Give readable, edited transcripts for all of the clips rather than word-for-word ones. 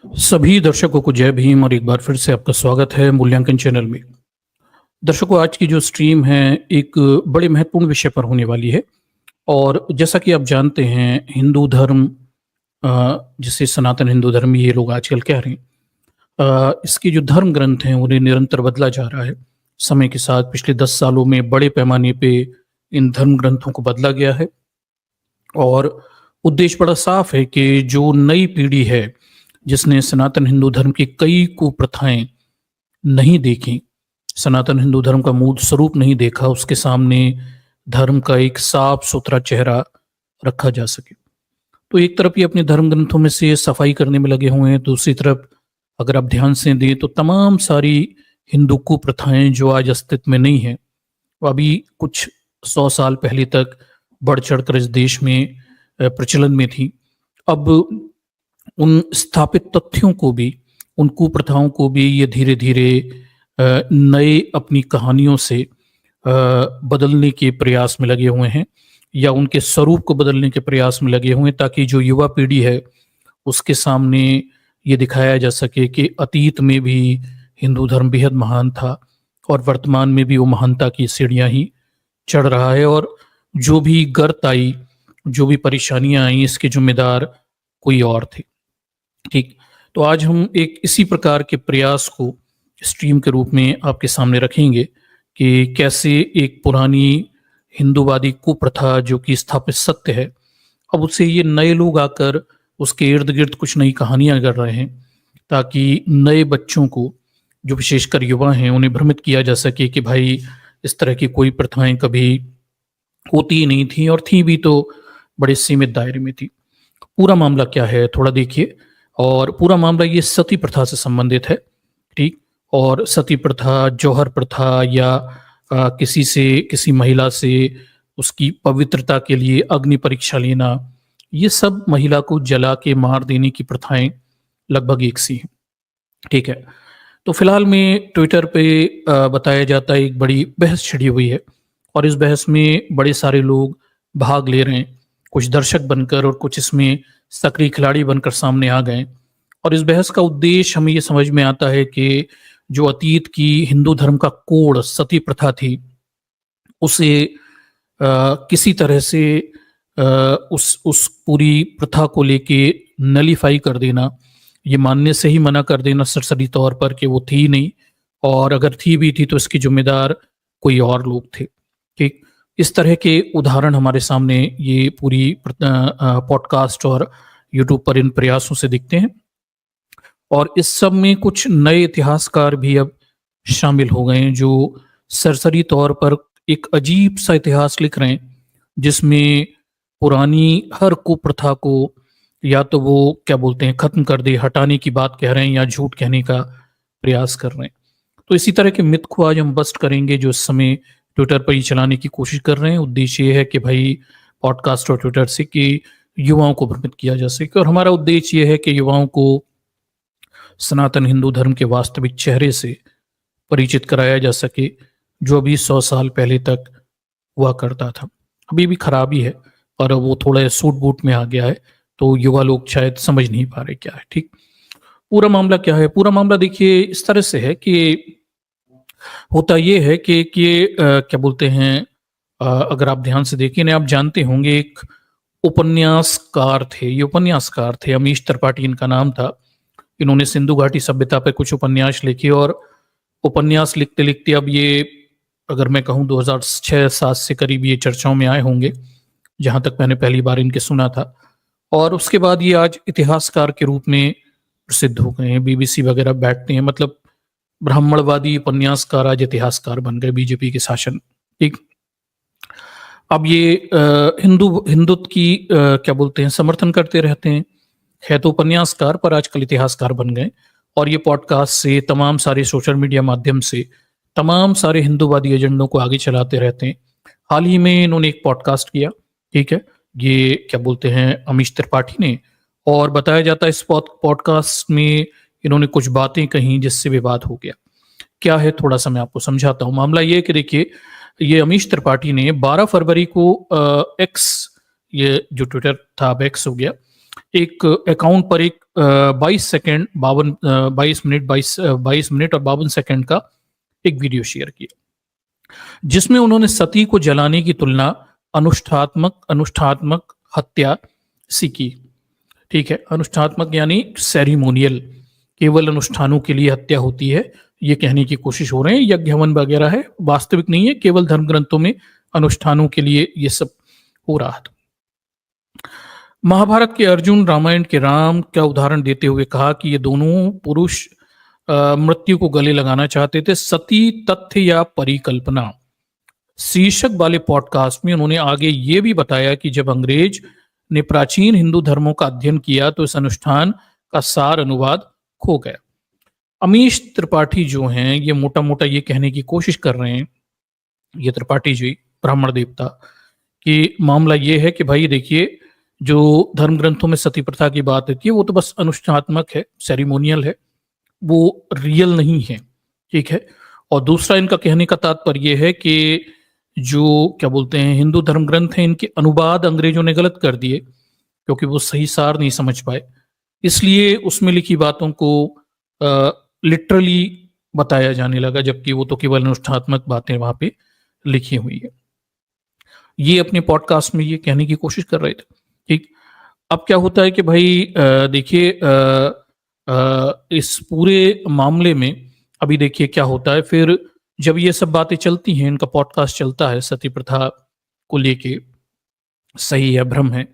सभी दर्शकों को जय भीम और एक बार फिर से आपका स्वागत है मूल्यांकन चैनल में। दर्शकों, आज की जो स्ट्रीम है एक बड़े महत्वपूर्ण विषय पर होने वाली है और जैसा कि आप जानते हैं हिंदू धर्म, जिसे सनातन हिंदू धर्म ये लोग आजकल कह रहे हैं, इसके जो धर्म ग्रंथ हैं उन्हें निरंतर बदला जा रहा है। समय के साथ पिछले 10 सालों में बड़े पैमाने पे इन धर्म ग्रंथों को बदला गया है और उद्देश्य बड़ा साफ है कि जो नई पीढ़ी है जिसने सनातन हिंदू धर्म की कई कुप्रथाएं नहीं देखी, सनातन हिंदू धर्म का मूल स्वरूप नहीं देखा, उसके सामने धर्म का एक साफ सुथरा चेहरा रखा जा सके। तो एक तरफ ये अपने धर्म ग्रंथों में से सफाई करने में लगे हुए हैं, दूसरी तरफ अगर आप ध्यान से दें तो तमाम सारी हिंदू कुप्रथाएं जो आज अस्तित्व में नहीं है, वो अभी कुछ 100 साल पहले तक बढ़ चढ़कर इस देश में प्रचलन में थी। अब उन स्थापित तथ्यों को भी, उन कुप्रथाओं को भी ये धीरे धीरे नए अपनी कहानियों से बदलने के प्रयास में लगे हुए हैं या उनके स्वरूप को बदलने के प्रयास में लगे हुए हैं, ताकि जो युवा पीढ़ी है उसके सामने ये दिखाया जा सके कि अतीत में भी हिंदू धर्म बेहद महान था और वर्तमान में भी वो महानता की सीढ़ियां ही चढ़ रहा है और जो भी गर्त आई, जो भी परेशानियां आई, इसके जिम्मेदार कोई और थे। ठीक, तो आज हम एक इसी प्रकार के प्रयास को स्ट्रीम के रूप में आपके सामने रखेंगे कि कैसे एक पुरानी हिंदूवादी कुप्रथा जो कि स्थापित सत्य है, अब उससे ये नए लोग आकर उसके इर्द गिर्द कुछ नई कहानियां कर रहे हैं, ताकि नए बच्चों को, जो विशेषकर युवा हैं, उन्हें भ्रमित किया जा सके कि भाई इस तरह की कोई प्रथाएं कभी होती ही नहीं थी और थी भी तो बड़े सीमित दायरे में थी। पूरा मामला क्या है थोड़ा देखिए, और पूरा मामला ये सती प्रथा से संबंधित है। ठीक, और सती प्रथा, जौहर प्रथा या किसी महिला से उसकी पवित्रता के लिए अग्नि परीक्षा लेना, ये सब महिला को जला के मार देने की प्रथाएं लगभग एक सी हैं। ठीक है, तो फिलहाल में ट्विटर पे बताया जाता है एक बड़ी बहस छिड़ी हुई है और इस बहस में बड़े सारे लोग भाग ले रहे हैं, कुछ दर्शक बनकर और कुछ इसमें सक्रिय खिलाड़ी बनकर सामने आ गए। और इस बहस का उद्देश्य हमें ये समझ में आता है कि जो अतीत की हिंदू धर्म का कोड सती प्रथा थी, उसे किसी तरह से उस पूरी प्रथा को लेके नलीफाई कर देना, ये मानने से ही मना कर देना सरसरी तौर पर कि वो थी नहीं, और अगर थी भी थी तो इसकी जिम्मेदार कोई और लोग थे। ठीक, इस तरह के उदाहरण हमारे सामने ये पूरी पॉडकास्ट और यूट्यूब पर इन प्रयासों से दिखते हैं। और इस सब में कुछ नए इतिहासकार भी अब शामिल हो गए हैं जो सरसरी तौर पर एक अजीब सा इतिहास लिख रहे हैं, जिसमें पुरानी हर कुप्रथा को या तो वो क्या बोलते हैं खत्म कर दे, हटाने की बात कह रहे हैं या झूठ कहने का प्रयास कर रहे हैं। तो इसी तरह के मिथ को आज हम बस्ट करेंगे जो इस समय ट्विटर पर ही चलाने की कोशिश कर रहे हैं। उद्देश्य ये है कि भाई पॉडकास्ट और ट्विटर से कि युवाओं को भ्रमित किया जा सके, और हमारा उद्देश्य ये है कि युवाओं को सनातन हिंदू धर्म के वास्तविक चेहरे से परिचित कराया जा सके, जो अभी 100 साल पहले तक हुआ करता था। अभी भी खराबी है और वो थोड़ा सूट बूट में आ गया है, तो युवा लोग शायद समझ नहीं पा रहे क्या है। ठीक, पूरा मामला क्या है? पूरा मामला देखिए इस तरह से है कि होता ये है कि क्या बोलते हैं, अगर आप ध्यान से देखें ना, आप जानते होंगे एक उपन्यासकार थे, ये उपन्यासकार थे, अमीश त्रिपाठी इनका नाम था। इन्होंने सिंधु घाटी सभ्यता पे कुछ उपन्यास लिखे और उपन्यास लिखते लिखते अब ये, अगर मैं कहूँ 2006-07 से करीब ये चर्चाओं में आए होंगे, जहाँ तक मैंने पहली बार इनके सुना था। और उसके बाद ये आज इतिहासकार के रूप में प्रसिद्ध हो गए हैं, बीबीसी वगैरह बैठते हैं, मतलब ब्राह्मणवादी उपन्यासकार आज इतिहासकार बन गए बीजेपी के शासन। ठीक, अब ये हिंदुत्व की क्या बोलते हैं समर्थन करते रहते हैं, है तो उपन्यासकार पर आजकल इतिहासकार बन गए, और ये पॉडकास्ट से, तमाम सारे सोशल मीडिया माध्यम से तमाम सारे हिंदूवादी एजेंडों को आगे चलाते रहते हैं। हाल ही में इन्होंने एक पॉडकास्ट किया, ठीक है, ये क्या बोलते हैं अमीश त्रिपाठी ने, और बताया जाता है इस पॉडकास्ट में इन्होंने कुछ बातें कही जिससे विवाद हो गया। क्या है थोड़ा सा मैं आपको समझाता हूँ। मामला ये है कि देखिए, ये अमीश त्रिपाठी ने 12 फरवरी को एक्स, ये जो ट्विटर था अब एक्स हो गया, एक अकाउंट पर एक 22 सेकंड 22 मिनट और 52 सेकंड का एक वीडियो शेयर किया, जिसमें उन्होंने सती को जलाने की तुलना अनुष्ठात्मक अनुष्ठात्मक हत्या से की। ठीक है, अनुष्ठात्मक यानी सेरिमोनियल, केवल अनुष्ठानों के लिए हत्या होती है, ये कहने की कोशिश हो रहे हैं। यज्ञ हवन वगैरह है, वास्तविक नहीं है, केवल धर्म ग्रंथों में अनुष्ठानों के लिए ये सब हो रहा था। महाभारत के अर्जुन, रामायण के राम का उदाहरण देते हुए कहा कि ये दोनों पुरुष मृत्यु को गले लगाना चाहते थे। सती तथ्य या परिकल्पना शीर्षक वाले पॉडकास्ट में उन्होंने आगे ये भी बताया कि जब अंग्रेज ने प्राचीन हिंदू धर्मों का अध्ययन किया तो इस अनुष्ठान का सार अनुवाद खो गया। अमीश त्रिपाठी जो हैं ये मोटा मोटा ये कहने की कोशिश कर रहे हैं, ये त्रिपाठी जी ब्राह्मण देवता, कि मामला ये है कि भाई देखिए, जो धर्म ग्रंथों में सती प्रथा की बात होती है वो तो बस अनुष्ठात्मक है, सेरिमोनियल है, वो रियल नहीं है। ठीक है, और दूसरा इनका कहने का तात्पर्य यह है कि जो क्या बोलते हैं हिंदू धर्म ग्रंथ हैं, इनके अनुवाद अंग्रेजों ने गलत कर दिए क्योंकि वो सही सार नहीं समझ पाए, इसलिए उसमें लिखी बातों को लिटरली बताया जाने लगा, जबकि वो तो केवल अनुष्ठात्मक बातें वहां पे लिखी हुई है। ये अपने पॉडकास्ट में ये कहने की कोशिश कर रहे थे। ठीक, अब क्या होता है कि भाई देखिए, इस पूरे मामले में अभी देखिए क्या होता है। फिर जब ये सब बातें चलती हैं, इनका पॉडकास्ट चलता है सती प्रथा को लेके, सही है भ्रम है,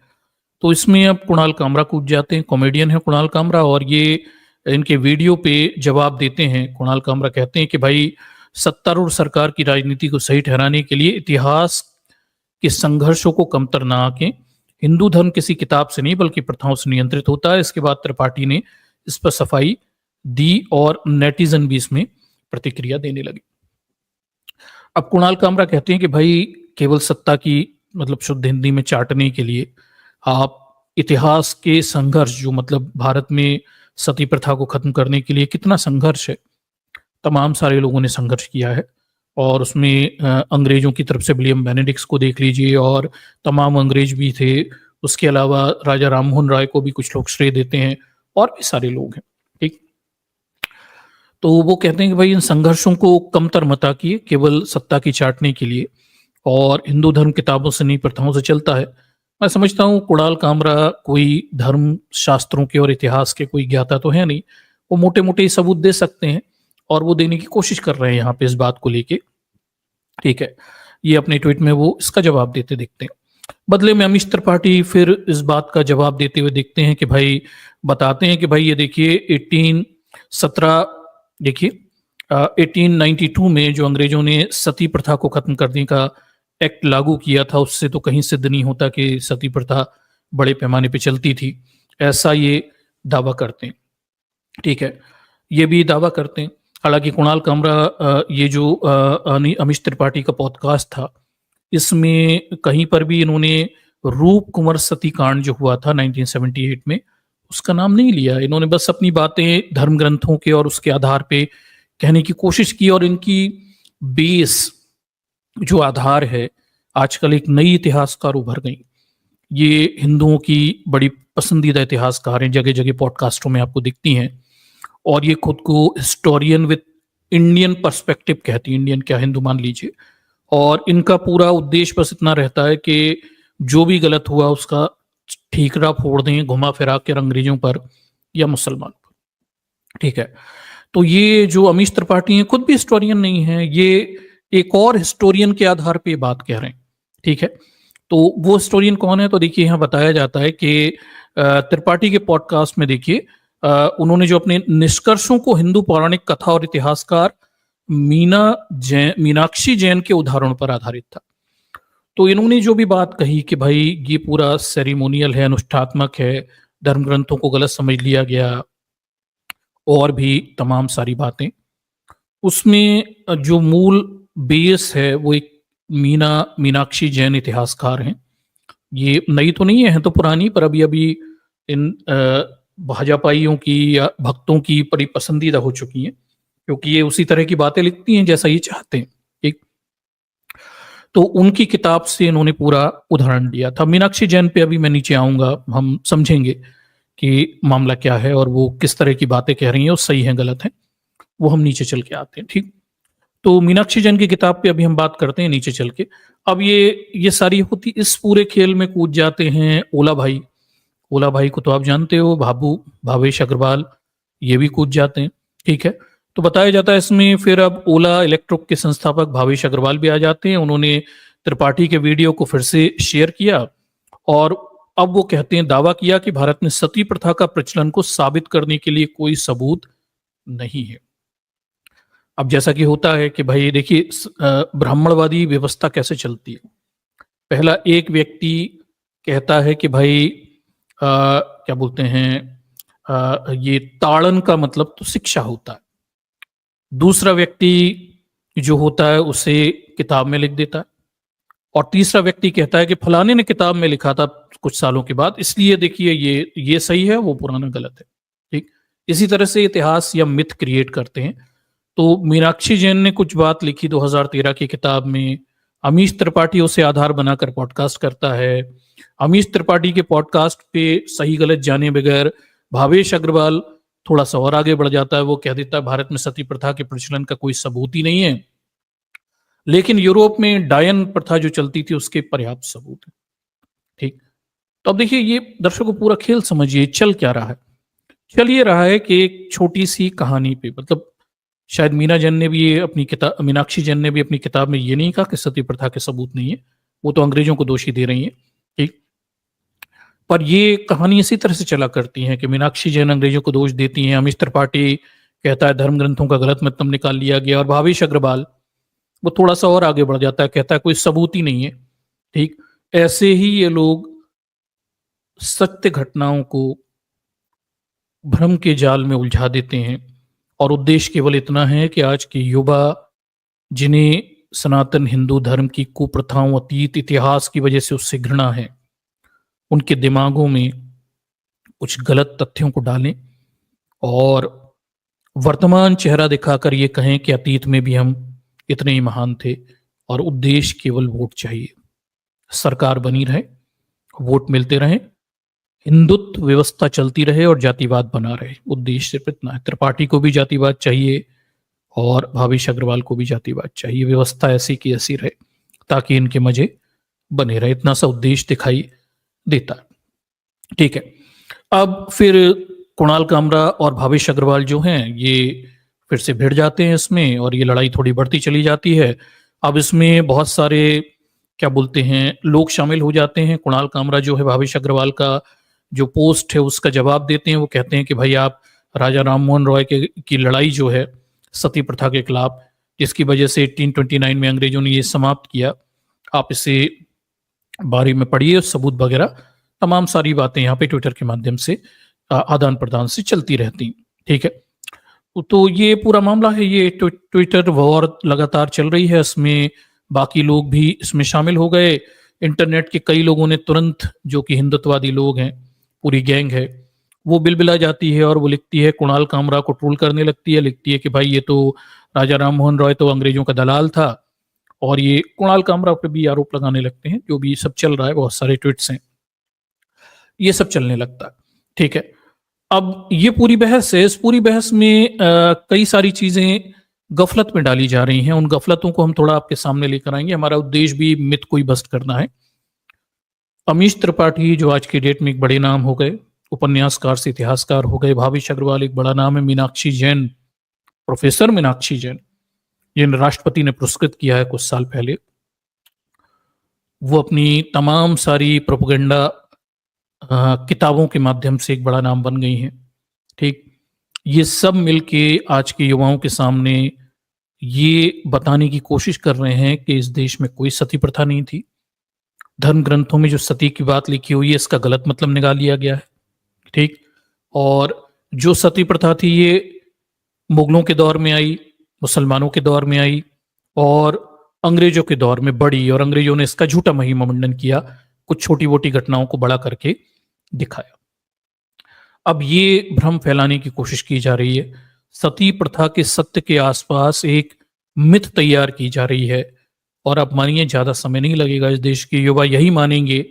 तो इसमें अब कुणाल कामरा कूद जाते हैं। कॉमेडियन है कुणाल कामरा, और ये इनके वीडियो पे जवाब देते हैं। कुणाल कामरा कहते हैं कि भाई सत्तारूढ़ सरकार की राजनीति को सही ठहराने के लिए इतिहास के संघर्षों को कमतर ना आंकें। हिंदू धर्म किसी किताब से नहीं बल्कि प्रथाओं से नियंत्रित होता है। इसके बाद त्रिपाठी ने इस पर सफाई दी और नेटिजन भी इसमें प्रतिक्रिया देने लगे। अब कुणाल कामरा कहते हैं कि भाई केवल सत्ता की मतलब शुद्ध हिंदी में चाटने के लिए आप इतिहास के संघर्ष, जो मतलब भारत में सती प्रथा को खत्म करने के लिए कितना संघर्ष है, तमाम सारे लोगों ने संघर्ष किया है, और उसमें अंग्रेजों की तरफ से विलियम बेनेडिक्स को देख लीजिए, और तमाम अंग्रेज भी थे। उसके अलावा राजा राममोहन राय को भी कुछ लोग श्रेय देते हैं, और भी सारे लोग हैं। ठीक, तो वो कहते हैं कि भाई इन संघर्षों को कमतर मत आकिए केवल सत्ता की चाटने के लिए, और हिंदू धर्म किताबों से नहीं प्रथाओं से चलता है। मैं समझता हूँ कुणाल कामरा कोई धर्म शास्त्रों के और इतिहास के कोई ज्ञाता तो है नहीं, वो मोटे मोटे सबूत दे सकते हैं, और वो देने की कोशिश कर रहे हैं यहाँ पे इस बात को लेके। ठीक है, ये अपने ट्वीट में वो इसका जवाब देते दिखते हैं। बदले में अमीश त्रिपाठी फिर इस बात का जवाब देते हुए दिखते हैं कि भाई बताते हैं कि भाई ये देखिए 1892 में जो अंग्रेजों ने सती प्रथा को खत्म करने का एक्ट लागू किया था, उससे तो कहीं सिद्ध नहीं होता कि सती प्रथा बड़े पैमाने पे चलती थी, ऐसा ये दावा करते हैं। ठीक है, ये भी दावा करते हैं। हालांकि कुणाल कामरा ये जो अमीश त्रिपाठी का पॉडकास्ट था, इसमें कहीं पर भी इन्होंने रूप कुंवर सती कांड जो हुआ था 1978 में, उसका नाम नहीं लिया। इन्होंने बस अपनी बातें धर्म ग्रंथों के और उसके आधार पे कहने की कोशिश की, और इनकी बेस जो आधार है, आजकल एक नई इतिहासकार उभर गई। ये हिंदुओं की बड़ी पसंदीदा इतिहासकार हैं, जगह जगह पॉडकास्टों में आपको दिखती हैं, और ये खुद को हिस्टोरियन विद इंडियन पर्सपेक्टिव कहती है, इंडियन क्या हिंदू मान लीजिए। और इनका पूरा उद्देश्य बस इतना रहता है कि जो भी गलत हुआ उसका ठीकरा फोड़ दें घुमा फिरा कर अंग्रेजों पर या मुसलमानों पर। ठीक है, तो ये जो अमीश त्रिपाठी हैं खुद भी हिस्टोरियन नहीं है, ये एक और हिस्टोरियन के आधार पे बात कह रहे हैं। ठीक है, तो वो हिस्टोरियन कौन है? तो देखिए यहाँ बताया जाता है कि त्रिपाठी के पॉडकास्ट में देखिए उन्होंने जो अपने निष्कर्षों को हिंदू पौराणिक कथा और इतिहासकार मीनाक्षी जैन के उदाहरणों पर आधारित था। तो इन्होंने जो भी बात कही कि भाई ये पूरा सेरिमोनियल है, अनुष्ठात्मक है, धर्म ग्रंथों को गलत समझ लिया गया, और भी तमाम सारी बातें, उसमें जो मूल बेस है वो एक मीनाक्षी जैन इतिहासकार हैं। ये नई तो नहीं है तो पुरानी, पर अभी अभी इन भाजपाइयों की या भक्तों की बड़ी पसंदीदा हो चुकी हैं, क्योंकि ये उसी तरह की बातें लिखती हैं जैसा ये चाहते हैं। ठीक, तो उनकी किताब से इन्होंने पूरा उदाहरण दिया था। मीनाक्षी जैन पे अभी मैं नीचे आऊंगा, हम समझेंगे। कि मामला क्या है और वो किस तरह की बातें कह रही हैं, वो सही है गलत है, वो हम नीचे चल के आते हैं। ठीक, तो मीनाक्षी जैन की किताब पे अभी हम बात करते हैं नीचे चल के। अब ये सारी होती, इस पूरे खेल में कूद जाते हैं ओला भाई। ओला भाई को तो आप जानते हो, भावेश अग्रवाल, ये भी कूद जाते हैं। ठीक है, तो बताया जाता है इसमें फिर अब ओला इलेक्ट्रिक के संस्थापक भावेश अग्रवाल भी आ जाते हैं। उन्होंने त्रिपाठी के वीडियो को फिर से शेयर किया और अब वो कहते हैं, दावा किया कि भारत में सती प्रथा का प्रचलन को साबित करने के लिए कोई सबूत नहीं है। अब जैसा कि होता है कि भाई देखिए, ब्राह्मणवादी व्यवस्था कैसे चलती है। पहला एक व्यक्ति कहता है कि भाई क्या बोलते हैं, ये ताड़न का मतलब तो शिक्षा होता है। दूसरा व्यक्ति जो होता है उसे किताब में लिख देता है और तीसरा व्यक्ति कहता है कि फलाने ने किताब में लिखा था कुछ सालों के बाद, इसलिए देखिए ये सही है, वो पुराना गलत है। ठीक, इसी तरह से इतिहास या मिथ क्रिएट करते हैं। तो मीनाक्षी जैन ने कुछ बात लिखी 2013 की किताब में, अमीश त्रिपाठी उसे आधार बनाकर पॉडकास्ट करता है। अमीश त्रिपाठी के पॉडकास्ट पे सही गलत जाने बगैर भावेश अग्रवाल थोड़ा सा और आगे बढ़ जाता है। वो कह देता है भारत में सती प्रथा के प्रचलन का कोई सबूत ही नहीं है, लेकिन यूरोप में डायन प्रथा जो चलती थी उसके पर्याप्त सबूत है। ठीक, तो अब देखिए, ये दर्शकों पूरा खेल समझिए चल क्या रहा है। चल ये रहा है कि एक छोटी सी कहानी पे, मतलब शायद मीनाक्षी जैन ने भी अपनी किताब में ये नहीं कहा कि सती प्रथा के सबूत नहीं है, वो तो अंग्रेजों को दोषी दे रही है। ठीक, पर ये कहानी इसी तरह से चला करती है कि मीनाक्षी जैन अंग्रेजों को दोष देती हैं, अमीश त्रिपाठी कहता है धर्म ग्रंथों का गलत मतलब निकाल लिया गया, और भावेश अग्रवाल वो थोड़ा सा और आगे बढ़ जाता है, कहता है कोई सबूत ही नहीं है। ठीक, ऐसे ही ये लोग सत्य घटनाओं को भ्रम के जाल में उलझा देते हैं और उद्देश्य केवल इतना है कि आज के युवा, जिन्हें सनातन हिंदू धर्म की कुप्रथाओं, अतीत इतिहास की वजह से उससे घृणा है, उनके दिमागों में कुछ गलत तथ्यों को डालें और वर्तमान चेहरा दिखाकर ये कहें कि अतीत में भी हम इतने ही महान थे। और उद्देश्य केवल वोट चाहिए, सरकार बनी रहे, वोट मिलते रहे, हिंदुत्व व्यवस्था चलती रहे और जातिवाद बना रहे। उद्देश्य सिर्फ इतना है। त्रिपाठी को भी जातिवाद चाहिए और भावेश अग्रवाल को भी जातिवाद चाहिए, व्यवस्था ऐसी की ऐसी रहे ताकि इनके मजे बने रहे, इतना सा उद्देश्य दिखाई देता है। ठीक है, अब फिर कुणाल कामरा और भावेश अग्रवाल जो हैं ये फिर से भिड़ जाते हैं इसमें और ये लड़ाई थोड़ी बढ़ती चली जाती है। अब इसमें बहुत सारे क्या बोलते हैं लोग शामिल हो जाते हैं। कुणाल कामरा जो है भावेश अग्रवाल का जो पोस्ट है उसका जवाब देते हैं। वो कहते हैं कि भाई आप राजा राम मोहन रॉय की लड़ाई जो है सती प्रथा के खिलाफ, जिसकी वजह से 1829 में अंग्रेजों ने ये समाप्त किया, आप इसे बारे में पढ़िए, सबूत वगैरह तमाम सारी बातें यहाँ पे ट्विटर के माध्यम से आदान प्रदान से चलती रहती। ठीक है, तो ये पूरा मामला है, ये ट्विटर वॉर लगातार चल रही है, इसमें बाकी लोग भी इसमें शामिल हो गए। इंटरनेट के कई लोगों ने तुरंत, जो कि हिंदुत्ववादी लोग हैं, पूरी गैंग है, वो बिलबिला जाती है और वो लिखती है, कुणाल कामरा को ट्रोल करने लगती है, लिखती है कि भाई ये तो राजा राम मोहन रॉय तो अंग्रेजों का दलाल था, और ये कुणाल कामरा पे भी आरोप लगाने लगते हैं। जो भी सब चल रहा है, बहुत सारे ट्वीट्स हैं, ये सब चलने लगता है। ठीक है, अब ये पूरी बहस है, इस पूरी बहस में कई सारी चीजें गफलत में डाली जा रही हैं। उन गफलतों को हम थोड़ा आपके सामने लेकर आएंगे। हमारा उद्देश्य भी मिथ को ही बस्ट करना है। अमीश त्रिपाठी जो आज की डेट में एक बड़े नाम हो गए, उपन्यासकार से इतिहासकार हो गए। भावेश अग्रवाल एक बड़ा नाम है। मीनाक्षी जैन, प्रोफेसर मीनाक्षी जैन, जिन्हें राष्ट्रपति ने पुरस्कृत किया है कुछ साल पहले, वो अपनी तमाम सारी प्रोपेगेंडा किताबों के माध्यम से एक बड़ा नाम बन गई हैं। ठीक, ये सब मिलके आज के युवाओं के सामने ये बताने की कोशिश कर रहे हैं कि इस देश में कोई सती प्रथा नहीं थी। धर्म ग्रंथों में जो सती की बात लिखी हुई है, इसका गलत मतलब निकाल लिया गया है। ठीक, और जो सती प्रथा थी ये मुगलों के दौर में आई, मुसलमानों के दौर में आई और अंग्रेजों के दौर में बढ़ी, और अंग्रेजों ने इसका झूठा महिमा मंडन किया, कुछ छोटी मोटी घटनाओं को बड़ा करके दिखाया। अब ये भ्रम फैलाने की कोशिश की जा रही है। सती प्रथा के सत्य के आसपास एक मिथ तैयार की जा रही है, और अब मानिए ज्यादा समय नहीं लगेगा, इस देश के युवा यही मानेंगे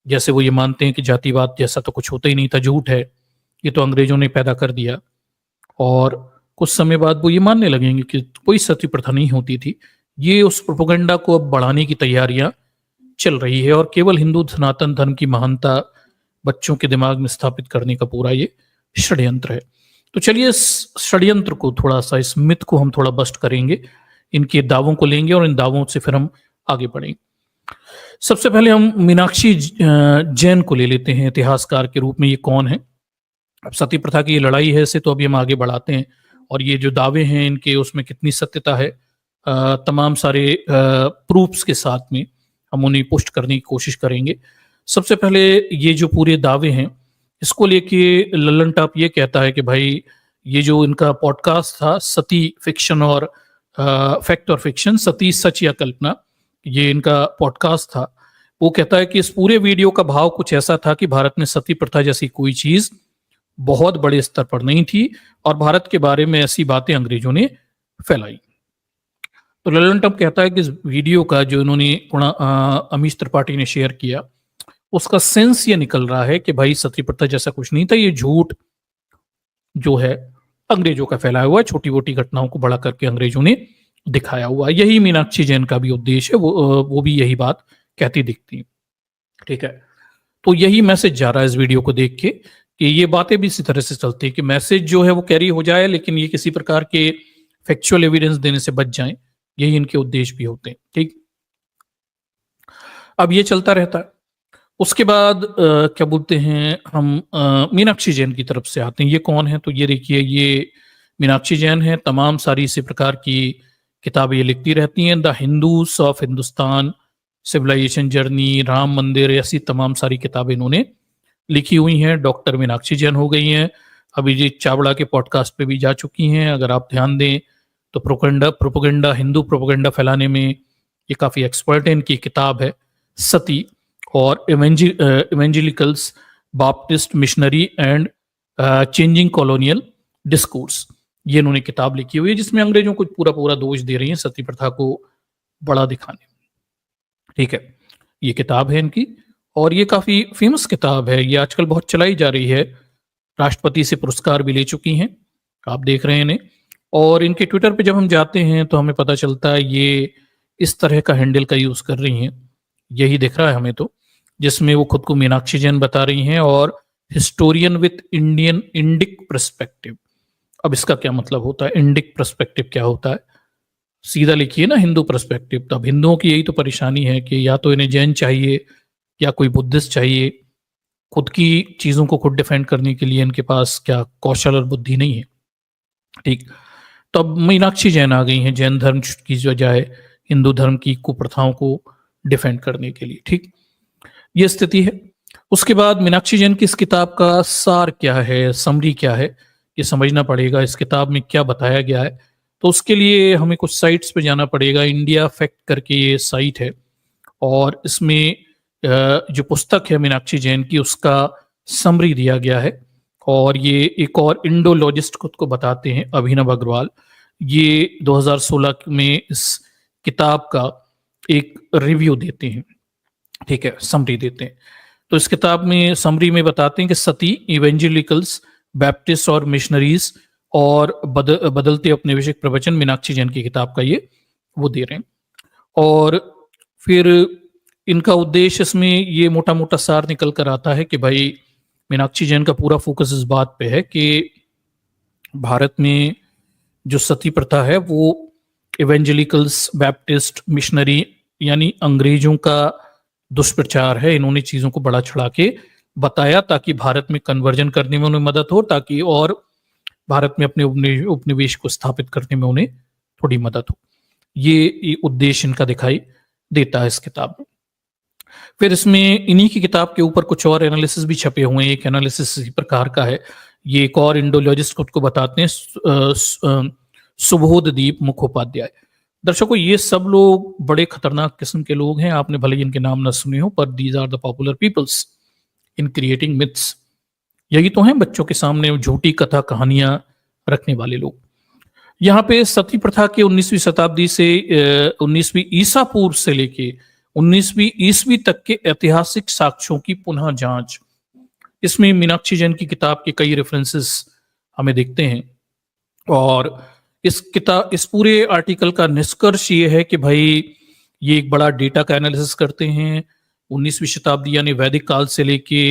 जैसे वो ये मानते हैं कि जातिवाद जैसा तो कुछ होता ही नहीं था, झूठ है, ये तो अंग्रेजों ने पैदा कर दिया। और कुछ समय बाद वो ये मानने लगेंगे कि कोई सती प्रथा नहीं होती थी। ये उस प्रोपेगेंडा को अब बढ़ाने की तैयारियां चल रही है और केवल हिंदू सनातन धर्म की महानता बच्चों के दिमाग में स्थापित करने का पूरा ये षड्यंत्र है। तो चलिए इस षड्यंत्र को थोड़ा सा, इस मिथ को हम थोड़ा बस्ट करेंगे, इनके दावों को लेंगे और इन दावों से फिर हम आगे बढ़ेंगे। सबसे पहले हम मीनाक्षी जैन को ले लेते हैं इतिहासकार के रूप में। ये कौन है? अब सती प्रथा की ये लड़ाई है, इसे तो अभी हम आगे बढ़ाते हैं और ये जो दावे हैं इनके, उसमें कितनी सत्यता है, तमाम सारे प्रूफ्स के साथ में हम उन्हें पुष्ट करने की कोशिश करेंगे। सबसे पहले ये जो पूरे दावे हैं इसको लेके लल्लन टॉप ये कहता है कि भाई ये जो इनका पॉडकास्ट था सती फिक्शन और फैक्ट और फिक्शन, सती सच या कल्पना, ये इनका पॉडकास्ट था। वो कहता है कि इस पूरे वीडियो का भाव कुछ ऐसा था कि भारत में सती प्रथा जैसी कोई चीज बहुत बड़े स्तर पर नहीं थी और भारत के बारे में ऐसी बातें अंग्रेजों ने फैलाई। तो लल्लन टॉप कहता है कि इस वीडियो का जो इन्होंने अमीश त्रिपाठी ने शेयर किया, उसका सेंस ये निकल रहा है कि भाई सती प्रथा जैसा कुछ नहीं था, ये झूठ जो है अंग्रेजों का फैलाया हुआ है, छोटी मोटी घटनाओं को बड़ा करके अंग्रेजों ने दिखाया हुआ है। यही मीनाक्षी जैन का भी उद्देश्य है, वो भी यही बात कहती दिखती है। ठीक है, तो यही मैसेज जा रहा है इस वीडियो को देख के कि ये बातें भी इसी तरह से चलती है कि मैसेज जो है वो कैरी हो जाए, लेकिन ये किसी प्रकार के फैक्चुअल एविडेंस देने से बच जाएं, यही इनके उद्देश्य भी होते हैं। ठीक, अब ये चलता रहता है। उसके बाद क्या बोलते हैं हम, मीनाक्षी जैन की तरफ से आते हैं। ये कौन है? तो ये देखिए, ये मीनाक्षी जैन है। तमाम सारी इसी प्रकार की किताबें ये लिखती रहती हैं। The Hindus of Hindustan, civilization journey, Ram Mandir, ऐसी तमाम सारी किताबें इन्होंने लिखी हुई हैं। डॉक्टर मीनाक्षी जैन हो गई हैं, अभिजीत चावड़ा के पॉडकास्ट पे भी जा चुकी हैं। अगर आप ध्यान दें तो प्रोपोगंडा हिंदू प्रोपोगंडा फैलाने में ये काफ़ी एक्सपर्ट है। इनकी किताब है सती और evangelicals, baptist missionary and changing colonial discourse, ये इन्होंने किताब लिखी हुई है जिसमें अंग्रेजों को पूरा पूरा दोष दे रही है सती प्रथा को बड़ा दिखाने। ठीक है, ये किताब है इनकी और ये काफ़ी फेमस किताब है, ये आजकल बहुत चलाई जा रही है। राष्ट्रपति से पुरस्कार भी ले चुकी हैं, आप देख रहे हैं इन्हें। और इनके ट्विटर पे जब हम जाते हैं तो हमें पता चलता है ये इस तरह का हैंडल का यूज़ कर रही हैं, यही दिख रहा है हमें तो, जिसमें वो खुद को मीनाक्षी जैन बता रही हैं और historian with Indian Indic perspective. अब इसका क्या मतलब होता है? इंडिक पर्सपेक्टिव क्या होता है? सीधा लिखिए ना हिंदू पर्सपेक्टिव। तब हिंदुओं की यही तो परेशानी है कि या तो इन्हें जैन चाहिए या कोई बुद्धिस्ट चाहिए, खुद की चीज़ों को खुद डिफेंड करने के लिए इनके पास क्या कौशल और बुद्धि नहीं है। ठीक, तो अब मीनाक्षी जैन आ गई हैं जैन धर्म की बजाय हिंदू धर्म की कुप्रथाओं को डिफेंड करने के लिए। ठीक, ये स्थिति है। उसके बाद मीनाक्षी जैन की इस किताब का सार क्या है, समरी क्या है, ये समझना पड़ेगा। इस किताब में क्या बताया गया है, तो उसके लिए हमें कुछ साइट्स पे जाना पड़ेगा। इंडिया फैक्ट करके ये साइट है और इसमें जो पुस्तक है मीनाक्षी जैन की, उसका समरी दिया गया है। और ये एक और इंडोलॉजिस्ट खुद को बताते हैं, अभिनव अग्रवाल, ये 2016 में इस किताब का एक रिव्यू देते हैं। ठीक है, समरी देते हैं। तो इस किताब में समरी में बताते हैं कि सती, इवेंजेलिकल्स, बैप्टिस्ट और मिशनरीज और बदलते औपनिवेशिक प्रवचन, मीनाक्षी जैन की किताब का ये वो दे रहे हैं। और फिर इनका उद्देश्य इसमें ये मोटा मोटा सार निकल कर आता है कि भाई मीनाक्षी जैन का पूरा फोकस इस बात पे है कि भारत में जो सती प्रथा है वो इवेंजेलिकल्स, बैप्टिस्ट, मिशनरी यानी अंग्रेजों का दुष्प्रचार है। इन्होंने चीज़ों को बड़ा चढ़ा के बताया ताकि भारत में कन्वर्जन करने में उन्हें मदद हो, ताकि और भारत में अपने उपनिवेश को स्थापित करने में उन्हें थोड़ी मदद हो। ये उद्देश्य इनका दिखाई देता है इस किताब में। फिर इसमें इन्हीं की किताब के ऊपर कुछ और एनालिसिस भी छपे हुए हैं। एक एनालिसिस इसी प्रकार का है, ये एक और इंडोलॉजिस्ट खुद को बताते हैं, सुबोधदीप मुखोपाध्याय। दर्शकों, ये सब लोग बड़े खतरनाक किस्म के लोग हैं, आपने भले ही इनके नाम न सुने हो, पर these are the popular peoples in creating myths. यही तो हैं बच्चों के सामने झूठी कथा कहानियां रखने वाले लोग। यहाँ पे सती प्रथा के 19वीं शताब्दी से 19वीं ईसा पूर्व से लेके 19वीं ईस्वी तक के ऐतिहासिक साक्ष्यों की पुनः जांच। इसमें मीनाक्षी जैन की किताब के कई रेफरेंसेस हमें दिखते हैं और इस पूरे आर्टिकल का निष्कर्ष ये है कि भाई ये एक बड़ा डेटा का एनालिसिस करते हैं 19वीं शताब्दी यानी वैदिक काल से लेके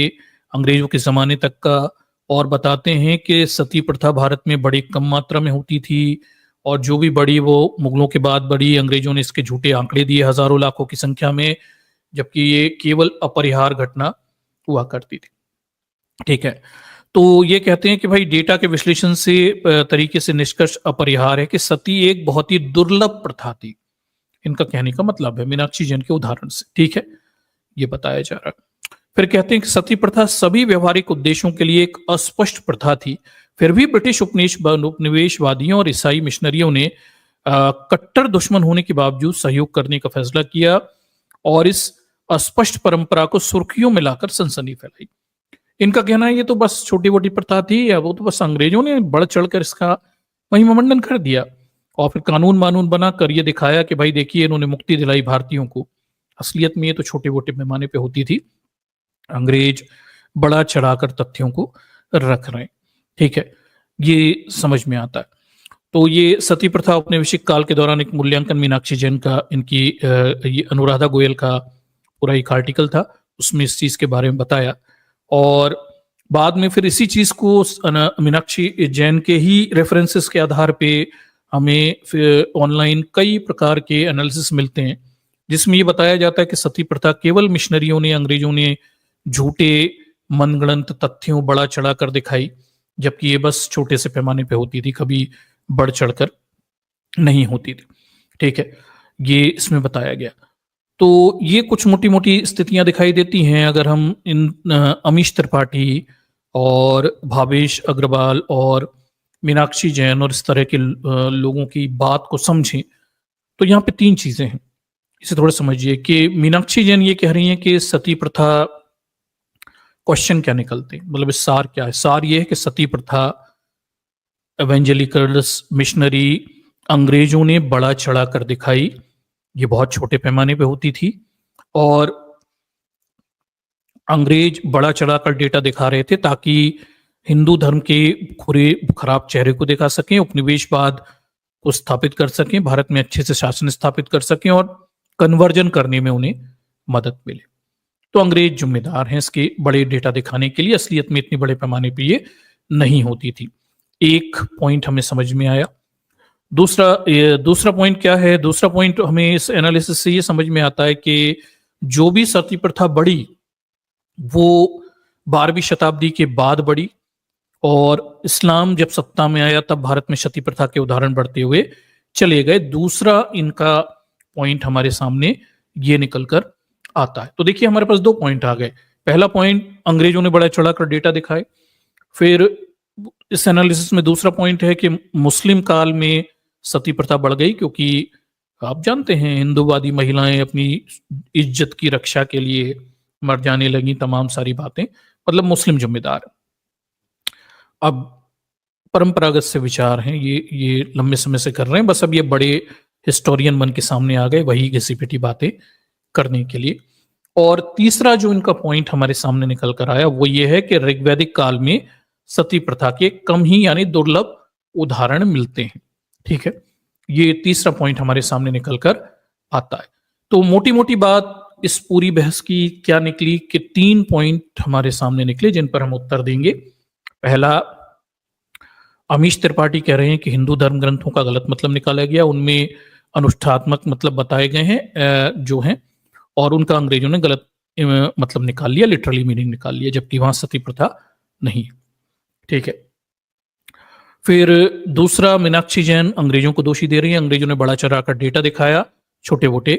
अंग्रेजों के ज़माने तक का, और बताते हैं कि सती प्रथा भारत में बड़ी कम मात्रा में होती थी और जो भी बड़ी वो मुगलों के बाद बड़ी, अंग्रेजों ने इसके झूठे आंकड़े दिए हजारों लाखों की संख्या में, जबकि ये केवल अपरिहार्य घटना हुआ करती थी। ठीक है, तो ये कहते हैं कि भाई डेटा के विश्लेषण से तरीके से निष्कर्ष अपरिहार्य है कि सती एक बहुत ही दुर्लभ प्रथा थी। इनका कहने का मतलब है मीनाक्षी जैन के उदाहरण से, ठीक है, ये बताया जा रहा है। फिर कहते हैं कि सती प्रथा सभी व्यवहारिक उद्देश्यों के लिए एक अस्पष्ट प्रथा थी, फिर भी ब्रिटिश उपनिवेशवादियों और ईसाई मिशनरियों ने कट्टर दुश्मन होने के बावजूद सहयोग करने का फैसला किया और इस अस्पष्ट परंपरा को सुर्खियों में लाकर सनसनी फैलाई। इनका कहना है ये तो बस छोटी मोटी प्रथा थी, या वो तो बस अंग्रेजों ने बढ़ चढ़कर इसका महिमामंडन कर दिया और फिर कानून मानून बनाकर ये दिखाया कि भाई देखिए इन्होंने मुक्ति दिलाई भारतीयों को। असलियत में ये तो छोटे मोटे पैमाने पे होती थी, अंग्रेज बड़ा चढ़ाकर तथ्यों को रख रहे हैं। ठीक है, ये समझ में आता है। तो ये सती प्रथा औपनिवेशिक काल के दौरान एक मूल्यांकन मीनाक्षी जैन का, इनकी ये अनुराधा गोयल का पूरा एक आर्टिकल था, उसमें इस चीज के बारे में बताया और बाद में फिर इसी चीज को मीनाक्षी जैन के ही रेफरेंसेस के आधार पे हमें फिर ऑनलाइन कई प्रकार के एनालिसिस मिलते हैं जिसमें ये बताया जाता है कि सती प्रथा केवल मिशनरियों ने, अंग्रेजों ने झूठे मनगढ़ंत तथ्यों बढ़ा चढ़ा कर दिखाई, जबकि ये बस छोटे से पैमाने पे होती थी, कभी बढ़ चढ़कर नहीं होती थी। ठीक है, ये इसमें बताया गया। तो ये कुछ मोटी मोटी स्थितियां दिखाई देती हैं अगर हम इन अमीश त्रिपाठी और भावेश अग्रवाल और मीनाक्षी जैन और इस तरह के लोगों की बात को समझें। तो यहाँ पे तीन चीजें हैं, इसे थोड़ा समझिए कि मीनाक्षी जैन ये कह रही हैं कि सती प्रथा, क्वेश्चन क्या निकलते हैं, मतलब इस सार क्या है? सार ये है कि सती प्रथा एवेंजेलिकल्स मिशनरी अंग्रेजों ने बड़ा चढ़ा कर दिखाई, ये बहुत छोटे पैमाने पे होती थी और अंग्रेज बड़ा चढ़ाकर डेटा दिखा रहे थे ताकि हिंदू धर्म के खुरे खराब चेहरे को दिखा सकें, उपनिवेशवाद को स्थापित कर सकें, भारत में अच्छे से शासन स्थापित कर सकें और कन्वर्जन करने में उन्हें मदद मिले। तो अंग्रेज जिम्मेदार हैं इसके बड़े डेटा दिखाने के लिए, असलियत में इतने बड़े पैमाने पे ये नहीं होती थी। एक पॉइंट हमें समझ में आया। दूसरा पॉइंट क्या है? दूसरा पॉइंट हमें इस एनालिसिस से ये समझ में आता है कि जो भी सती प्रथा बढ़ी वो 12वीं शताब्दी के बाद बढ़ी और इस्लाम जब सत्ता में आया तब भारत में सती प्रथा के उदाहरण बढ़ते हुए चले गए। दूसरा इनका पॉइंट हमारे सामने ये निकलकर आता है। तो देखिए हमारे पास दो पॉइंट आ गए। पहला पॉइंट, अंग्रेजों ने बड़ा चढ़ाकर डेटा दिखाए। फिर इस एनालिसिस में दूसरा पॉइंट है कि मुस्लिम काल में सती प्रथा बढ़ गई क्योंकि आप जानते हैं हिंदूवादी महिलाएं अपनी इज्जत की रक्षा के लिए मर जाने लगी, तमाम सारी बातें, मतलब मुस्लिम जिम्मेदार। अब परंपरागत से विचार हैं, ये लंबे समय से कर रहे हैं, बस अब ये बड़े हिस्टोरियन बन के सामने आ गए वही घिसी पिटी बातें करने के लिए। और तीसरा जो इनका पॉइंट हमारे सामने निकल कर आया वो ये है कि ऋग्वैदिक काल में सती प्रथा के कम ही यानी दुर्लभ उदाहरण मिलते हैं। ठीक है, ये तीसरा पॉइंट हमारे सामने निकल कर आता है। तो मोटी मोटी बात इस पूरी बहस की क्या निकली कि 3 पॉइंट हमारे सामने निकले जिन पर हम उत्तर देंगे। पहला, अमीश त्रिपाठी कह रहे हैं कि हिंदू धर्म ग्रंथों का गलत मतलब निकाला गया, उनमें अनुष्ठात्मक मतलब बताए गए हैं जो हैं, और उनका अंग्रेजों ने गलत मतलब निकाल लिया, लिटरली मीनिंग निकाल लिया, जबकि वहां सती प्रथा नहीं। ठीक है, फिर दूसरा, मीनाक्षी जैन अंग्रेजों को दोषी दे रही है, अंग्रेजों ने बड़ा चढ़ाकर डेटा दिखाया, छोटे मोटे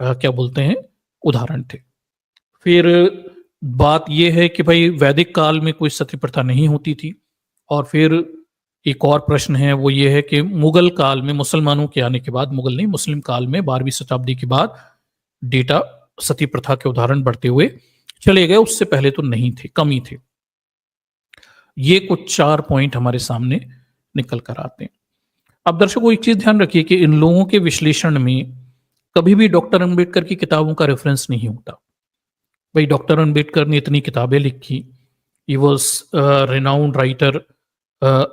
क्या बोलते हैं उदाहरण थे। फिर बात यह है कि भाई वैदिक काल में कोई सती प्रथा नहीं होती थी। और फिर एक और प्रश्न है वो ये है कि मुगल काल में, मुसलमानों के आने के बाद, मुगल नहीं मुस्लिम काल में 12वीं शताब्दी के बाद डेटा सती प्रथा के उदाहरण बढ़ते हुए चले गए, उससे पहले तो नहीं थे, कम ही थे। ये कुछ 4 पॉइंट हमारे सामने निकल कर आते हैं। अब दर्शकों एक चीज ध्यान रखिए कि इन लोगों के विश्लेषण में कभी भी डॉक्टर अंबेडकर की किताबों का रेफरेंस नहीं होता। भाई डॉक्टर अंबेडकर ने इतनी किताबें लिखी, he was renowned writer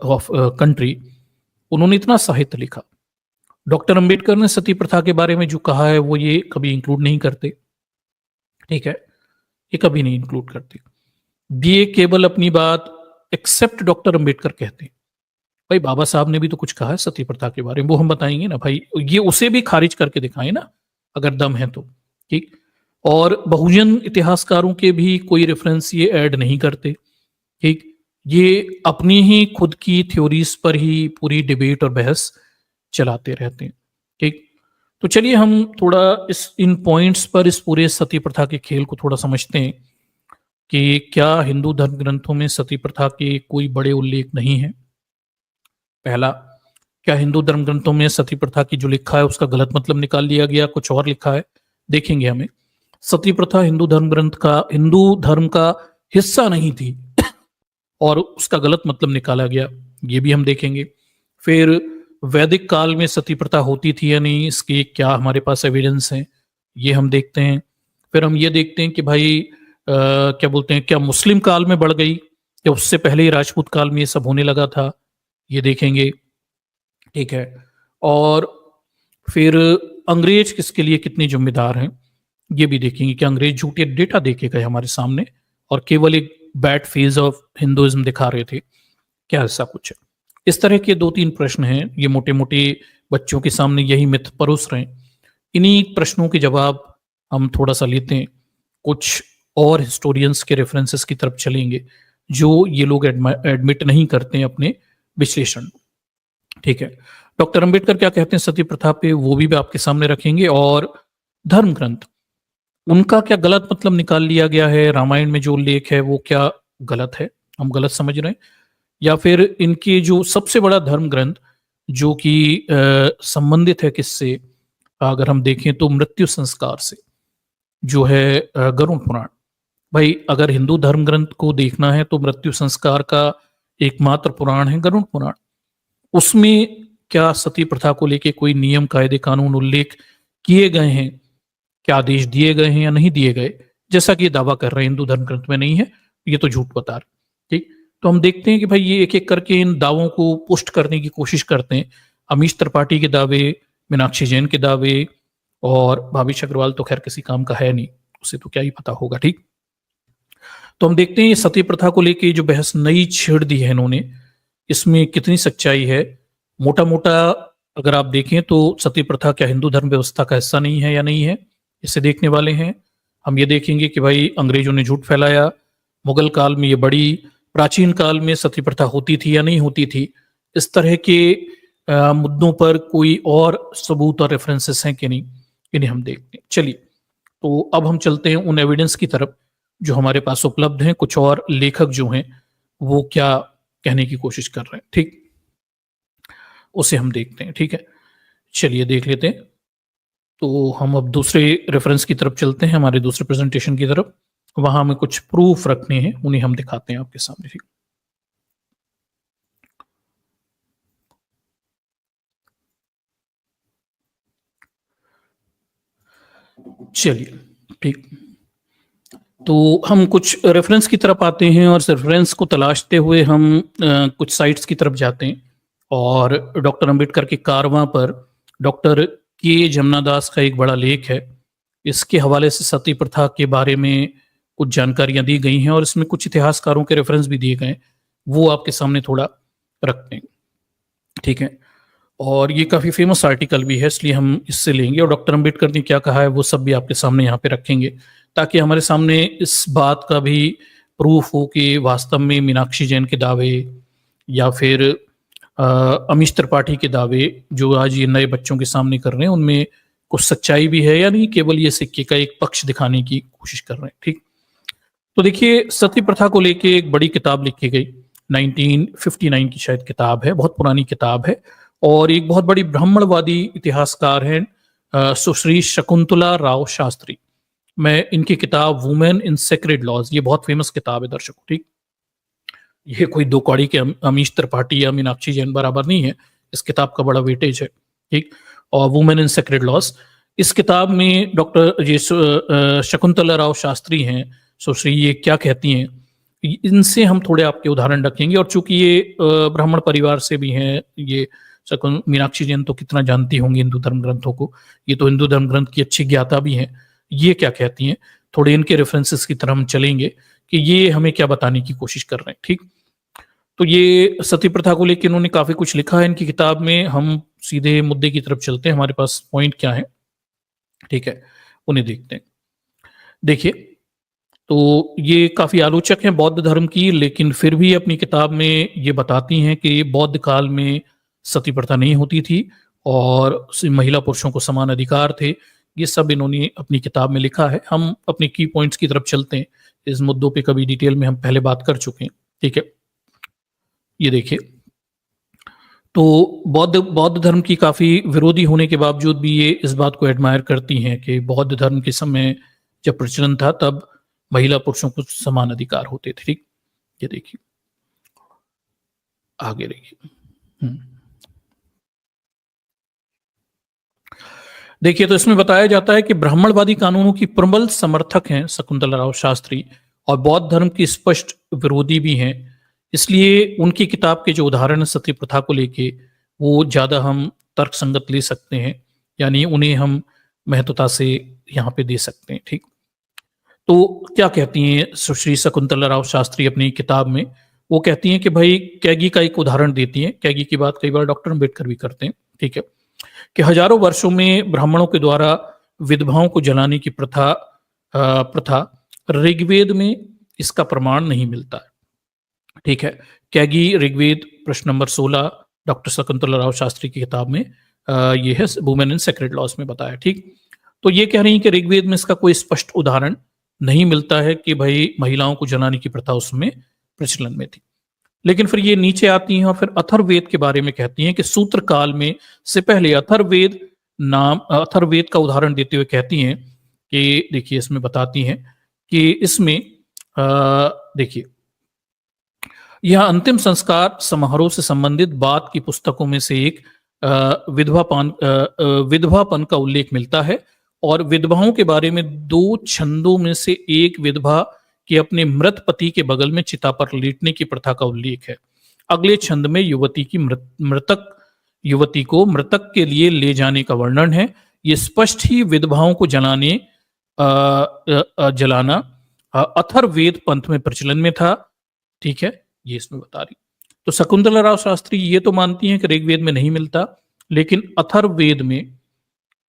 of country, उन्होंने इतना साहित्य लिखा। डॉक्टर अंबेडकर ने सती प्रथा के बारे में जो कहा है वो ये कभी इंक्लूड नहीं करते, ठीक है, ये कभी नहीं इंक्लूड करते। ये केवल अपनी बात एक्सेप्ट डॉक्टर अंबेडकर कहते हैं। भाई बाबा साहब ने भी तो कुछ कहा है सती प्रथा के बारे में, वो हम बताएंगे ना भाई, ये उसे भी खारिज करके दिखाएं ना अगर दम है तो, ठीक। और बहुजन इतिहासकारों के भी कोई रेफरेंस ये ऐड नहीं करते, ठीक। ये अपनी ही खुद की थ्योरीज पर ही पूरी डिबेट और बहस चलाते रहते हैं, ठीक। तो चलिए हम थोड़ा इस इन पॉइंट्स पर इस पूरे सती प्रथा के खेल को थोड़ा समझते हैं कि क्या हिंदू धर्म ग्रंथों में सती प्रथा के कोई बड़े उल्लेख नहीं है। पहला, क्या हिंदू धर्म ग्रंथों में सती प्रथा की जो लिखा है उसका गलत मतलब निकाल लिया गया, कुछ और लिखा है, देखेंगे हमें। सती प्रथा हिंदू धर्म का हिस्सा नहीं थी और उसका गलत मतलब निकाला गया, ये भी हम देखेंगे। फिर वैदिक काल में सती प्रथा होती थी या नहीं, इसके क्या हमारे पास एविडेंस है, ये हम देखते हैं। फिर हम ये देखते हैं कि भाई क्या बोलते हैं, क्या मुस्लिम काल में बढ़ गई या उससे पहले ही राजपूत काल में ये सब होने लगा था, ये देखेंगे, ठीक है। और फिर अंग्रेज किसके लिए कितने जिम्मेदार हैं, ये भी देखेंगे कि अंग्रेज झूठे डेटा देके गए हमारे सामने और केवल एक बैड फेज ऑफ हिंदुइज्म दिखा रहे थे, क्या ऐसा कुछ है। इस तरह के 2-3 प्रश्न हैं, ये मोटे मोटे बच्चों के सामने यही मिथ परोस रहे हैं। इन्हीं प्रश्नों के जवाब हम थोड़ा सा लेते हैं, कुछ और हिस्टोरियंस के रेफरेंसेस की तरफ चलेंगे जो ये लोग एडमिट नहीं करते हैं अपने विश्लेषण, ठीक है। डॉक्टर अंबेडकर क्या कहते हैं सती प्रथा पे, वो भी आपके सामने रखेंगे। और धर्म ग्रंथ, उनका क्या गलत मतलब निकाल लिया गया है, रामायण में जो उल्लेख है वो क्या गलत है, हम गलत समझ रहे हैं, या फिर इनके जो सबसे बड़ा धर्म ग्रंथ जो कि संबंधित है किससे, अगर हम देखें तो मृत्यु संस्कार से, जो है गरुड़ पुराण। भाई अगर हिंदू धर्म ग्रंथ को देखना है तो मृत्यु संस्कार का एकमात्र पुराण है गरुड़ पुराण। उसमें क्या सती प्रथा को लेके कोई नियम कायदे कानून उल्लेख किए गए हैं, क्या आदेश दिए गए हैं या नहीं दिए गए, जैसा कि ये दावा कर रहे हैं हिंदू धर्म ग्रंथ में नहीं है, ये तो झूठ बता रहे, ठीक। तो हम देखते हैं कि भाई ये एक एक करके इन दावों को पुष्ट करने की कोशिश करते हैं। अमीश त्रिपाठी के दावे, मीनाक्षी जैन के दावे, और भावेश अग्रवाल तो खैर किसी काम का है नहीं, उसे तो क्या ही पता होगा, ठीक। तो हम देखते हैं ये सती प्रथा को लेके जो बहस नई छेड़ दी है इन्होंने, इसमें कितनी सच्चाई है। मोटा मोटा अगर आप देखें तो सती प्रथा क्या हिंदू धर्म व्यवस्था का हिस्सा नहीं है या नहीं है, इसे देखने वाले हैं। हम ये देखेंगे कि भाई अंग्रेजों ने झूठ फैलाया, मुगल काल में ये बड़ी, प्राचीन काल में सती प्रथा होती थी या नहीं होती थी, इस तरह के मुद्दों पर कोई और सबूत और रेफरेंसेस हैं कि नहीं, इन्हें हम देखते हैं। चलिए तो अब हम चलते हैं उन एविडेंस की तरफ जो हमारे पास उपलब्ध हैं, कुछ और लेखक जो हैं वो क्या कहने की कोशिश कर रहे हैं, ठीक, उसे हम देखते हैं, ठीक है। चलिए देख लेते हैं। तो हम अब दूसरे रेफरेंस की तरफ चलते हैं, हमारे दूसरे प्रेजेंटेशन की तरफ, वहां हमें कुछ प्रूफ रखने हैं, उन्हें हम दिखाते हैं आपके सामने, ठीक। चलिए ठीक, तो हम कुछ रेफरेंस की तरफ आते हैं और रेफरेंस को तलाशते हुए हम कुछ साइट्स की तरफ जाते हैं। और डॉक्टर अंबेडकर के कारवां पर डॉक्टर के जमुना दास का एक बड़ा लेख है, इसके हवाले से सती प्रथा के बारे में कुछ जानकारियां दी गई हैं और इसमें कुछ इतिहासकारों के रेफरेंस भी दिए गए, वो आपके सामने थोड़ा रखते हैं, ठीक है। और ये काफ़ी फेमस आर्टिकल भी है, इसलिए हम इससे लेंगे, और डॉक्टर अंबेडकर ने क्या कहा है वो सब भी आपके सामने यहाँ पे रखेंगे, ताकि हमारे सामने इस बात का भी प्रूफ हो कि वास्तव में मीनाक्षी जैन के दावे या फिर अमीश त्रिपाठी के दावे जो आज ये नए बच्चों के सामने कर रहे हैं उनमें कुछ सच्चाई भी है या नहीं, केवल ये सिक्के का एक पक्ष दिखाने की कोशिश कर रहे हैं, ठीक। तो देखिए सती प्रथा को लेके एक बड़ी किताब लिखी गई, 1959 की शायद किताब है, बहुत पुरानी किताब है, और एक बहुत बड़ी ब्राह्मणवादी इतिहासकार हैं सुश्री शकुंतला राव शास्त्री। मैं इनकी किताब वुमेन इन सेक्रेड लॉज, ये बहुत फेमस किताब है दर्शकों, ठीक। ये कोई दो कौड़ी के अमीश त्रिपाठी या मीनाक्षी जैन बराबर नहीं है, इस किताब का बड़ा वेटेज है, ठीक। और वुमेन इन सेक्रेड लॉज इस किताब में डॉक्टर शकुंतला राव शास्त्री हैं, सुश्री, ये क्या कहती हैं, इनसे हम थोड़े आपके उदाहरण रखेंगे। और चूंकि ये ब्राह्मण परिवार से भी हैं, ये मीनाक्षी जैन तो कितना जानती होंगी हिंदू धर्म ग्रंथों को, ये तो हिंदू धर्म ग्रंथ की अच्छी ज्ञाता भी हैं। ये क्या कहती हैं, थोड़े इनके रेफरेंसेस की तरह हम चलेंगे कि ये हमें क्या बताने की कोशिश कर रहे हैं। ठीक, तो ये सती प्रथा को लेकर इन्होंने काफी कुछ लिखा है इनकी किताब में। हम सीधे मुद्दे की तरफ चलते हैं, हमारे पास पॉइंट क्या है, ठीक है, उन्हें देखते हैं। देखिए, तो ये काफी आलोचक हैं बौद्ध धर्म की, लेकिन फिर भी अपनी किताब में ये बताती हैं कि बौद्ध काल में सती प्रथा नहीं होती थी और महिला पुरुषों को समान अधिकार थे। ये सब इन्होंने अपनी किताब में लिखा है। हम अपने की पॉइंट्स की तरफ चलते हैं। इस मुद्दों पे कभी डिटेल में हम पहले बात कर चुके हैं, ठीक है। ये देखिए, तो बौद्ध धर्म की काफी विरोधी होने के बावजूद भी ये इस बात को एडमायर करती हैं कि बौद्ध धर्म के समय जब प्रचलन था तब महिला पुरुषों को समान अधिकार होते थे। ठीक, ये देखिए, आगे देखिए। देखिए, तो इसमें बताया जाता है कि ब्राह्मणवादी कानूनों की प्रबल समर्थक हैं शकुंतला राव शास्त्री और बौद्ध धर्म की स्पष्ट विरोधी भी हैं। इसलिए उनकी किताब के जो उदाहरण है सती प्रथा को लेके, वो ज्यादा हम तर्क संगत ले सकते हैं, यानी उन्हें हम महत्वता से यहाँ पे दे सकते हैं। ठीक, तो क्या कहती हैं सुश्री शकुंतला राव शास्त्री अपनी किताब में? वो कहती हैं कि भाई, कैगी का एक उदाहरण देती हैं। कैगी की बात कई बार डॉक्टर अम्बेडकर भी करते हैं, ठीक है, कि हजारों वर्षों में ब्राह्मणों के द्वारा विधवाओं को जलाने की प्रथा ऋग्वेद में इसका प्रमाण नहीं मिलता है। ठीक है, कैगी ऋग्वेद प्रश्न नंबर 16 डॉक्टर शकुंतला राव शास्त्री की किताब में ये है वुमेन इन सेक्रेड लॉस में बताया। ठीक, तो ये कह रही है कि ऋग्वेद में इसका कोई स्पष्ट उदाहरण नहीं मिलता है कि भाई महिलाओं को जलाने की प्रथा उसमें प्रचलन में थी। लेकिन फिर ये नीचे आती हैं और फिर अथर्ववेद के बारे में कहती हैं कि सूत्र काल में से पहले अथर्ववेद का उदाहरण देते हुए कहती हैं कि देखिए, इसमें बताती हैं कि इसमें देखिए, यह अंतिम संस्कार समारोह से संबंधित बात की पुस्तकों में से एक विधवापन का उल्लेख मिलता है और विधवाओं के बारे में 2 छंदों में से एक विधवा के अपने मृत पति के बगल में चिता पर लेटने की प्रथा का उल्लेख है। अगले छंद में युवती को मृतक के लिए ले जाने का वर्णन है। ये स्पष्ट ही विधवाओं को जलाना अथर्ववेद पंथ में प्रचलन में था। ठीक है, ये इसमें बता रही। तो शकुंतला राव शास्त्री ये तो मानती हैं कि ऋग्वेद में नहीं मिलता, लेकिन अथर्ववेद में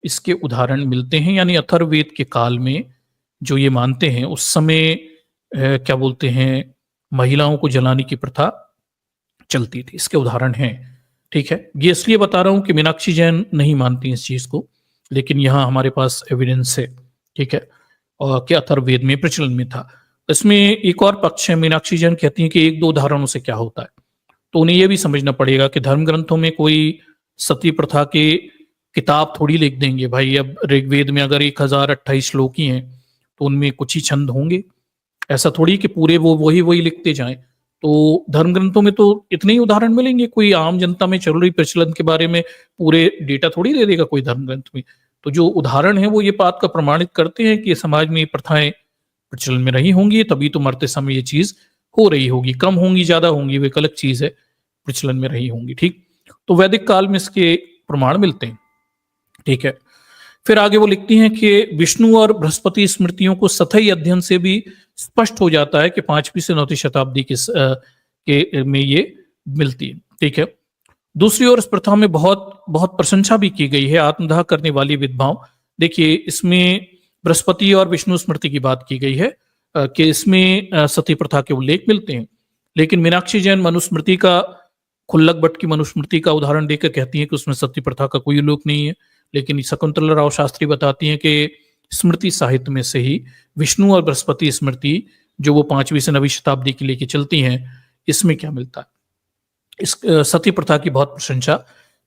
इसके उदाहरण मिलते हैं। यानी अथर्ववेद के काल में जो ये मानते हैं, उस समय क्या बोलते हैं, महिलाओं को जलाने की प्रथा चलती थी, इसके उदाहरण हैं। ठीक है, ये इसलिए बता रहा हूं कि मीनाक्षी जैन नहीं मानती इस चीज को, लेकिन यहां हमारे पास एविडेंस है। ठीक है, और क्या अथर्ववेद में प्रचलन में था। इसमें एक और पक्ष है, मीनाक्षी जैन कहती हैं कि 1-2 उदाहरणों से क्या होता है। तो उन्हें यह भी समझना पड़ेगा कि धर्म ग्रंथों में कोई सती प्रथा के किताब थोड़ी लिख देंगे भाई। अब ऋग्वेद में अगर 1028 श्लोक ही हैं तो उनमें कुछ ही छंद होंगे, ऐसा थोड़ी कि पूरे वो वही लिखते जाएं। तो धर्म ग्रंथों में तो इतने ही उदाहरण मिलेंगे, कोई आम जनता में चल रही प्रचलन के बारे में पूरे डेटा थोड़ी दे देगा कोई धर्म ग्रंथ में। तो जो उदाहरण है वो ये बात का प्रमाणित करते हैं कि समाज में ये प्रथाएं प्रचलन में रही होंगी, तभी तो मरते समय ये चीज हो रही होगी। कम होंगी, ज्यादा होंगी, वो एक अलग चीज है, प्रचलन में रही होंगी। ठीक, तो वैदिक काल में इसके प्रमाण मिलते हैं। ठीक है, फिर आगे वो लिखती हैं कि विष्णु और बृहस्पति स्मृतियों को सतही अध्ययन से भी स्पष्ट हो जाता है कि 5वीं से 9वीं शताब्दी के में ये मिलती है। ठीक है, दूसरी ओर इस प्रथा में बहुत बहुत प्रशंसा भी की गई है आत्मदाह करने वाली विधवाओं। देखिए, इसमें बृहस्पति और विष्णु स्मृति की बात की गई है कि इसमें सती प्रथा के उल्लेख मिलते हैं, लेकिन मीनाक्षी जैन मनुस्मृति का, खुल्लक भट्ट की मनुस्मृति का उदाहरण देकर कहती हैं कि उसमें सती प्रथा का कोई उल्लेख नहीं है। लेकिन शकुंतला राव शास्त्री बताती हैं कि स्मृति साहित्य में से ही विष्णु और बृहस्पति स्मृति जो वो 5वीं से 9वीं शताब्दी के लेके चलती हैं, इसमें क्या मिलता है, इस सती प्रथा की बहुत प्रशंसा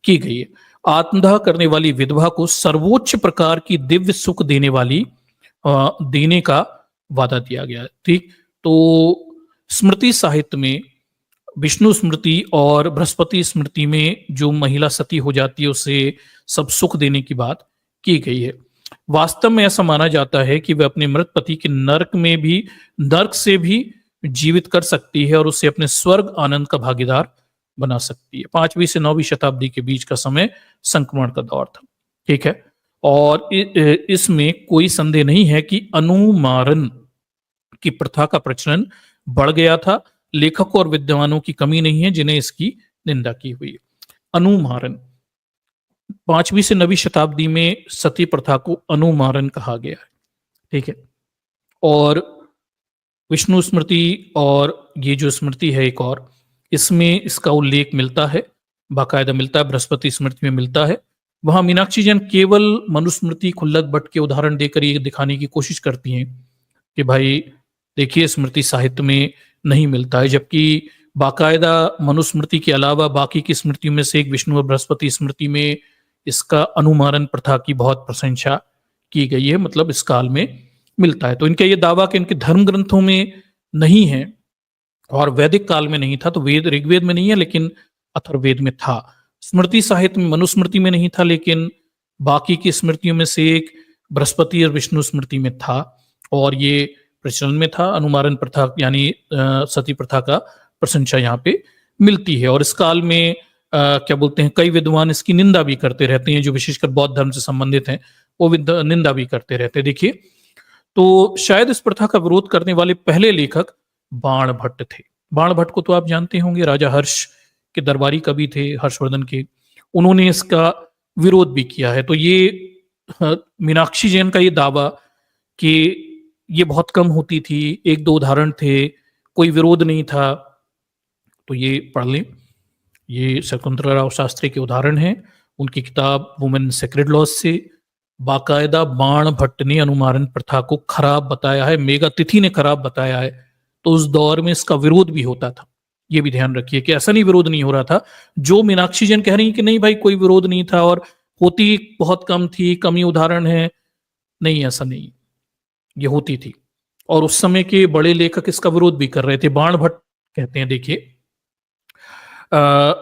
की गई है। आत्मदाह करने वाली विधवा को सर्वोच्च प्रकार की दिव्य सुख देने का वादा दिया गया है। ठीक, तो स्मृति साहित्य में विष्णु स्मृति और बृहस्पति स्मृति में जो महिला सती हो जाती है उसे सब सुख देने की बात की गई है। वास्तव में ऐसा माना जाता है कि वह अपने मृत पति के नर्क से भी जीवित कर सकती है और उसे अपने स्वर्ग आनंद का भागीदार बना सकती है। 5वीं से 9वीं शताब्दी के बीच का समय संक्रमण का दौर था। ठीक है। और इसमें कोई संदेह नहीं है कि अनुमारण की प्रथा का प्रचलन बढ़ गया था। लेखकों और विद्वानों की कमी नहीं है जिन्हें इसकी निंदा की हुई है। अनुमारण 5वीं से 9वीं शताब्दी में सती प्रथा को अनुमारण कहा गया है। ठीक है। और विष्णु स्मृति और ये जो स्मृति है एक और, इसमें इसका उल्लेख मिलता है, बाकायदा मिलता है, बृहस्पति स्मृति में मिलता है। वहां मीनाक्षी जैन केवल मनुस्मृति खुल्लक भट्ट के उदाहरण देकर ये दिखाने की कोशिश करती हैं कि भाई देखिए स्मृति साहित्य में नहीं मिलता है, जबकि बाकायदा मनुस्मृति के अलावा बाकी की स्मृतियों में से एक विष्णु और बृहस्पति स्मृति में इसका अनुमारण प्रथा की बहुत प्रशंसा की गई है, मतलब इस काल में मिलता है। तो इनका ये दावा कि इनके धर्म ग्रंथों में नहीं है और वैदिक काल में नहीं था, तो वेद ऋग्वेद में नहीं है लेकिन अथर्ववेद में था। स्मृति साहित्य में मनुस्मृति में नहीं था लेकिन बाकी की स्मृतियों में से एक बृहस्पति और विष्णु स्मृति में था और ये प्रचलन में था। अनुमारण प्रथा यानी सती प्रथा का प्रशंसा यहाँ पे मिलती है और इस काल में क्या बोलते हैं, कई विद्वान इसकी निंदा भी करते रहते हैं, जो विशेषकर बौद्ध धर्म से संबंधित हैं वो निंदा भी करते रहते हैं। देखिए, तो शायद इस प्रथा का विरोध करने वाले पहले लेखक बाण भट्ट थे। बाण भट्ट को तो आप जानते होंगे, राजा हर्ष के दरबारी कवि थे, हर्षवर्धन के। उन्होंने इसका विरोध भी किया है। तो ये मीनाक्षी जैन का ये दावा कि ये बहुत कम होती थी, एक दो उदाहरण थे, कोई विरोध नहीं था, तो ये पढ़ लें। ये शकुंतलाराव शास्त्री के उदाहरण हैं, उनकी किताब वुमेन सेक्रेड लॉज से। बाकायदा बाण भट्ट ने अनुमारण प्रथा को खराब बताया है, मेगा तिथि ने खराब बताया है। तो उस दौर में इसका विरोध भी होता था, ये भी ध्यान रखिए कि ऐसा नहीं विरोध नहीं हो रहा था जो मीनाक्षी जैन कह रही है कि नहीं भाई कोई विरोध नहीं था और होती बहुत कम थी, कमी उदाहरण है। नहीं, ऐसा नहीं, ये होती थी और उस समय के बड़े लेखक इसका विरोध भी कर रहे थे। बाण भट्ट कहते हैं, देखिए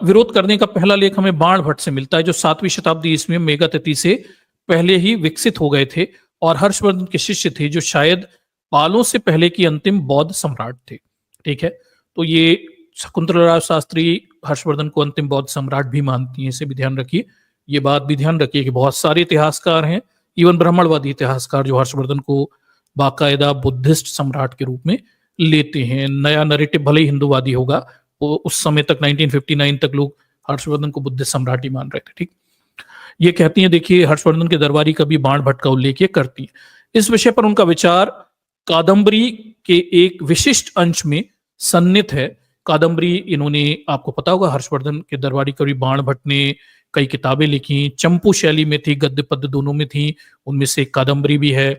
विरोध करने का पहला लेख हमें बाण भट्ट से मिलता है जो 7वीं शताब्दी ईस्वी में मेगातिथि से पहले ही विकसित हो गए थे और हर्षवर्धन के शिष्य थे, जो शायद पालों से पहले की अंतिम बौद्ध सम्राट थे। ठीक है। तो ये शकुंतलाराव शास्त्री हर्षवर्धन को अंतिम बौद्ध सम्राट भी मानती हैं, इसे भी ध्यान रखिए। ये बात भी ध्यान रखिए कि बहुत सारे इतिहासकार हैं, इवन ब्राह्मणवादी इतिहासकार, जो हर्षवर्धन को बाकायदा बुद्धिस्ट सम्राट के रूप में लेते हैं। नया नरेटिव भले ही हिंदूवादी होगा, वो उस समय तक 1959 तक लोग हर्षवर्धन को बुद्धिस्ट सम्राट ही मान रहे थे। ठीक, ये कहती हैं, देखिए हर्षवर्धन के दरबारी कवि बाण भट्ट का उल्लेख ये करती है। इस विषय पर उनका विचार कादम्बरी के एक विशिष्ट अंश में सन्निहित है। कादम्बरी, इन्होंने, आपको पता होगा, हर्षवर्धन के दरबारी कवि बाण भट्ट ने कई किताबें लिखी, चंपू शैली में थी, गद्य पद्य दोनों में थी, उनमें से एक कादम्बरी भी है।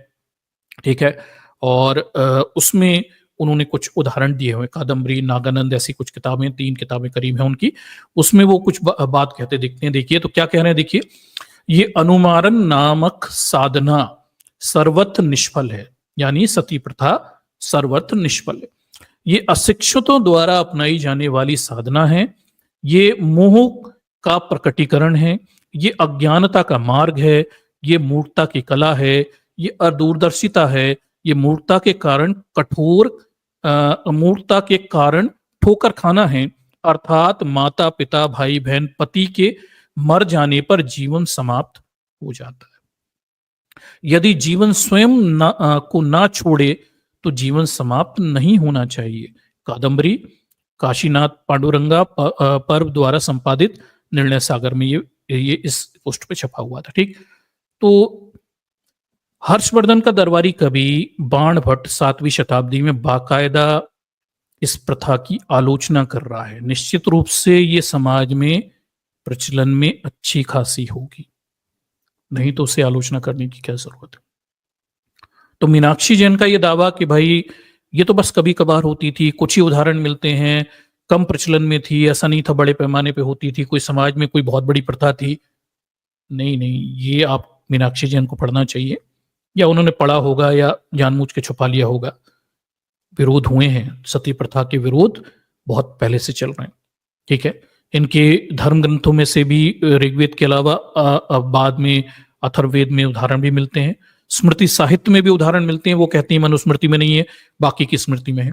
ठीक है। और उसमें उन्होंने कुछ उदाहरण दिए हुए, कादम्बरी, नागानंद, ऐसी कुछ किताबें, 3 किताबें करीब हैं उनकी, उसमें वो कुछ बात कहते दिखते हैं। देखिए तो क्या कह रहे हैं, देखिए, ये अनुमारण नामक साधना सर्वत्र निष्फल है, यानी सती प्रथा सर्वत्र निष्फल है। ये अशिक्षितों द्वारा अपनाई जाने वाली साधना है, ये मोह का प्रकटीकरण है, ये अज्ञानता का मार्ग है, ये मूर्खता की कला है, ये अदूरदर्शिता है, ये मूर्खता के कारण ठोकर खाना है, अर्थात माता पिता भाई बहन पति के मर जाने पर जीवन समाप्त हो जाता है। यदि जीवन स्वयं को ना छोड़े तो जीवन समाप्त नहीं होना चाहिए। कादम्बरी, काशीनाथ पांडुरंगा पर्व द्वारा संपादित निर्णय सागर में ये इस पोस्ट पे छपा हुआ था। ठीक, तो हर्षवर्धन का दरबारी कवि बाण भट्ट 7वीं शताब्दी में बाकायदा इस प्रथा की आलोचना कर रहा है। निश्चित रूप से ये समाज में प्रचलन में अच्छी खासी होगी, नहीं तो उसे आलोचना करने की क्या जरूरत है। तो मीनाक्षी जैन का ये दावा कि भाई ये तो बस कभी कभार होती थी, कुछ ही उदाहरण मिलते हैं, कम प्रचलन में थी, ऐसा नहीं था बड़े पैमाने पे होती थी, कोई समाज में कोई बहुत बड़ी प्रथा थी, नहीं, ये आप मीनाक्षी जैन को पढ़ना चाहिए, या उन्होंने पढ़ा होगा या जानबूझ के छुपा लिया होगा। विरोध हुए हैं, सती प्रथा के विरोध बहुत पहले से चल रहे हैं। ठीक है। इनके धर्म ग्रंथों में से भी ऋग्वेद के अलावा बाद में अथर्ववेद में उदाहरण भी मिलते हैं, स्मृति साहित्य में भी उदाहरण मिलते हैं। वो कहती है मनुस्मृति में नहीं है, बाकी की स्मृति में है।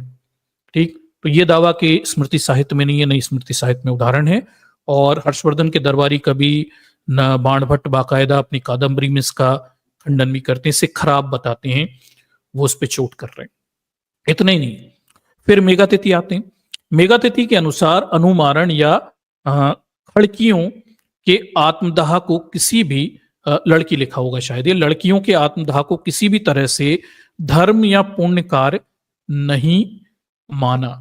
ठीक, तो ये दावा कि स्मृति साहित्य में नहीं है, नहीं स्मृति साहित्य में उदाहरण है। और हर्षवर्धन के दरबारी कवि न बाणभट्ट बाकायदा अपनी कादम्बरी में इसका खंडन भी करते हैं, इसे खराब बताते हैं, वो उस पर चोट कर रहे हैं। इतना ही नहीं, फिर मेघातिथि आते हैं। मेघातिथि के अनुसार अनुमारण या खड़कियों के आत्मदाह को किसी भी लड़की लिखा होगा शायद, ये लड़कियों के आत्मदाह को किसी भी तरह से धर्म या पुण्य कार्य नहीं माना।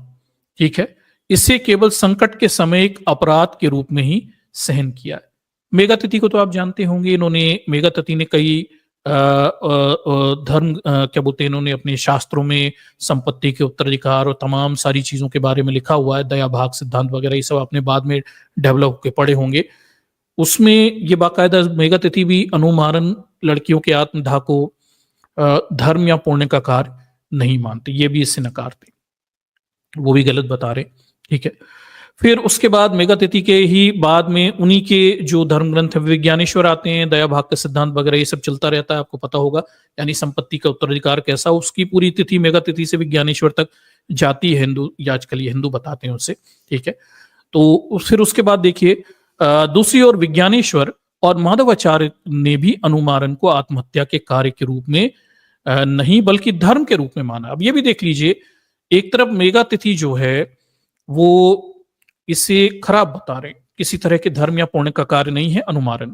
ठीक है, इसे केवल संकट के समय एक अपराध के रूप में ही सहन किया है। मेघातिथि को तो आप जानते होंगे, इन्होंने मेघातिथि ने कई धर्म क्या बोलते हैं, इन्होंने अपने शास्त्रों में संपत्ति के उत्तराधिकार और तमाम सारी चीजों के बारे में लिखा हुआ है, दया भाग सिद्धांत वगैरह, ये सब आपने बाद में डेवलप होकर पढ़े होंगे। उसमें ये बाकायदा मेघातिथि भी अनुमारण, लड़कियों के आत्मदाह को धर्म या पुण्य का कार्य नहीं मानते, ये भी इससे नकारते, वो भी गलत बता रहे। ठीक है, फिर उसके बाद मेघातिथि के ही बाद में उन्हीं के जो धर्म ग्रंथ है विज्ञानेश्वर आते हैं, दया भाग का सिद्धांत वगैरह ये सब चलता रहता है, आपको पता होगा। यानी संपत्ति का उत्तराधिकार कैसा, उसकी पूरी तिथि मेघातिथि से विज्ञानेश्वर तक जाती है, हिंदू या आजकल ये हिंदू बताते हैं उससे। ठीक है, तो फिर उसके बाद देखिए दूसरी ओर विज्ञानेश्वर और माधवाचार्य ने भी अनुमारण को आत्महत्या के कार्य के रूप में नहीं बल्कि धर्म के रूप में माना। अब ये भी देख लीजिए, एक तरफ मेघातिथि जो है वो इसे खराब बता रहे, किसी तरह के धर्म या पुण्य का कार्य नहीं है अनुमारण।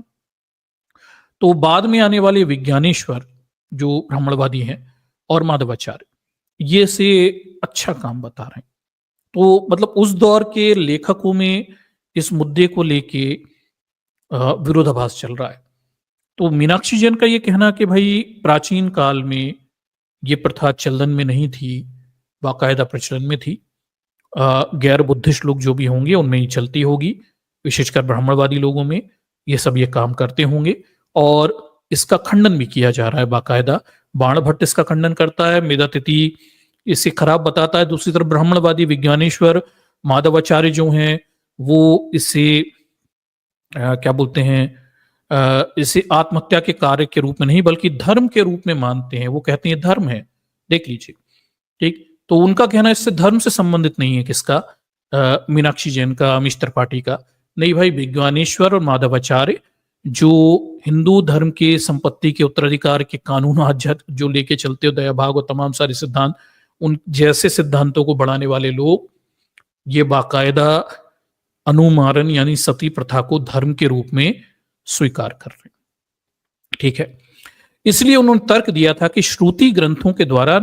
तो बाद में आने वाले विज्ञानेश्वर जो ब्राह्मणवादी हैं और माधवाचार्य, ये से अच्छा काम बता रहे हैं। तो मतलब उस दौर के लेखकों में इस मुद्दे को लेके विरोधाभास चल रहा है। तो मीनाक्षी जैन का ये कहना कि भाई प्राचीन काल में ये प्रथा चलन में नहीं थी, बाकायदा प्रचलन में थी, गैर बुद्धिस्ट लोग जो भी होंगे उनमें ही चलती होगी, विशेषकर ब्राह्मणवादी लोगों में ये सब ये काम करते होंगे। और इसका खंडन भी किया जा रहा है बाकायदा, बाणभट्ट इसका खंडन करता है, मेधातिथि इसे खराब बताता है। दूसरी तरफ ब्राह्मणवादी विज्ञानेश्वर, माधवाचार्य जो हैं वो इसे क्या बोलते हैं, इसे आत्महत्या के कार्य के रूप में नहीं बल्कि धर्म के रूप में मानते हैं। वो कहते हैं धर्म है, देख लीजिए। ठीक, तो उनका कहना इससे धर्म से संबंधित नहीं है, किसका, मीनाक्षी जैन का, अमीश त्रिपाठी का नहीं। भाई विज्ञानेश्वर और माधवाचार्य जो हिंदू धर्म के संपत्ति के उत्तराधिकार के कानून आज्ञा जो लेके चलते हो, दया भाग और तमाम सारे सिद्धांत, उन जैसे सिद्धांतों को बढ़ाने वाले लोग ये बाकायदा अनुमारण यानी सती प्रथा को धर्म के रूप में स्वीकार कर रहे हैं। ठीक है, इसलिए उन्होंने तर्क दिया था कि श्रुति ग्रंथों के द्वारा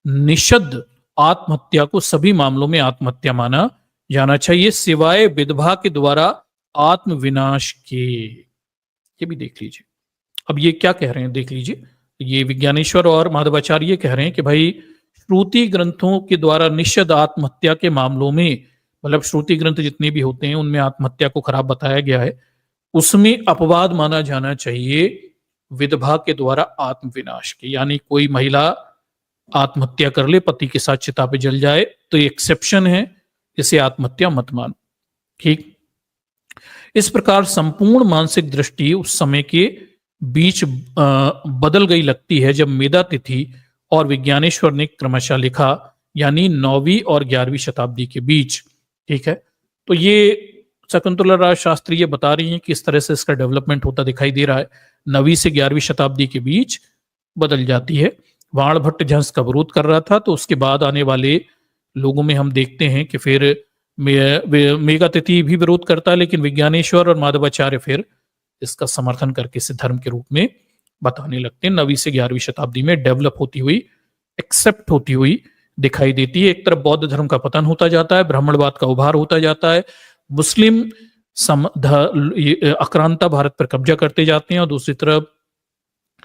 निषिद्ध आत्महत्या को सभी मामलों में आत्महत्या माना जाना चाहिए, सिवाय विधवा के द्वारा आत्मविनाश के। ये भी देख लीजिए, अब ये क्या कह रहे हैं देख लीजिए, ये विज्ञानेश्वर और माधवाचार्य कह रहे हैं कि भाई श्रुति ग्रंथों के द्वारा निषिद्ध आत्महत्या के मामलों में, मतलब श्रुति ग्रंथ जितने भी होते हैं उनमें आत्महत्या को खराब बताया गया है, उसमें अपवाद माना जाना चाहिए विधवा के द्वारा आत्मविनाश के। यानी कोई महिला आत्महत्या कर ले, पति के साथ चिता पे जल जाए, तो ये एक्सेप्शन है, इसे आत्महत्या मत मानो। ठीक, इस प्रकार संपूर्ण मानसिक दृष्टि उस समय के बीच बदल गई लगती है जब मेधातिथि और विज्ञानेश्वर ने क्रमशः लिखा, यानी 9वीं और 11वीं शताब्दी के बीच। ठीक है, तो ये शकुंतला राज शास्त्री ये बता रही हैं कि इस तरह से इसका डेवलपमेंट होता दिखाई दे रहा है। 9वीं से 11वीं शताब्दी के बीच बदल जाती है। बाणभट्ट जहां इसका विरोध कर रहा था, तो उसके बाद आने वाले लोगों में हम देखते हैं कि फिर मेघातिथि भी विरोध करता है, लेकिन विज्ञानेश्वर और माधवाचार्य फिर इसका समर्थन करके इसे धर्म के रूप में बताने लगते हैं। 9वीं से 11वीं शताब्दी में डेवलप होती हुई, एक्सेप्ट होती हुई दिखाई देती है। एक तरफ बौद्ध धर्म का पतन होता जाता है, ब्राह्मणवाद का उभार होता जाता है, मुस्लिम आक्रांता भारत पर कब्जा करते जाते हैं, और दूसरी तरफ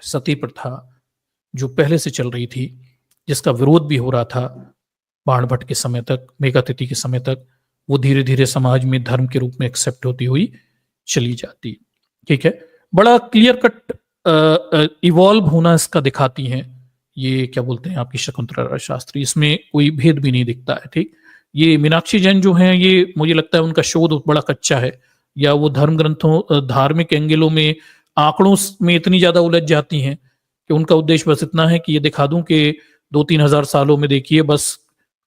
सती प्रथा जो पहले से चल रही थी, जिसका विरोध भी हो रहा था बाणभट्ट के समय तक, मेघातिथि के समय तक, वो धीरे धीरे समाज में धर्म के रूप में एक्सेप्ट होती हुई चली जाती। ठीक है, बड़ा क्लियर कट इवॉल्व होना इसका दिखाती हैं ये क्या बोलते हैं आपकी शकुंतला शास्त्री, इसमें कोई भेद भी नहीं दिखता है। ठीक, ये मीनाक्षी जैन जो हैं, ये मुझे लगता है उनका शोध बड़ा कच्चा है, या वो धर्म ग्रंथों धार्मिक एंगलों में आंकड़ों में इतनी ज्यादा उलझ जाती हैं कि उनका उद्देश्य बस इतना है कि ये दिखा दूं कि 2-3 हजार सालों में देखिए बस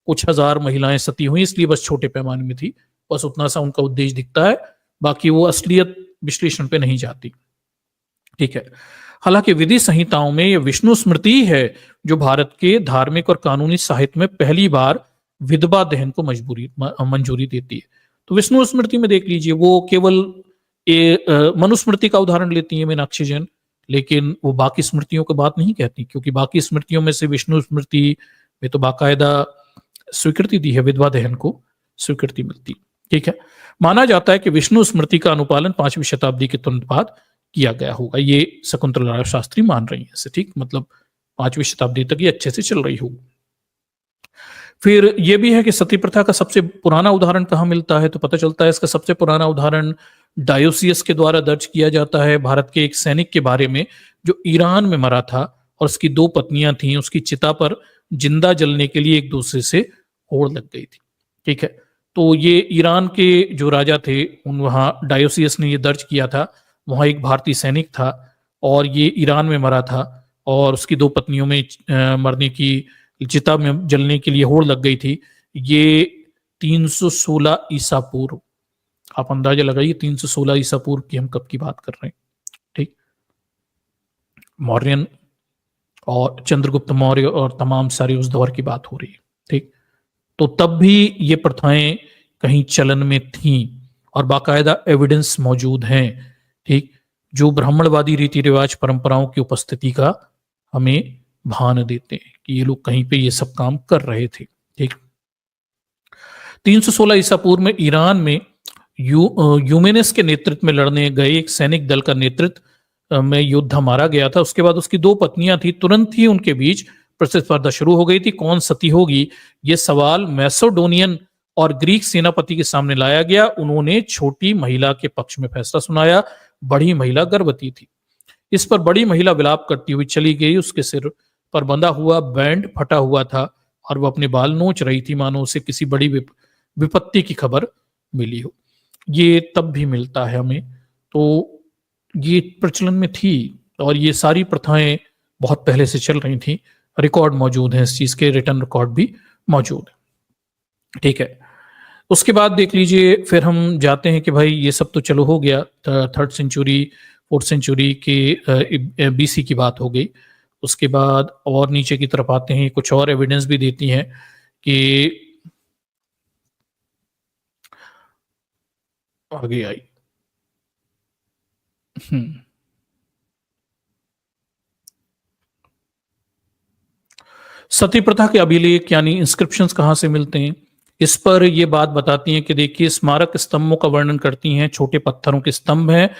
कुछ हजार महिलाएं सती हुई, इसलिए बस छोटे पैमाने में थी, बस उतना सा उनका उद्देश्य दिखता है, बाकी वो असलियत विश्लेषण पे नहीं जाती। ठीक है। हालांकि विधि संहिताओं में यह विष्णु स्मृति है जो भारत के धार्मिक और कानूनी साहित्य में पहली बार विधवा दहन को मंजूरी देती है। तो विष्णु स्मृति में देख लीजिए, वो केवल मनुस्मृति का उदाहरण लेती है मीनाक्षी जैन, लेकिन वो बाकी स्मृतियों की बात नहीं कहती, क्योंकि बाकी स्मृतियों में से विष्णु स्मृति में तो बाकायदा स्वीकृति दी है, विधवा दहन को स्वीकृति मिलती। ठीक है। माना जाता है कि विष्णु स्मृति का अनुपालन 5वीं शताब्दी के तुरंत बाद किया गया होगा। ये शकुंतला शास्त्री मान रही है इसे, ठीक, मतलब 5वीं शताब्दी तक ये अच्छे से चल रही होगी। फिर ये भी है कि सती प्रथा का सबसे पुराना उदाहरण कहाँ मिलता है, तो पता चलता है इसका सबसे पुराना उदाहरण डायोसियस के द्वारा दर्ज किया जाता है, भारत के एक सैनिक के बारे में जो ईरान में मरा था और उसकी 2 पत्नियां थीं, उसकी चिता पर जिंदा जलने के लिए एक दूसरे से होड़ लग गई थी। ठीक है। तो ये ईरान के जो राजा थे उन वहाँ डायोसियस ने ये दर्ज किया था, वहाँ एक भारतीय सैनिक था और ये ईरान में मरा था और उसकी 2 पत्नियों में मरने की, चिता में जलने के लिए होड़ लग गई थी। ये 316 ईसा पूर्व, आप अंदाजा लगाइए 316 ईसा पूर्व की हम कब की बात कर रहे हैं। ठीक। मौर्यन और चंद्रगुप्त मौर्य और तमाम सारे उस दौर की बात हो रही है। ठीक। तो तब भी ये प्रथाएं कहीं चलन में थीं और बाकायदा एविडेंस मौजूद हैं, ठीक, जो ब्राह्मणवादी रीति रिवाज परंपराओं की उपस्थिति का हमें भान देते हैं कि ये लोग कहीं पे ये सब काम कर रहे थे। ठीक। 316 ईसा पूर्व में ईरान में यूमेनिस के नेतृत्व में लड़ने गए एक सैनिक दल का नेतृत्व में योद्धा मारा गया था। उसके बाद उसकी 2 पत्नियां थी, तुरंत ही उनके बीच प्रतिस्पर्धा शुरू हो गई थी। कौन सती होगी, ये सवाल मैसेडोनियन और ग्रीक सेनापति के सामने लाया गया। उन्होंने छोटी महिला के पक्ष में फैसला सुनाया। बड़ी महिला गर्भवती थी। इस पर बड़ी महिला विलाप करती हुई चली गई। उसके सिर पर बंधा हुआ बैंड फटा हुआ था और वह अपने बाल नोच रही थी, मानो उसे किसी बड़ी विपत्ति की खबर मिली हो। ये तब भी मिलता है हमें, तो ये प्रचलन में थी और ये सारी प्रथाएं बहुत पहले से चल रही थी। रिकॉर्ड मौजूद है, इस चीज के रिटर्न रिकॉर्ड भी मौजूद है। ठीक है। उसके बाद देख लीजिए, फिर हम जाते हैं कि भाई ये सब तो चलो हो गया, 3rd सेंचुरी 4th सेंचुरी के BC की बात हो गई। उसके बाद और नीचे की तरफ आते हैं, कुछ और एविडेंस भी देती हैं कि आगे आई। सती प्रथा के अभिलेख यानी इंस्क्रिप्शंस कहाँ से मिलते हैं, इस पर ये बात बताती हैं कि देखिए, स्मारक स्तंभों का वर्णन करती हैं। छोटे पत्थरों के स्तंभ हैं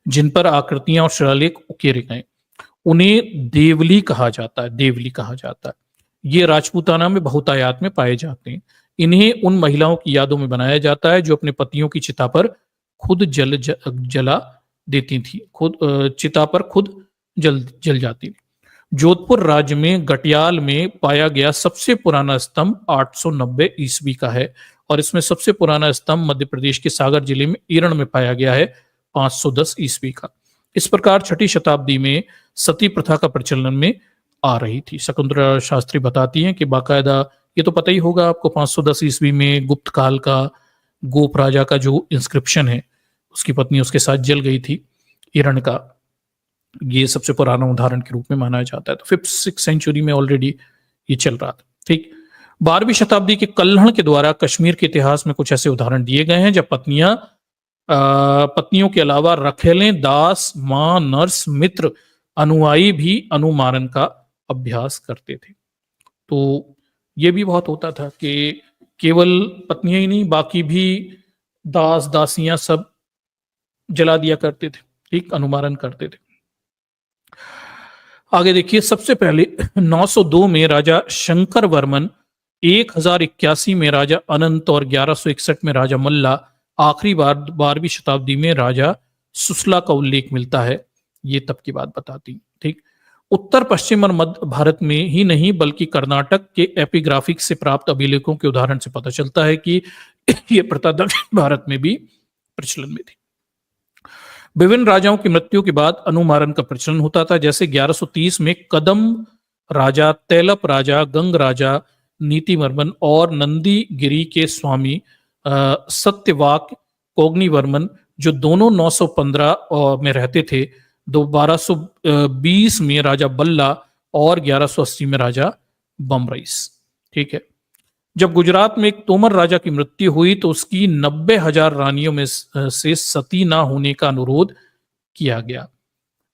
जिन पर आकृतियां और शिलालेख उकेरे गए। उन्हें देवली कहा जाता है, देवली कहा जाता है। ये राजपूताना में बहुतायत में पाए जाते हैं। इन्हें उन महिलाओं की यादों में बनाया जाता है जो अपने पतियों की चिता पर खुद जला देती थी, खुद चिता पर खुद जल जाती थी। जोधपुर राज्य में गटियाल में पाया गया सबसे पुराना स्तंभ 890 ईस्वी का है और इसमें सबसे पुराना स्तंभ मध्य प्रदेश के सागर जिले में ईरण में पाया गया है 510 ईस्वी का। इस प्रकार 6ठी शताब्दी में सती प्रथा का प्रचलन में आ रही थी। शकुंतला शास्त्री बताती हैं कि बाकायदा, ये तो पता ही होगा आपको, 510 ईस्वी में गुप्त काल का गोप राजा का जो इंस्क्रिप्शन है, उसकी पत्नी उसके साथ जल गई थी ईरण का, ये सबसे पुराना उदाहरण के रूप में माना जाता है। तो 5th-6th सेंचुरी में ऑलरेडी ये चल रहा था। ठीक। 12वीं शताब्दी के कल्हण के द्वारा कश्मीर के इतिहास में कुछ ऐसे उदाहरण दिए गए हैं जब पत्नियों के अलावा रखेलें, दास, मां, नर्स, मित्र, अनुयायी भी अनुमारण का अभ्यास करते थे। तो ये भी बहुत होता था कि केवल पत्नियां ही नहीं, बाकी भी दास दासियां सब जला दिया करते थे। ठीक, अनुमारण करते थे। आगे देखिए, सबसे पहले 902 में राजा शंकर वर्मन, 1081 में राजा अनंत और 1161 में राजा मल्ला, आखिरी बार 12वीं शताब्दी में राजा सुसला का उल्लेख मिलता है। ये तब की बात बताती। ठीक। उत्तर पश्चिम और मध्य भारत में ही नहीं बल्कि कर्नाटक के एपिग्राफिक से प्राप्त अभिलेखों के उदाहरण से पता चलता है कि यह प्रथा दक्षिण भारत में भी प्रचलन में थी। विभिन्न राजाओं की मृत्यु के बाद अनुमारण का प्रचलन होता था। जैसे 1130 में कदम राजा, तैलप राजा, गंग राजा, नीतिवर्मन और नंदीगिरी के स्वामी सत्यवाक कोग्निवर्मन, जो दोनों 915 में रहते थे, 1220 में राजा बल्ला और 1180 में राजा बमरईस। ठीक है। जब गुजरात में एक तोमर राजा की मृत्यु हुई तो उसकी 90,000 रानियों में से सती ना होने का अनुरोध किया गया।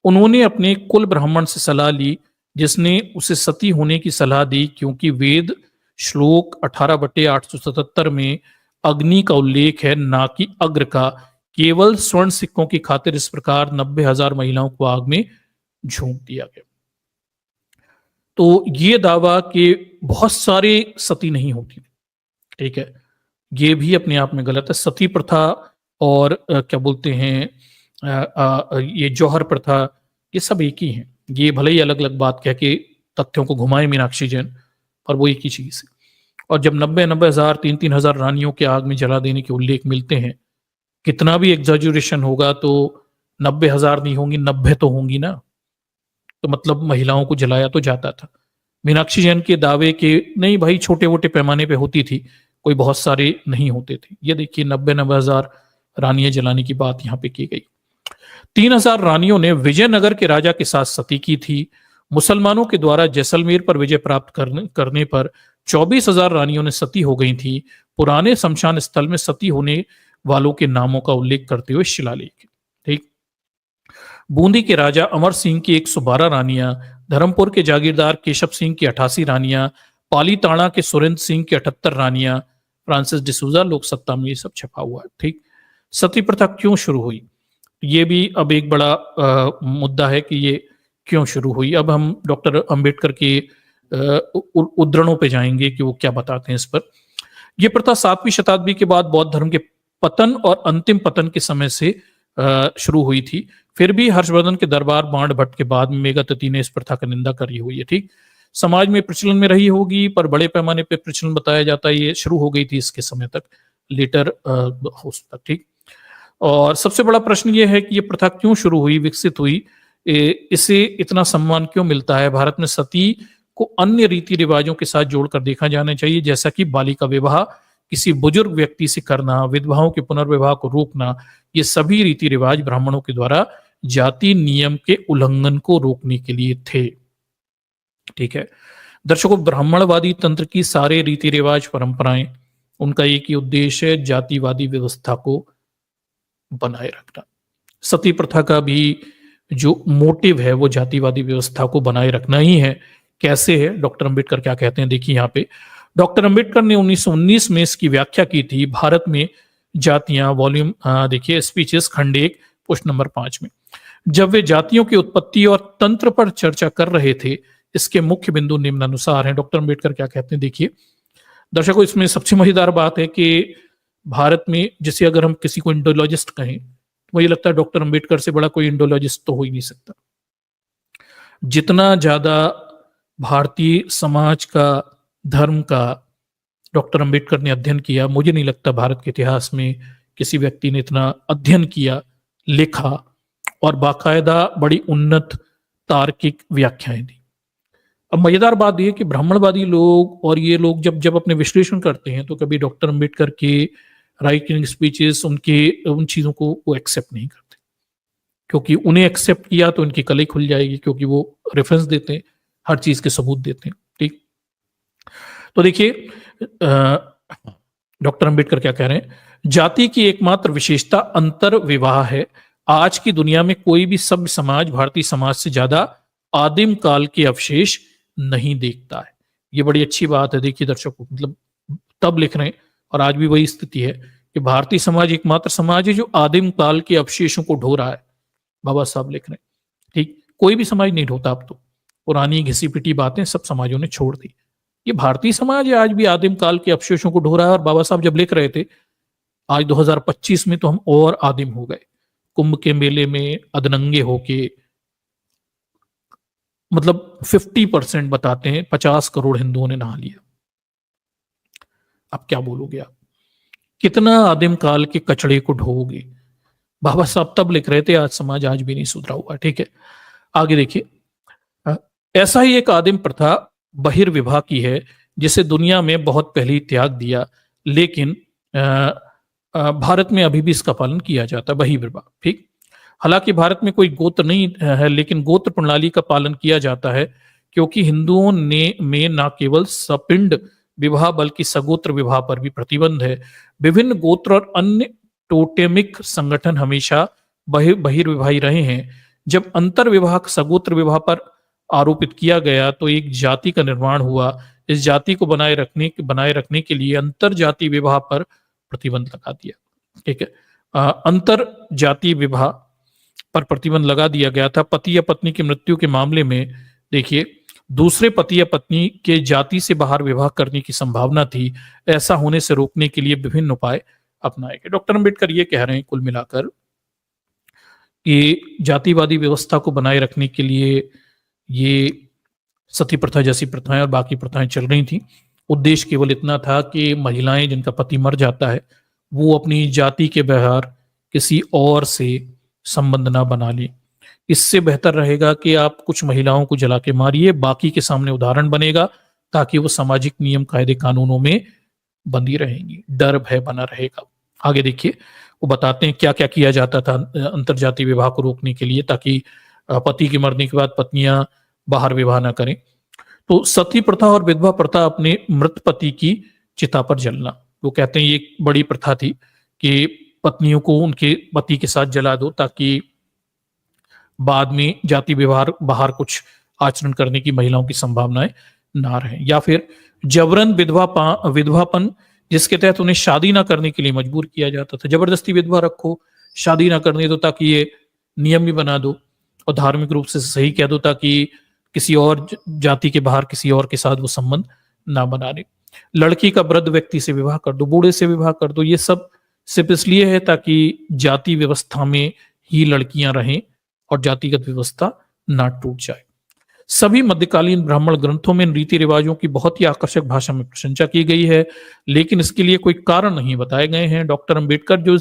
उन्होंने अपने कुल ब्राह्मण से सलाह ली, जिसने उसे सती होने की सलाह दी, क्योंकि वेद श्लोक 18/877 में अग्नि का उल्लेख है, ना कि अग्र का। केवल स्वर्ण सिक्कों की खातिर इस प्रकार 90,000 महिलाओं को आग में झोंक दिया गया। तो ये दावा कि बहुत सारे सती नहीं होती, ठीक है, ये भी अपने आप में गलत है। सती प्रथा और क्या बोलते हैं ये जौहर प्रथा, ये सब एक ही हैं। ये भले ही अलग अलग बात कह के तथ्यों को घुमाए मीनाक्षी जैन, पर वो एक ही चीज है। और जब 90,000 3,000 रानियों के आग में जला देने के उल्लेख मिलते हैं, कितना भी एग्जैजुरेशन होगा तो 90,000 नहीं होंगी, 90 तो होंगी ना। तो मतलब महिलाओं को जलाया तो जाता था। मीनाक्षी जैन के दावे के नहीं भाई, छोटे मोटे पैमाने पे होती थी, कोई बहुत सारे नहीं होते थे। ये देखिए 90,000 रानियां जलाने की बात यहाँ पे की गई। 3,000 रानियों ने विजयनगर के राजा के साथ सती की थी। मुसलमानों के द्वारा जैसलमेर पर विजय प्राप्त करने पर 24,000 रानियों ने सती हो गई थी। पुराने शमशान स्थल में सती होने वालों के नामों का उल्लेख करते हुए शिलालेख। ठीक। बूंदी के राजा अमर सिंह की 112 रानियां, धर्मपुर के जागीरदार केशव सिंह की 88 रानियां, पालीताना के सुरेंद्र सिंह की 78 रानियां, फ्रांसिस डिसूजा लोक सत्ता में ये सब छपा हुआ है। ठीक। सती प्रथा क्यों शुरू हुई, ये भी अब एक बड़ा मुद्दा है कि ये क्यों शुरू हुई। अब हम डॉक्टर अंबेडकर के उद्धरणों पे जाएंगे कि वो क्या बताते हैं इस पर। यह प्रथा 7वीं शताब्दी के बाद बौद्ध धर्म के पतन और अंतिम पतन के समय से शुरू हुई थी। फिर भी हर्षवर्धन के दरबार बाण भट्ट के बाद में मेघातिथि ने इस प्रथा का निंदा करी हुई है। ठीक। समाज में प्रचलन में रही होगी, पर बड़े पैमाने पे प्रचलन बताया जाता है ये शुरू हो गई थी इसके समय तक, लेटर हाउस तक। ठीक। और सबसे बड़ा प्रश्न ये है कि ये प्रथा क्यों शुरू हुई, विकसित हुई, इसे इतना सम्मान क्यों मिलता है। भारत में सती को अन्य रीति रिवाजों के साथ जोड़कर देखा जाना चाहिए, जैसा कि बालिका विवाह, किसी बुजुर्ग व्यक्ति से करना, विधवाओं के पुनर्विवाह को रोकना, ये सभी रीति रिवाज ब्राह्मणों के द्वारा जाति नियम के उल्लंघन को रोकने के लिए थे। ठीक है दर्शकों, ब्राह्मणवादी तंत्र की सारे रीति रिवाज परंपराएं, उनका एक ही उद्देश्य है, जातिवादी व्यवस्था को बनाए रखना। सती प्रथा का भी जो मोटिव है वो जातिवादी व्यवस्था को बनाए रखना ही है। कैसे है, डॉक्टर अंबेडकर क्या कहते हैं, देखिए यहाँ पे। डॉक्टर अंबेडकर ने 1919 में इसकी व्याख्या की थी, भारत में जातियां, वॉल्यूम देखिए स्पीचेस खंड 1 पुष्ट नंबर 5 में। जब वे जातियों की उत्पत्ति और तंत्र पर चर्चा कर रहे थे, इसके मुख्य बिंदु निम्नानुसार हैं। डॉक्टर अंबेडकर क्या कहते हैं, देखिए दर्शकों, इसमें सबसे मजेदार बात है कि भारत में, जैसे अगर हम किसी को इंडोलॉजिस्ट कहें, तो मुझे लगता है डॉक्टर अंबेडकर से बड़ा कोई इंडोलॉजिस्ट तो हो ही नहीं सकता। जितना ज्यादा भारतीय समाज का, धर्म का डॉक्टर अंबेडकर ने अध्ययन किया, मुझे नहीं लगता भारत के इतिहास में किसी व्यक्ति ने इतना अध्ययन किया, लिखा और बाकायदा बड़ी उन्नत तार्किक व्याख्याएं दी। अब मजेदार बात यह कि ब्राह्मणवादी लोग और ये लोग जब जब अपने विश्लेषण करते हैं, तो कभी डॉक्टर अंबेडकर के राइटिंग स्पीचेस, उन चीजों को वो एक्सेप्ट नहीं करते, क्योंकि उन्हें एक्सेप्ट किया तो उनकी कलई खुल जाएगी, क्योंकि वो रेफरेंस देते हैं, हर चीज के सबूत देते हैं। ठीक। तो देखिए डॉक्टर अंबेडकर क्या कह रहे हैं, जाति की एकमात्र विशेषता अंतर विवाह है। आज की दुनिया में कोई भी सभ्य समाज भारतीय समाज से ज्यादा आदिम काल के अवशेष नहीं देखता है। ये बड़ी अच्छी बात है। देखिए दर्शकों, मतलब तब लिख रहे हैं और आज भी वही स्थिति है कि भारतीय समाज एकमात्र समाज है जो आदिम काल के अवशेषों को ढो रहा है। बाबा साहब लिख रहे हैं। ठीक। कोई भी समाज नहीं ढोता अब तो, पुरानी घिसी पिटी बातें सब समाजों ने छोड़ दी। ये भारतीय समाज है, आज भी आदिम काल के अवशेषों को ढो रहा है। और बाबा साहब जब लिख रहे थे आज 2025 में, तो हम और आदिम हो गए। कुंभ के मेले में अधनंगे होके, मतलब 50% बताते हैं 50 करोड़ हिंदुओं ने नहा लिया। अब क्या बोलोगे आप, कितना आदिम काल के कचड़े को ढोगे। बाबा साहब तब लिख रहे थे, आज समाज आज भी नहीं सुधरा हुआ। ठीक है, आगे देखिए। अ, ऐसा ही एक आदिम प्रथा बहिर्विवाह की है, जिसे दुनिया में बहुत पहले ही त्याग दिया, लेकिन भारत में अभी भी इसका पालन किया जाता है, बहिर्विवाह। ठीक, हालांकि भारत में कोई गोत्र नहीं है, लेकिन गोत्र प्रणाली का पालन किया जाता है, क्योंकि हिंदुओं ने में न केवल सपिंड विवाह बल्कि सगोत्र विवाह पर भी प्रतिबंध है। विभिन्न गोत्र और अन्य टोटेमिक संगठन हमेशा बहिर्विवाही रहे हैं। जब अंतर विवाह सगोत्र विवाह पर आरोपित किया गया तो एक जाति का निर्माण हुआ। इस जाति को बनाए रखने के लिए अंतर जाति विवाह पर प्रतिबंध लगा दिया। ठीक है, अंतर जाति विवाह पर प्रतिबंध लगा दिया गया था। पति या पत्नी की मृत्यु के मामले में देखिए, दूसरे पति या पत्नी के जाति से बाहर विवाह करने की संभावना थी। ऐसा होने से रोकने के लिए विभिन्न उपाय अपनाए गए। डॉक्टर अंबेडकर ये कह रहे हैं कुल मिलाकर कि जातिवादी व्यवस्था को बनाए रखने के लिए ये सती प्रथा जैसी प्रथाएं और बाकी प्रथाएं चल रही थी। उद्देश्य केवल इतना था कि महिलाएं जिनका पति मर जाता है वो अपनी जाति के बाहर किसी और से संबंध ना बना लें। इससे बेहतर रहेगा कि आप कुछ महिलाओं को जला के मारिए, बाकी के सामने उदाहरण बनेगा, ताकि वो सामाजिक नियम कायदे कानूनों में बंधी रहेंगी, डर भय बना रहेगा। आगे देखिए, वो बताते हैं क्या क्या किया जाता था अंतरजातीय विवाह को रोकने के लिए, ताकि पति के मरने के बाद पत्नियां बाहर विवाह ना करें। तो सती प्रथा और विधवा प्रथा, अपने मृत पति की चिता पर जलना। वो कहते हैं ये एक बड़ी प्रथा थी कि पत्नियों को उनके पति के साथ जला दो, ताकि बाद में जाति व्यवहार बाहर कुछ आचरण करने की महिलाओं की संभावनाएं ना रहे। या फिर जबरन विधवापन, जिसके तहत उन्हें शादी ना करने के लिए मजबूर किया जाता था। जबरदस्ती विधवा रखो, शादी ना करने दो, ताकि ये नियम भी बना दो और धार्मिक रूप से सही कह दो, ताकि किसी और जाति के बाहर किसी और के साथ वो संबंध ना बना ले। लड़की का वृद्ध व्यक्ति से विवाह कर दो, बूढ़े से विवाह कर दो। ये सब सिर्फ इसलिए है ताकि जाति व्यवस्था में ही लड़कियां रहें और जातिगत व्यवस्था ना टूट जाए। सभी मध्यकालीन ब्राह्मण ग्रंथों में रीति रिवाजों की बहुत ही आकर्षक भाषा में प्रशंसा की गई है, लेकिन इसके लिए कोई कारण नहीं बताए गए हैं। डॉक्टर अंबेडकर जो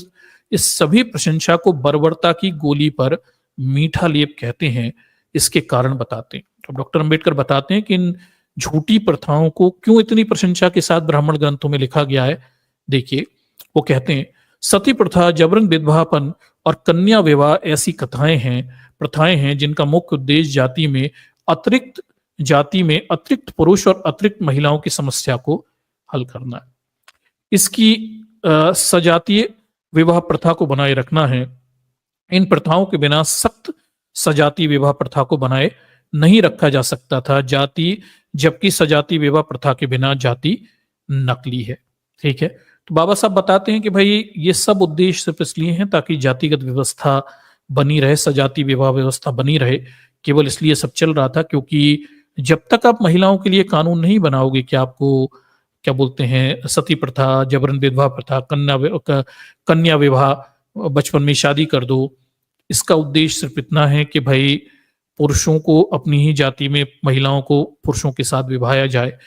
इस सभी प्रशंसा को बर्बरता की गोली पर मीठा लेप कहते हैं, इसके कारण बताते हैं। तो डॉक्टर अंबेडकर बताते हैं कि इन झूठी प्रथाओं को क्यों इतनी प्रशंसा के साथ ब्राह्मण ग्रंथों में लिखा गया है। देखिए, वो कहते हैं सती प्रथा, जबरन विधवापन और कन्या विवाह ऐसी प्रथाएं हैं जिनका मुख्य उद्देश्य जाति में अतिरिक्त पुरुष और अतिरिक्त महिलाओं की समस्या को हल करना है। इसकी सजातीय विवाह प्रथा को बनाए रखना है। इन प्रथाओं के बिना सख्त सजातीय विवाह प्रथा को बनाए नहीं रखा जा सकता था, जबकि सजातीय विवाह प्रथा के बिना जाति नकली है। ठीक है, तो बाबा साहब बताते हैं कि भाई ये सब उद्देश्य सिर्फ इसलिए हैं ताकि जातिगत व्यवस्था बनी रहे, सजातीय विवाह व्यवस्था बनी रहे। केवल इसलिए सब चल रहा था क्योंकि जब तक आप महिलाओं के लिए कानून नहीं बनाओगे कि आपको क्या बोलते हैं सती प्रथा, जबरन विधवा प्रथा, कन्या विवाह, बचपन में शादी कर दो, इसका उद्देश्य सिर्फ इतना है कि भाई पुरुषों को अपनी ही जाति में महिलाओं को पुरुषों के साथ विवाहाया जाए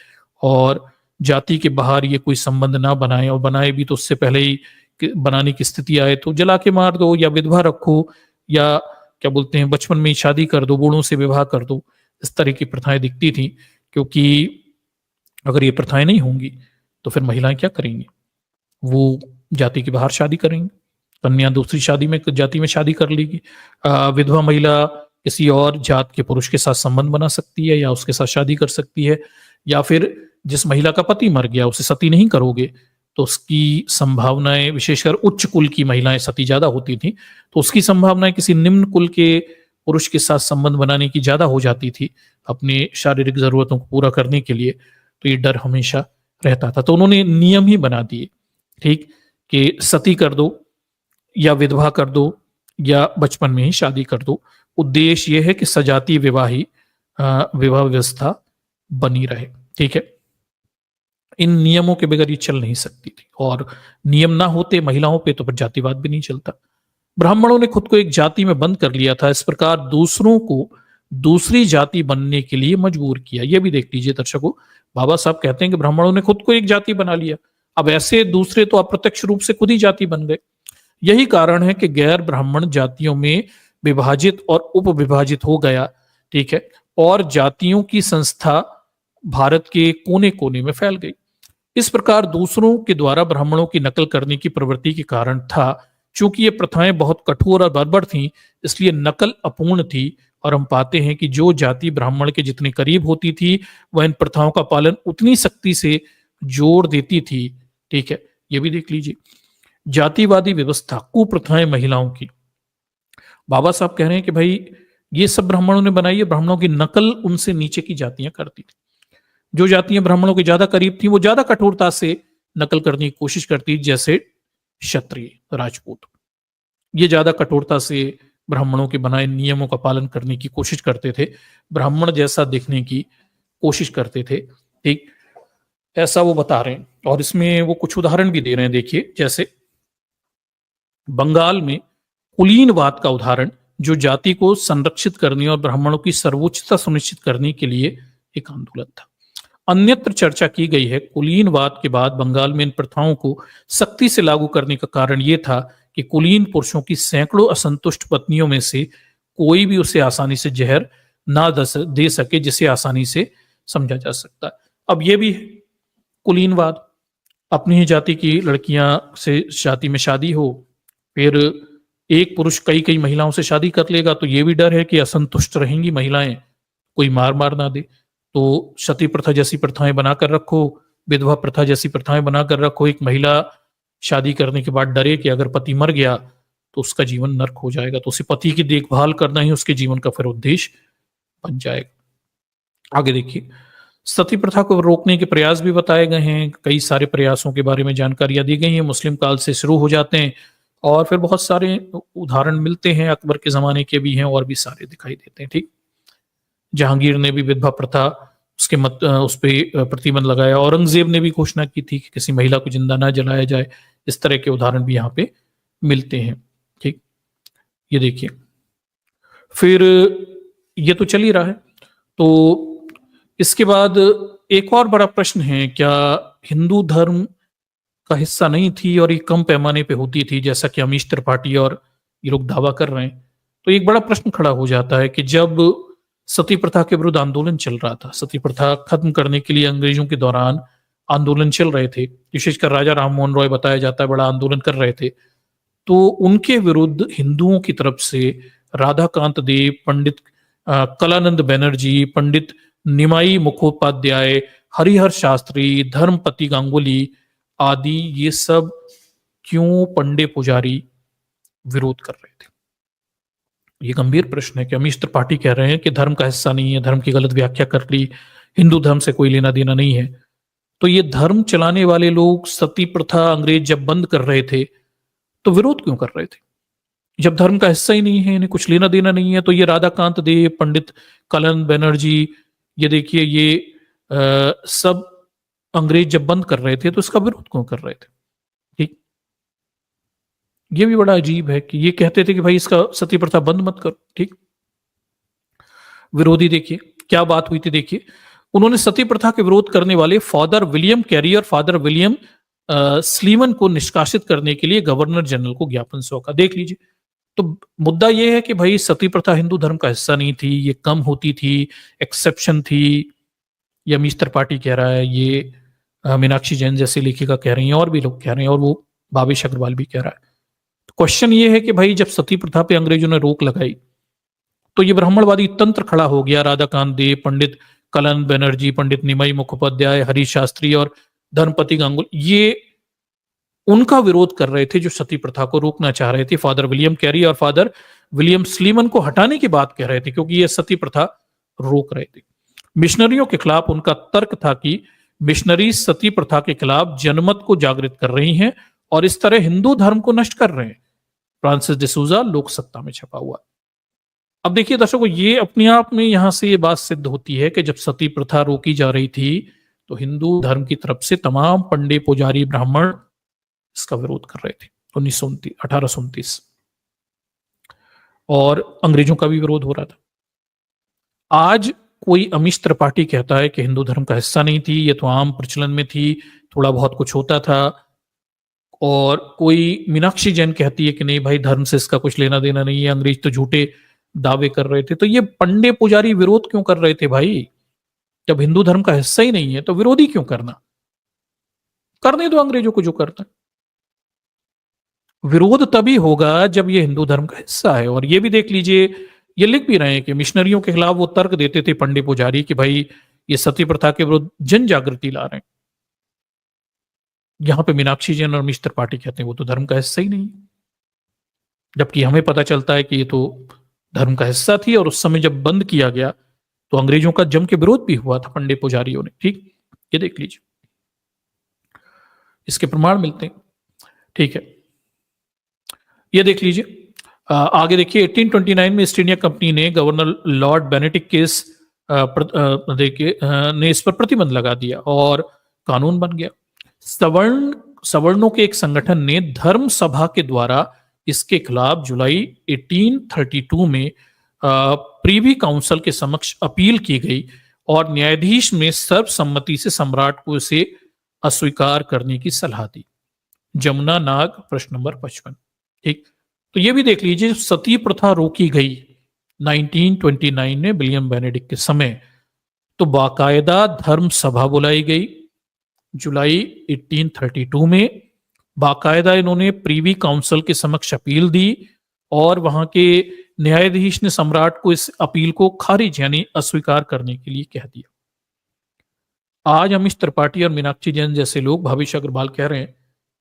और जाति के बाहर ये कोई संबंध ना बनाए, और बनाए भी तो उससे पहले ही बनाने की स्थिति आए तो जला के मार दो या विधवा रखो या क्या बोलते हैं बचपन में ही शादी कर दो, बूढ़ों से विवाह कर दो। इस तरह की प्रथाएं दिखती थी, क्योंकि अगर ये प्रथाएं नहीं होंगी तो फिर महिलाएं क्या करेंगी, वो जाति के बाहर शादी करेंगी। कन्या दूसरी जाति में शादी कर लेगी। विधवा महिला किसी और जात के पुरुष के साथ संबंध बना सकती है या उसके साथ शादी कर सकती है, या फिर जिस महिला का पति मर गया उसे सती नहीं करोगे तो उसकी संभावनाएं, विशेषकर उच्च कुल की महिलाएं सती ज्यादा होती थी, तो उसकी संभावनाएं किसी निम्न कुल के पुरुष के साथ संबंध बनाने की ज्यादा हो जाती थी अपने शारीरिक जरूरतों को पूरा करने के लिए। तो ये डर हमेशा रहता था, तो उन्होंने नियम ही बना दिए, ठीक, कि सती कर दो या विधवा कर दो या बचपन में ही शादी कर दो। उद्देश्य यह है कि सजातीय विवाह व्यवस्था बनी रहे। ठीक है, इन नियमों के बगैर ये चल नहीं सकती थी, और नियम ना होते महिलाओं पे तो फिर जातिवाद भी नहीं चलता। ब्राह्मणों ने खुद को एक जाति में बंद कर लिया था, इस प्रकार दूसरों को दूसरी जाति बनने के लिए मजबूर किया। यह भी देख लीजिए दर्शकों, बाबा साहब कहते हैं कि ब्राह्मणों ने खुद को एक जाति बना लिया, अब ऐसे दूसरे तो अप्रत्यक्ष रूप से खुद ही जाति बन गए। यही कारण है कि गैर ब्राह्मण जातियों में विभाजित और उपविभाजित हो गया, ठीक है, और जातियों की संस्था भारत के कोने कोने में फैल गई। इस प्रकार दूसरों के द्वारा ब्राह्मणों की नकल करने की प्रवृत्ति के कारण था। चूंकि ये प्रथाएं बहुत कठोर और बर्बर थीं, इसलिए नकल अपूर्ण थी, और हम पाते हैं कि जो जाति ब्राह्मण के जितने करीब होती थी वह इन प्रथाओं का पालन उतनी सख्ती से जोड़ देती थी। ठीक है, ये भी देख लीजिए। जातिवादी व्यवस्था, कुप्रथाएं महिलाओं की। बाबा साहब कह रहे हैं कि भाई ये सब ब्राह्मणों ने बनाई है, ब्राह्मणों की नकल उनसे नीचे की जातियां करती थी। जो जातियां ब्राह्मणों के ज्यादा करीब थी वो ज्यादा कठोरता से नकल करने की कोशिश करती, जैसे क्षत्रिय, राजपूत। ये ज्यादा कठोरता से ब्राह्मणों के बनाए नियमों का पालन करने की कोशिश करते थे, ब्राह्मण जैसा दिखने की कोशिश करते थे। ठीक, ऐसा वो बता रहे हैं, और इसमें वो कुछ उदाहरण भी दे रहे हैं। देखिए, जैसे बंगाल में कुलीनवाद का उदाहरण, जो जाति को संरक्षित करने और ब्राह्मणों की सर्वोच्चता सुनिश्चित करने के लिए एक आंदोलन था। अन्यत्र चर्चा की गई है, कुलीनवाद के बाद बंगाल में इन प्रथाओं को सख्ती से लागू करने का कारण यह था कि कुलीन पुरुषों की सैकड़ों असंतुष्ट पत्नियों में से कोई भी उसे आसानी से जहर ना दे सके जिसे आसानी से समझा जा सकता है। अब यह भी कुलीनवाद, अपनी ही जाति की लड़कियां से जाति में शादी हो, फिर एक पुरुष कई कई महिलाओं से शादी कर लेगा, तो ये भी डर है कि असंतुष्ट रहेंगी महिलाएं, कोई मार ना दे, तो सती प्रथा जैसी प्रथाएं बनाकर रखो, विधवा प्रथा जैसी प्रथाएं बनाकर रखो। एक महिला शादी करने के बाद डरे कि अगर पति मर गया तो उसका जीवन नर्क हो जाएगा, तो उसे पति की देखभाल करना ही उसके जीवन का फिर उद्देश्य बन जाएगा। आगे देखिए, सती प्रथा को रोकने के प्रयास भी बताए गए हैं, कई सारे प्रयासों के बारे में जानकारियां दी गई हैं। मुस्लिम काल से शुरू हो जाते हैं और फिर बहुत सारे उदाहरण मिलते हैं, अकबर के जमाने के भी हैं और भी सारे दिखाई देते हैं। ठीक, जहांगीर ने भी विधवा प्रथा उसके उस पर प्रतिबंध लगाया, औरंगजेब ने भी घोषणा की थी कि किसी महिला को जिंदा ना जलाया जाए। इस तरह के उदाहरण भी यहाँ पे मिलते हैं। ठीक, ये देखिए, फिर ये तो चल ही रहा है, तो इसके बाद एक और बड़ा प्रश्न है, क्या हिंदू धर्म का हिस्सा नहीं थी और ये कम पैमाने पे होती थी, जैसा कि अमीश त्रिपाठी और ये लोग दावा कर रहे हैं? तो एक बड़ा प्रश्न खड़ा हो जाता है कि जब सती प्रथा के विरुद्ध आंदोलन चल रहा था, सती प्रथा खत्म करने के लिए अंग्रेजों के दौरान आंदोलन चल रहे थे, विशेषकर राजा राम मोहन रॉय बताया जाता है बड़ा आंदोलन कर रहे थे, तो उनके विरुद्ध हिंदुओं की तरफ से राधाकांत देव, पंडित कलानंद बनर्जी, पंडित निमाई मुखोपाध्याय, हरिहर शास्त्री, धर्मपति गांगुली आदि, ये सब क्यों पंडे पुजारी विरोध कर रहे थे? ये गंभीर प्रश्न है कि अमीश त्रिपाठी कह रहे हैं कि धर्म का हिस्सा नहीं है, धर्म की गलत व्याख्या कर ली, हिंदू धर्म से कोई लेना देना नहीं है। तो ये धर्म चलाने वाले लोग सती प्रथा अंग्रेज जब बंद कर रहे थे तो विरोध क्यों कर रहे थे? जब धर्म का हिस्सा ही नहीं है, इन्हें कुछ लेना देना नहीं है, तो ये राधाकांत देव, पंडित कलन बनर्जी, ये देखिए, ये सब अंग्रेज जब बंद कर रहे थे तो इसका विरोध क्यों कर रहे थे? ठीक, ये भी बड़ा अजीब है कि ये कहते थे कि भाई इसका सती प्रथा बंद मत करो। ठीक, विरोधी देखिए क्या बात हुई थी। देखिए, उन्होंने सती प्रथा के विरोध करने वाले फादर विलियम कैरी और फादर विलियम स्लीमन को निष्कासित करने के लिए गवर्नर जनरल को ज्ञापन सौंपा। देख लीजिए, तो मुद्दा यह है कि भाई सती प्रथा हिंदू धर्म का हिस्सा नहीं थी, ये कम होती थी, एक्सेप्शन थी। ये अमीश त्रिपाठी कह रहा है, ये मीनाक्षी जैन जैसे लेखिका कह रही हैं, और भी लोग कह रहे हैं, और वो भावेश अग्रवाल भी कह रहा है। तो क्वेश्चन ये है कि भाई जब सती प्रथा पे अंग्रेजों ने रोक लगाई तो ये ब्राह्मणवादी तंत्र खड़ा हो गया। राधाकांत देव, पंडित कलन बनर्जी, पंडित निमाई मुखोपाध्याय, हरि शास्त्री और धर्मपति गांगुल, ये उनका विरोध कर रहे थे जो सती प्रथा को रोकना चाह रहे थे। फादर विलियम कैरी और फादर विलियम स्लीमन को हटाने की बात कह रहे थे, क्योंकि ये सती प्रथा रोक रहे थे। मिशनरियों के खिलाफ उनका तर्क था कि मिशनरी सती प्रथा के खिलाफ जनमत को जागृत कर रही हैं और इस तरह हिंदू धर्म को नष्ट कर रहे हैं। फ्रांसिस डिसूजा, लोक सत्ता में छपा हुआ। अब देखिए दर्शकों, ये अपने आप में यहां से ये बात सिद्ध होती है कि जब सती प्रथा रोकी जा रही थी तो हिंदू धर्म की तरफ से तमाम पंडे पुजारी ब्राह्मण इसका विरोध कर रहे थे। 1829 और अंग्रेजों का भी विरोध हो रहा था। आज कोई अमीश त्रिपाठी कहता है कि हिंदू धर्म का हिस्सा नहीं थी, ये तो आम प्रचलन में थी, थोड़ा बहुत कुछ होता था, और कोई मीनाक्षी जैन कहती है कि नहीं भाई, धर्म से इसका कुछ लेना देना नहीं है, अंग्रेज तो झूठे दावे कर रहे थे। तो ये पंडे पुजारी विरोध क्यों कर रहे थे भाई? जब हिंदू धर्म का हिस्सा ही नहीं है तो विरोधी क्यों करना? करने दो अंग्रेजों को जो करता है। विरोध तभी होगा जब ये हिंदू धर्म का हिस्सा है। और ये भी देख लीजिए, ये लिख भी रहे हैं कि मिशनरियों के खिलाफ वो तर्क देते थे पंडे पुजारी कि भाई ये सती प्रथा के विरुद्ध जन जागृति ला रहे हैं। यहां पे मीनाक्षी जैन और मिश्र त्रिपाठी कहते हैं वो तो धर्म का हिस्सा ही नहीं, जबकि हमें पता चलता है कि ये तो धर्म का हिस्सा थी। और उस समय जब बंद किया गया तो अंग्रेजों का जम के विरोध भी हुआ था पंडे पुजारियों ने। ठीक, ये देख लीजिए, इसके प्रमाण मिलते हैं। ठीक है, ये देख लीजिए। आगे देखिए, 1829 में ईस्ट इंडिया कंपनी ने गवर्नर लॉर्ड बेनेडिक्ट केस देखिए ने इस पर प्रतिबंध लगा दिया और कानून बन गया। सवर्णों के एक संगठन ने धर्म सभा के द्वारा इसके खिलाफ जुलाई 1832 में प्रीवी काउंसिल के समक्ष अपील की गई और न्यायाधीश ने सर्वसम्मति से सम्राट को इसे अस्वीकार करने की सलाह दी। जमुना नाग, प्रश्न नंबर 55। ठीक, तो ये भी देख लीजिए, सती प्रथा रोकी गई 1929 में विलियम बेनेडिक्ट के समय। तो बाकायदा धर्म सभा बुलाई गई जुलाई 1832 में। बाकायदा इन्होंने प्रीवी काउंसिल के समक्ष अपील दी और वहां के न्यायाधीश ने सम्राट को इस अपील को खारिज यानी अस्वीकार करने के लिए कह दिया। आज अमीश त्रिपाठी और मीनाक्षी जैन जैसे लोग, भविष्य अग्रवाल कह रहे हैं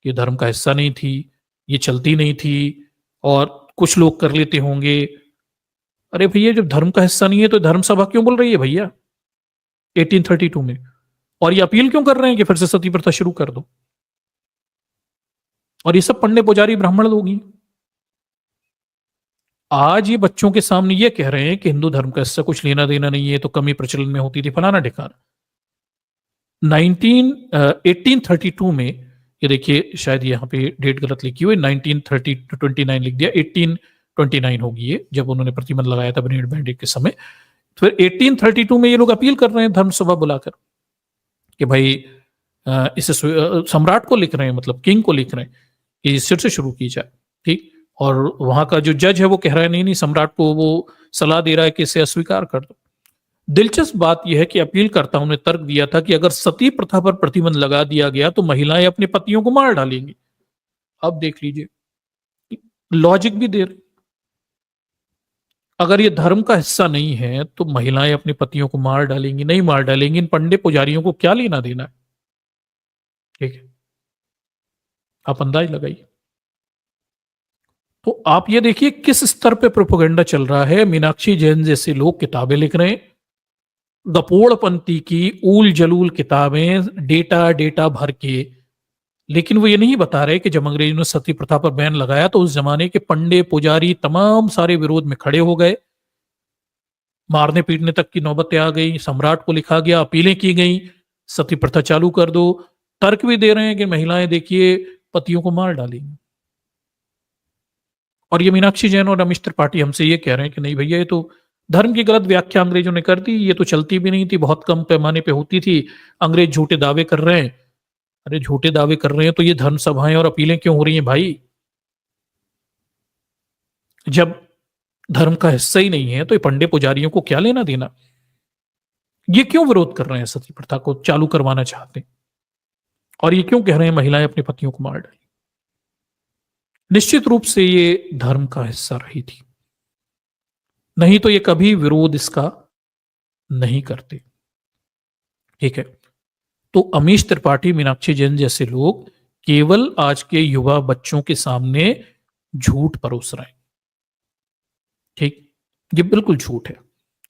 कि धर्म का हिस्सा नहीं थी, ये चलती नहीं थी और कुछ लोग कर लेते होंगे। अरे भैया, जब धर्म का हिस्सा नहीं है तो धर्म सभा क्यों बोल रही है भैया 1832 में? और ये अपील क्यों कर रहे हैं कि फिर से सती प्रथा शुरू कर दो? और ये सब पंडे पुजारी ब्राह्मण लोग ही। आज ये बच्चों के सामने ये कह रहे हैं कि हिंदू धर्म का इससे कुछ लेना देना नहीं है, तो कमी प्रचलन में होती थी, फलाना ठिकाना। 1832 में, ये देखिए शायद यहाँ पे डेट गलत लिखी हुई, 1929 लिख दिया, 1829 होगी ये, जब उन्होंने प्रतिबंध लगाया था बेनेडिक्ट के समय। फिर 1832 में ये लोग अपील कर रहे हैं धर्म सभा बुलाकर कि भाई इसे सम्राट को लिख रहे हैं, मतलब किंग को लिख रहे हैं कि फिर से शुरू की जाए। ठीक, और वहां का जो जज है वो कह रहा है नहीं नहीं, सम्राट को वो सलाह दे रहा है कि इसे अस्वीकार कर दो। दिलचस्प बात यह है कि अपीलकर्ताओं ने तर्क दिया था कि अगर सती प्रथा पर प्रतिबंध लगा दिया गया तो महिलाएं अपने पतियों को मार डालेंगी। अब देख लीजिए, लॉजिक भी दे रहे, अगर ये धर्म का हिस्सा नहीं है तो महिलाएं अपने पतियों को मार डालेंगी, नहीं मार डालेंगी, इन पंडे पुजारियों को क्या लेना देना है? ठीक है, आप अंदाज लगाइए। तो आप ये देखिए किस स्तर पे प्रोपेगेंडा चल रहा है। मीनाक्षी जैन जैसे लोग किताबें लिख रहे हैं, गपोड़पंथी की ऊल जलूल किताबें, डेटा डेटा भर के, लेकिन वो ये नहीं बता रहे कि जब अंग्रेजों ने सती प्रथा पर बैन लगाया तो उस जमाने के पंडे पुजारी तमाम सारे विरोध में खड़े हो गए, मारने पीटने तक की नौबतें आ गई, सम्राट को लिखा गया, अपीलें की गई, सती प्रथा चालू कर दो। तर्क भी दे रहे हैं कि महिलाएं देखिए पतियों को मार डालेंगी। और ये मीनाक्षी जैन और अमीश त्रिपाठी हमसे ये कह रहे हैं कि नहीं भैया, ये तो धर्म की गलत व्याख्या अंग्रेजों ने कर दी, ये तो चलती भी नहीं थी, बहुत कम पैमाने पे होती थी, अंग्रेज झूठे दावे कर रहे हैं। अरे झूठे दावे कर रहे हैं तो ये धर्म सभाएं और अपीलें क्यों हो रही हैं भाई? जब धर्म का हिस्सा ही नहीं है तो ये पंडे पुजारियों को क्या लेना देना? ये क्यों विरोध कर रहे हैं, सती प्रथा को चालू करवाना चाहते हैं? और ये क्यों कह रहे हैं महिलाएं अपने पतियों को मार डालें? निश्चित रूप से ये धर्म का हिस्सा रही थी, नहीं तो ये कभी विरोध इसका नहीं करते। ठीक है, तो अमीश त्रिपाठी, मीनाक्षी जैन जैसे लोग केवल आज के युवा बच्चों के सामने झूठ परोस रहे हैं। ठीक, ये बिल्कुल झूठ है।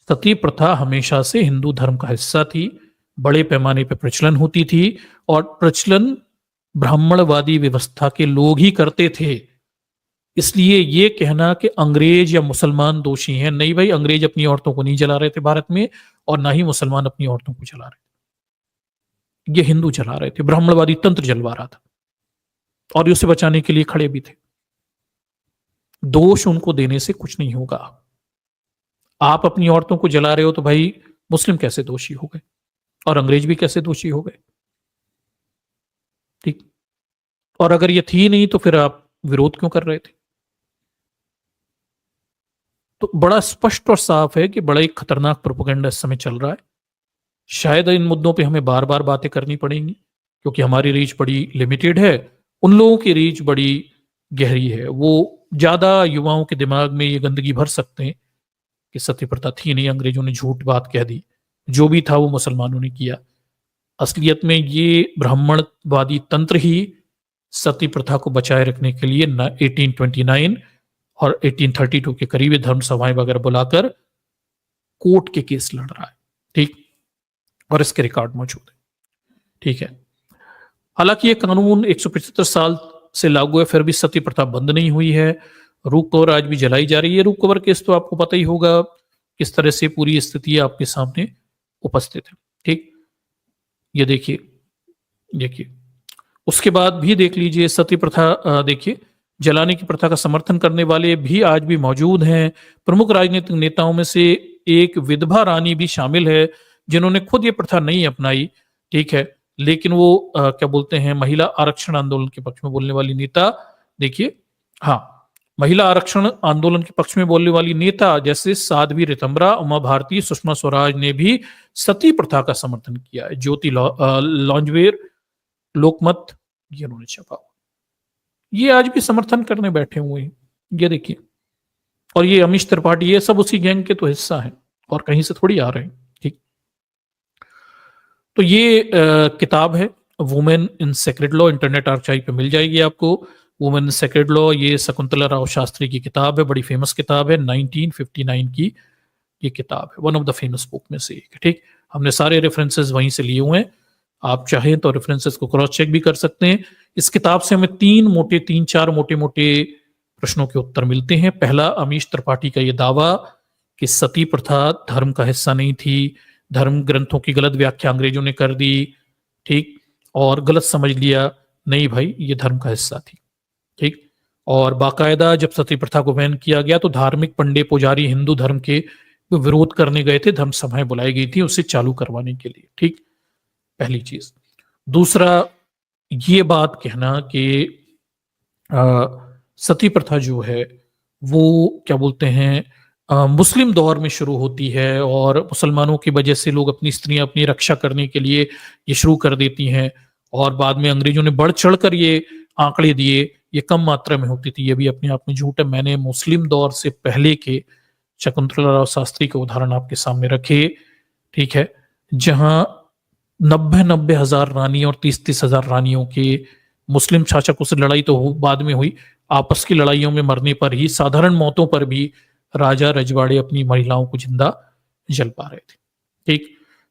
सती प्रथा हमेशा से हिंदू धर्म का हिस्सा थी, बड़े पैमाने पर प्रचलन होती थी और प्रचलन ब्राह्मणवादी व्यवस्था के लोग ही करते थे। इसलिए ये कहना कि अंग्रेज या मुसलमान दोषी हैं, नहीं भाई, अंग्रेज अपनी औरतों को नहीं जला रहे थे भारत में और ना ही मुसलमान अपनी औरतों को जला रहे थे, ये हिंदू जला रहे थे, ब्राह्मणवादी तंत्र जलवा रहा था और उसे बचाने के लिए खड़े भी थे। दोष उनको देने से कुछ नहीं होगा। आप अपनी औरतों को जला रहे हो तो भाई मुस्लिम कैसे दोषी हो गए और अंग्रेज भी कैसे दोषी हो गए? ठीक, और अगर ये थी नहीं तो फिर आप विरोध क्यों कर रहे थे? तो बड़ा स्पष्ट और साफ है कि बड़ा एक खतरनाक प्रोपेगेंडा इस समय चल रहा है। शायद इन मुद्दों पे हमें बार-बार बातें करनी पड़ेंगी, क्योंकि हमारी रीच बड़ी लिमिटेड है, उन लोगों की रीच बड़ी गहरी है। वो ज़्यादा युवाओं के दिमाग में ये गंदगी भर सकते हैं कि सती प्रथा थी नहीं, अंग्रेजों ने झूठ बात कह दी। जो भी था वो मुसलमानों ने किया। असलियत में ये ब्राह्मणवादी तंत्र ही सती प्रथा को बचाए रखने के लिए 1829 और 1832 के करीब धर्म सभाएं वगैरह बुलाकर कोर्ट के केस लड़ रहा है। ठीक, और इसके रिकॉर्ड मौजूद है। ठीक है। हालांकि ये कानून 175 साल से लागू है, फिर भी सती प्रथा बंद नहीं हुई है। रूप कवर आज भी जलाई जा रही है। रूप कवर केस तो आपको पता ही होगा किस तरह से पूरी स्थिति आपके सामने उपस्थित है। ठीक, ये देखिए, देखिए उसके बाद भी देख लीजिए सती प्रथा, देखिए जलाने की प्रथा का समर्थन करने वाले भी आज भी मौजूद हैं। प्रमुख राजनीतिक नेताओं में से एक विधवा रानी भी शामिल है, जिन्होंने खुद ये प्रथा नहीं अपनाई। ठीक है, लेकिन वो क्या बोलते हैं, महिला आरक्षण आंदोलन के पक्ष में बोलने वाली नेता। देखिए, हाँ, महिला आरक्षण आंदोलन के पक्ष में बोलने वाली नेता जैसे साध्वी रितंबरा, उमा भारती, सुषमा स्वराज ने भी सती प्रथा का समर्थन किया है। ज्योति लॉन्जवेर, लोकमत, ये उन्होंने छपा हुआ, ये आज भी समर्थन करने बैठे हुए हैं। ये देखिए, और ये अमीश त्रिपाठी, ये सब उसी गैंग के तो हिस्सा हैं और कहीं से थोड़ी आ रहे हैं। ठीक, तो ये किताब है women in sacred law, internet archive पे मिल जाएगी आपको। वुमेन इन सेक्रेड लॉ, ये शकुंतला राव शास्त्री की किताब है, बड़ी फेमस किताब है, 1959 की ये किताब है, one of the famous book में से एक। ठीक, हमने सारे रेफरेंसेस वहीं से लिए हुए हैं, आप चाहें तो रेफरेंसेस को क्रॉस चेक भी कर सकते हैं। इस किताब से हमें तीन चार मोटे मोटे प्रश्नों के उत्तर मिलते हैं। पहला, अमीश त्रिपाठी का ये दावा कि सती प्रथा धर्म का हिस्सा नहीं थी, धर्म ग्रंथों की गलत व्याख्या अंग्रेजों ने कर दी। ठीक, और गलत समझ लिया, नहीं भाई ये धर्म का हिस्सा थी। ठीक, और बाकायदा जब सती प्रथा को बैन किया गया तो धार्मिक पंडे पुजारी हिंदू धर्म के विरोध करने गए थे, धर्म सभाएं बुलाई गई थी उसे चालू करवाने के लिए। ठीक, पहली चीज। दूसरा, ये बात कहना कि सती प्रथा जो है वो क्या बोलते हैं, मुस्लिम दौर में शुरू होती है और मुसलमानों की वजह से लोग अपनी स्त्रियां अपनी रक्षा करने के लिए ये शुरू कर देती हैं, और बाद में अंग्रेजों ने बढ़ चढ़कर ये आंकड़े दिए, ये कम मात्रा में होती थी, ये भी अपने आप में झूठ है। मैंने मुस्लिम दौर से पहले के शकुंतला राव शास्त्री के उदाहरण आपके सामने रखे। ठीक है, जहां 90 हजार रानी और 30 हजार रानियों के मुस्लिम शासकों से लड़ाई तो बाद में हुई, आपस की लड़ाइयों में मरने पर ही, साधारण मौतों पर भी राजा रजवाड़े अपनी महिलाओं को जिंदा जल पा रहे थे। ठीक,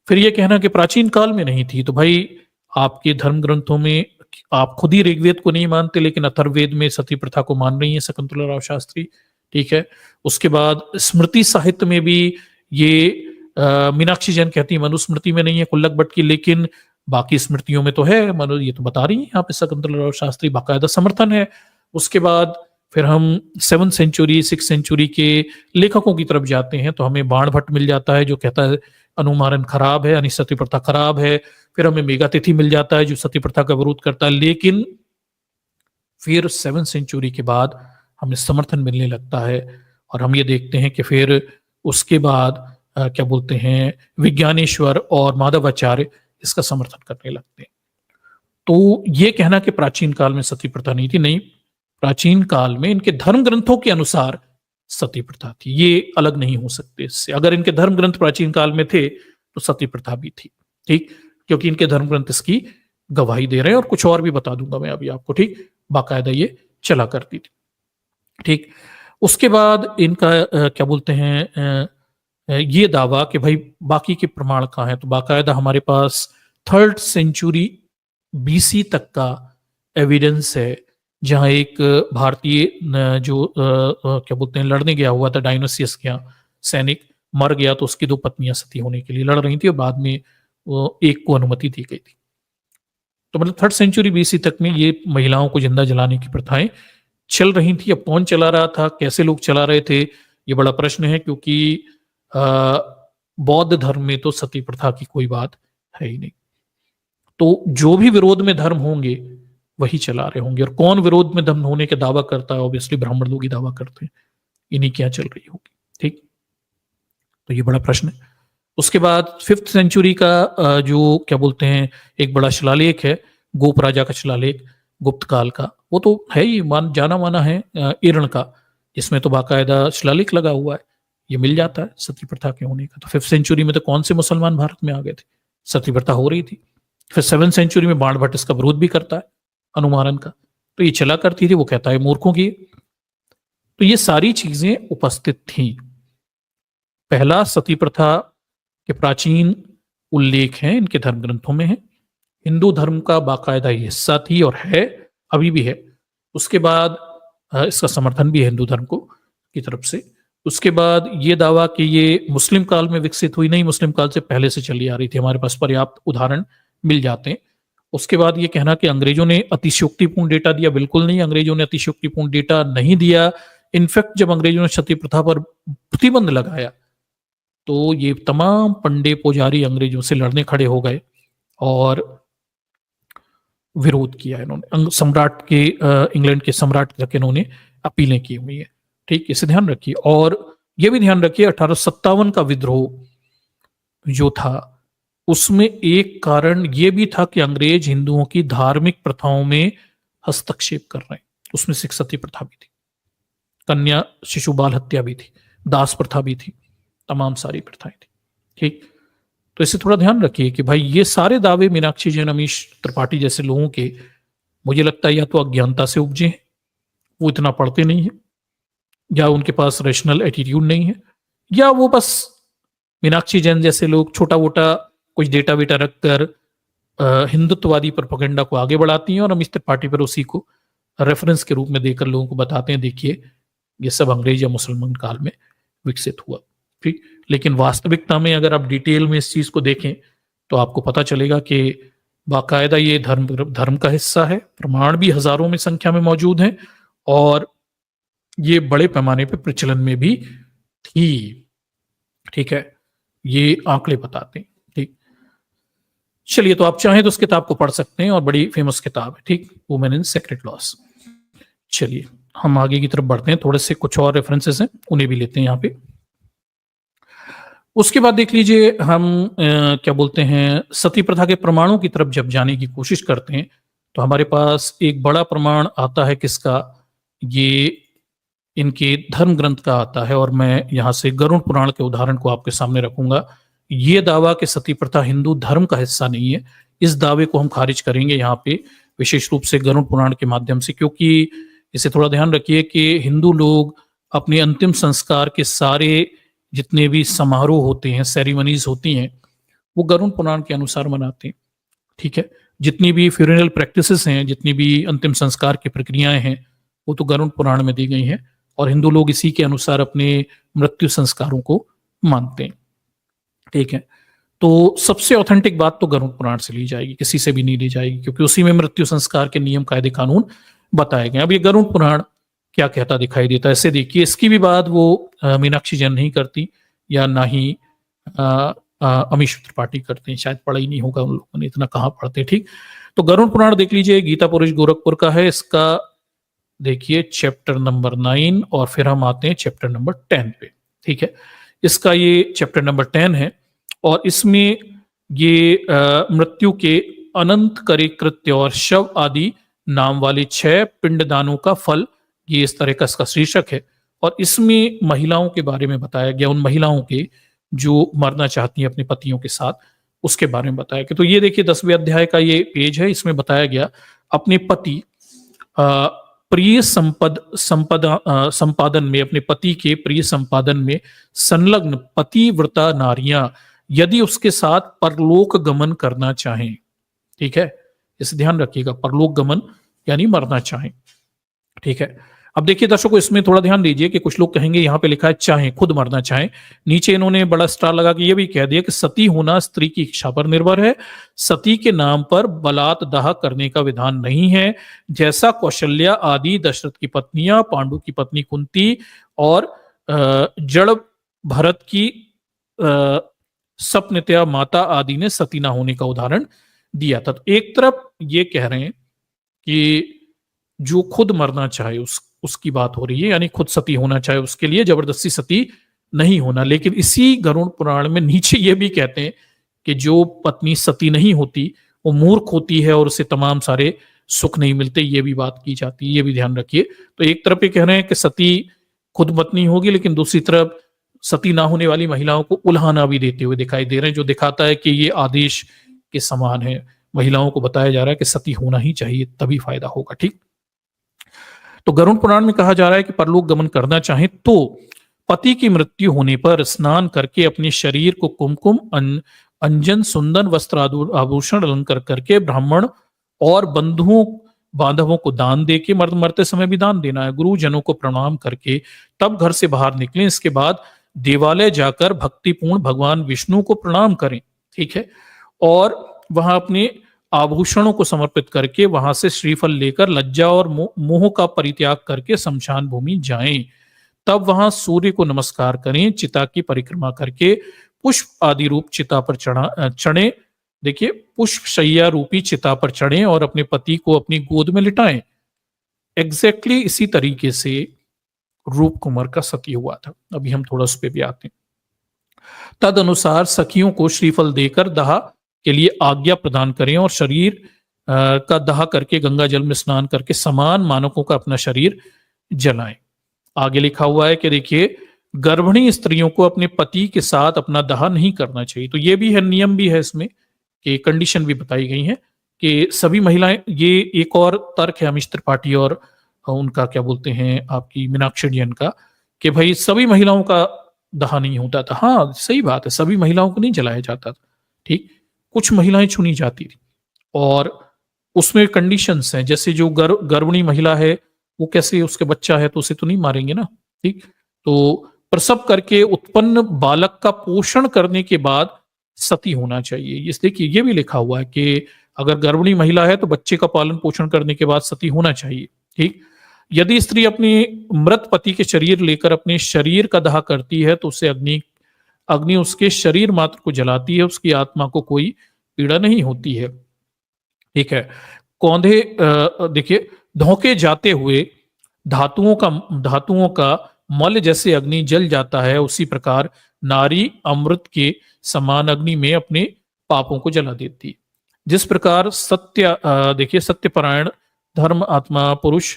फिर यह कहना कि प्राचीन काल में नहीं थी, तो भाई आपके धर्म ग्रंथों में आप खुद ही ऋग्वेद को नहीं मानते, लेकिन अथर्ववेद में सती प्रथा को मान रही है शकुंतला राव शास्त्री। ठीक है, उसके बाद स्मृति साहित्य में भी ये मीनाक्षी जैन कहती है मनुस्मृति में नहीं है कुल्लक भट्ट की, लेकिन बाकी स्मृतियों में तो है। मनु ये तो बता रही है यहाँ पे शकुंतला राव शास्त्री, बाकायदा समर्थन है। उसके बाद फिर हम 7th सेंचुरी 6th सेंचुरी के लेखकों की तरफ जाते हैं तो हमें बाण भट्ट मिल जाता है जो कहता है अनुमारण खराब है, यानी सती प्रथा खराब है। फिर हमें मेगातिथि मिल जाता है जो सती प्रथा का विरोध करता है, लेकिन फिर 7th सेंचुरी के बाद हमें समर्थन मिलने लगता है और हम ये देखते हैं कि फिर उसके बाद क्या बोलते हैं, विज्ञानेश्वर और माधवाचार्य इसका समर्थन करने लगते हैं। तो ये कहना कि प्राचीन काल में सती प्रथा नहीं थी, नहीं, प्राचीन काल में इनके धर्म ग्रंथों के अनुसार सती प्रथा थी, ये अलग नहीं हो सकते इससे। अगर इनके धर्म ग्रंथ प्राचीन काल में थे तो सती प्रथा भी थी। ठीक, क्योंकि इनके धर्म ग्रंथ इसकी गवाही दे रहे हैं, और कुछ और भी बता दूंगा मैं अभी आपको। ठीक, बाकायदा ये चला करती थी। ठीक, उसके बाद इनका क्या बोलते हैं, ये दावा कि भाई बाकी के प्रमाण कहाँ हैं, तो बाकायदा हमारे पास 3rd सेंचुरी BC तक का एविडेंस है, जहां एक भारतीय जो क्या बोलते हैं लड़ने गया हुआ था डायनोसियस के यहाँ, सैनिक मर गया तो उसकी 2 पत्नियां सती होने के लिए लड़ रही थी और बाद में एक को अनुमति दी गई थी। तो मतलब 3rd सेंचुरी BC तक में ये महिलाओं को जिंदा जलाने की प्रथाएं चल रही थी। अब कौन चला रहा था, कैसे लोग चला रहे थे, ये बड़ा प्रश्न है, क्योंकि बौद्ध धर्म में तो सती प्रथा की कोई बात है ही नहीं। तो जो भी विरोध में धर्म होंगे वही चला रहे होंगे। और कौन विरोध में दम होने का दावा करता है? ऑब्वियसली ब्राह्मण लोग ही दावा करते हैं। इन्हीं क्या चल रही होगी। ठीक, तो ये बड़ा प्रश्न है। उसके बाद 5th सेंचुरी का जो क्या बोलते हैं, एक बड़ा शिलालेख है, गोप राजा का शिलालेख गुप्त काल का, वो तो है ही जाना माना है, इरण का, जिसमें तो बाकायदा शिलालेख लगा हुआ है। ये मिल जाता है सती प्रथा के होने का। तो 5th सेंचुरी में तो कौन से मुसलमान भारत में आ गए थे? सती प्रथा हो रही थी। फिर 7th सेंचुरी में बाण इसका विरोध भी करता है, अनुमानन का। तो ये चला करती थी, वो कहता है मूर्खों की। तो ये सारी चीजें उपस्थित थी। पहला, सती प्रथा के प्राचीन उल्लेख हैं, इनके धर्म ग्रंथों में है। हिंदू धर्म का बाकायदा ये हिस्सा थी और है, अभी भी है। उसके बाद इसका समर्थन भी है हिंदू धर्म को की तरफ से। उसके बाद ये दावा कि ये मुस्लिम काल में विकसित हुई, नहीं, मुस्लिम काल से पहले से चली आ रही थी, हमारे पास पर्याप्त उदाहरण मिल जाते हैं। उसके बाद ये कहना कि अंग्रेजों ने अतिशयोक्तिपूर्ण डेटा दिया, बिल्कुल नहीं, अंग्रेजों ने अतिशयोक्तिपूर्ण डेटा नहीं दिया। इनफैक्ट जब अंग्रेजों ने सती प्रथा पर प्रतिबंध लगाया तो ये तमाम पंडे पुजारी अंग्रेजों से लड़ने खड़े हो गए और विरोध किया इन्होंने। सम्राट के इंग्लैंड के सम्राट तक इन्होंने अपीलें की हुई है। ठीक, इसे ध्यान रखिए। और ये भी ध्यान रखिए 1857 का विद्रोह जो था, उसमें एक कारण ये भी था कि अंग्रेज हिंदुओं की धार्मिक प्रथाओं में हस्तक्षेप कर रहे हैं। उसमें सिख सती प्रथा भी थी, कन्या शिशु बाल हत्या भी थी, दास प्रथा भी थी, तमाम सारी प्रथाएं थी। ठीक, तो इसे थोड़ा ध्यान रखिए कि भाई ये सारे दावे मीनाक्षी जैन, अमीश त्रिपाठी जैसे लोगों के, मुझे लगता है या तो अज्ञानता से उपजे हैं, वो इतना पढ़ते नहीं है, या उनके पास रेशनल एटीट्यूड नहीं है, या वो बस मीनाक्षी जैन जैसे लोग छोटा मोटा कुछ डेटा वेटा रखकर हिंदुत्ववादी प्रोपेगेंडा को आगे बढ़ाती हैं और अमीश त्रिपाठी पर उसी को रेफरेंस के रूप में देकर लोगों को बताते हैं, देखिए ये सब अंग्रेज या मुसलमान काल में विकसित हुआ। ठीक, लेकिन वास्तविकता में अगर आप डिटेल में इस चीज को देखें तो आपको पता चलेगा कि बाकायदा ये धर्म का हिस्सा है, प्रमाण भी हजारों में संख्या में मौजूद हैं और ये बड़े पैमाने पर प्रचलन में भी थी। ठीक है, ये आंकड़े बताते हैं। ठीक, चलिए, तो आप चाहें तो उस किताब को पढ़ सकते हैं और बड़ी फेमस किताब है। ठीक, वुमेन इन सेक्रेड लॉस। चलिए हम आगे की तरफ बढ़ते हैं, थोड़े से कुछ और रेफरेंसेस हैं, उन्हें भी लेते हैं यहाँ पे। उसके बाद देख लीजिए, हम क्या बोलते हैं, सती प्रथा के प्रमाणों की तरफ जब जाने की कोशिश करते हैं तो हमारे पास एक बड़ा प्रमाण आता है, किसका? ये इनके धर्म ग्रंथ का आता है। और मैं यहाँ से गरुड़ पुराण के उदाहरण को आपके सामने रखूंगा। ये दावा कि सती प्रथा हिंदू धर्म का हिस्सा नहीं है, इस दावे को हम खारिज करेंगे यहाँ पे विशेष रूप से गरुड़ पुराण के माध्यम से, क्योंकि इसे थोड़ा ध्यान रखिए कि हिंदू लोग अपने अंतिम संस्कार के सारे जितने भी समारोह होते हैं, सेरेमनीज होती हैं, वो गरुड़ पुराण के अनुसार मनाते हैं। ठीक है, जितनी भी फ्यूनरल प्रैक्टिसेस हैं, जितनी भी अंतिम संस्कार की प्रक्रियाएं हैं, वो तो गरुड़ पुराण में दी गई हैं और हिंदू लोग इसी के अनुसार अपने मृत्यु संस्कारों को मानते हैं। ठीक है, तो सबसे ऑथेंटिक बात तो गरुड़ पुराण से ली जाएगी, किसी से भी नहीं ली जाएगी, क्योंकि उसी में मृत्यु संस्कार के नियम, कायदे, कानून बताए गए। अब ये गरुड़ पुराण क्या कहता दिखाई देता है, ऐसे देखिए। इसकी भी बात वो मीनाक्षी जैन नहीं करती, या ना ही अमीश त्रिपाठी करते हैं, शायद पढ़ा ही नहीं होगा उन लोगों ने, इतना कहाँ पढ़ते। ठीक, तो गरुड़ पुराण देख लीजिए, गीता पुरुष गोरखपुर का है। इसका देखिए चैप्टर नंबर 9 और फिर हम आते हैं चैप्टर नंबर 10 पे। ठीक है, इसका ये चैप्टर नंबर 10 है और इसमें ये मृत्यु के अनंत करे कृत्य और शव आदि नाम वाले 6 पिंडदानों का फल, ये इस तरह का इसका शीर्षक है। और इसमें महिलाओं के बारे में बताया गया, उन महिलाओं के जो मरना चाहती हैं अपने पतियों के साथ, उसके बारे में बताया गया। तो ये देखिए 10वें अध्याय का ये पेज है, इसमें बताया गया अपने पति प्रिय संपादन में, अपने पति के प्रिय संपादन में संलग्न पतिव्रता नारियां यदि उसके साथ परलोक गमन करना चाहें। ठीक है, इसे ध्यान रखिएगा, परलोक गमन यानी मरना चाहें। ठीक है, अब देखिए दर्शकों, इसमें थोड़ा ध्यान दीजिए कि कुछ लोग कहेंगे यहाँ पे लिखा है चाहें, खुद मरना चाहें। नीचे इन्होंने बड़ा स्टार लगा के ये भी कह दिया कि सती होना स्त्री की इच्छा पर निर्भर है, सती के नाम पर बलात् दाह करने का विधान नहीं है, जैसा कौशल्या आदि दशरथ की पत्नियां, पांडु की पत्नी कुंती और जड़ भरत की सपनित्या माता आदि ने सती ना होने का उदाहरण दिया था। तो एक तरफ ये कह रहे हैं कि जो खुद मरना चाहे उसकी बात हो रही है, यानी खुद सती होना चाहे उसके लिए जबरदस्ती सती नहीं होना। लेकिन इसी गरुड़ पुराण में नीचे ये भी कहते हैं कि जो पत्नी सती नहीं होती वो मूर्ख होती है और उसे तमाम सारे सुख नहीं मिलते, ये भी बात की जाती है, ये भी ध्यान रखिए। तो एक तरफ ये कह रहे हैं कि सती खुद पत्नी होगी, लेकिन दूसरी तरफ सती ना होने वाली महिलाओं को उल्हाना भी देते हुए दिखाई दे रहे हैं, जो दिखाता है कि ये आदेश के समान है। महिलाओं को बताया जा रहा है कि सती होना ही चाहिए, तभी फायदा होगा। ठीक, तो गरुड़ पुराण में कहा जा रहा है कि परलोक गमन करना चाहे तो पति की मृत्यु होने पर स्नान करके अपने शरीर को कुमकुम अंजन सुंदर वस्त्र आभूषण अलंकार करके ब्राह्मण और बंधुओं बांधवों को दान दे के, मरते समय भी दान देना है, गुरुजनों को प्रणाम करके तब घर से बाहर निकलें। इसके बाद देवालय जाकर भक्तिपूर्ण भगवान विष्णु को प्रणाम करें। ठीक है, और वहां अपने आभूषणों को समर्पित करके वहां से श्रीफल लेकर लज्जा और मोह का परित्याग करके शमशान भूमि जाएं। तब वहां सूर्य को नमस्कार करें, चिता की परिक्रमा करके पुष्प आदि रूप चिता पर चढ़े। देखिए, पुष्प शैया रूपी चिता पर चढ़ें और अपने पति को अपनी गोद में लिटाएं। एग्जैक्टली इसी तरीके से रूप कुमार का सती हुआ था। अभी हम थोड़ा उस पर भी आते हैं। तद अनुसार सखियों को श्रीफल देकर दाह के लिए आज्ञा प्रदान करें और शरीर का दाह करके गंगा जल में स्नान करके समान मानकों का अपना शरीर जलाएं। आगे लिखा हुआ है कि देखिए, गर्भिणी स्त्रियों को अपने पति के साथ अपना दाह नहीं करना चाहिए। तो ये भी है, नियम भी है इसमें, कि कंडीशन भी बताई गई है कि सभी महिलाएं, ये एक और तर्क है अमीश त्रिपाठी और उनका क्या बोलते हैं आपकी मीनाक्षी जैन का, कि भाई सभी महिलाओं का दाह नहीं होता था। हाँ, सही बात है, सभी महिलाओं को नहीं जलाया जाता था। ठीक, कुछ महिलाएं चुनी जाती थी और उसमें कंडीशंस हैं, जैसे जो गर्भिणी महिला है वो कैसे, उसके बच्चा है तो उसे तो नहीं मारेंगे ना। ठीक, तो प्रसव करके उत्पन्न बालक का पोषण करने के बाद सती होना चाहिए। इस देखिए, ये भी लिखा हुआ है कि अगर गर्भिणी महिला है तो बच्चे का पालन पोषण करने के बाद सती होना चाहिए। ठीक, यदि स्त्री अपने मृत पति के शरीर लेकर अपने शरीर का दाह करती है तो उसे अग्नि उसके शरीर मात्र को जलाती है, उसकी आत्मा को कोई पीड़ा नहीं होती है। ठीक है, कौंधे देखिए, धोखे जाते हुए धातुओं का मल जैसे अग्नि जल जाता है, उसी प्रकार नारी अमृत के समान अग्नि में अपने पापों को जला देती है। जिस प्रकार देखिए, सत्यपरायण धर्म आत्मा पुरुष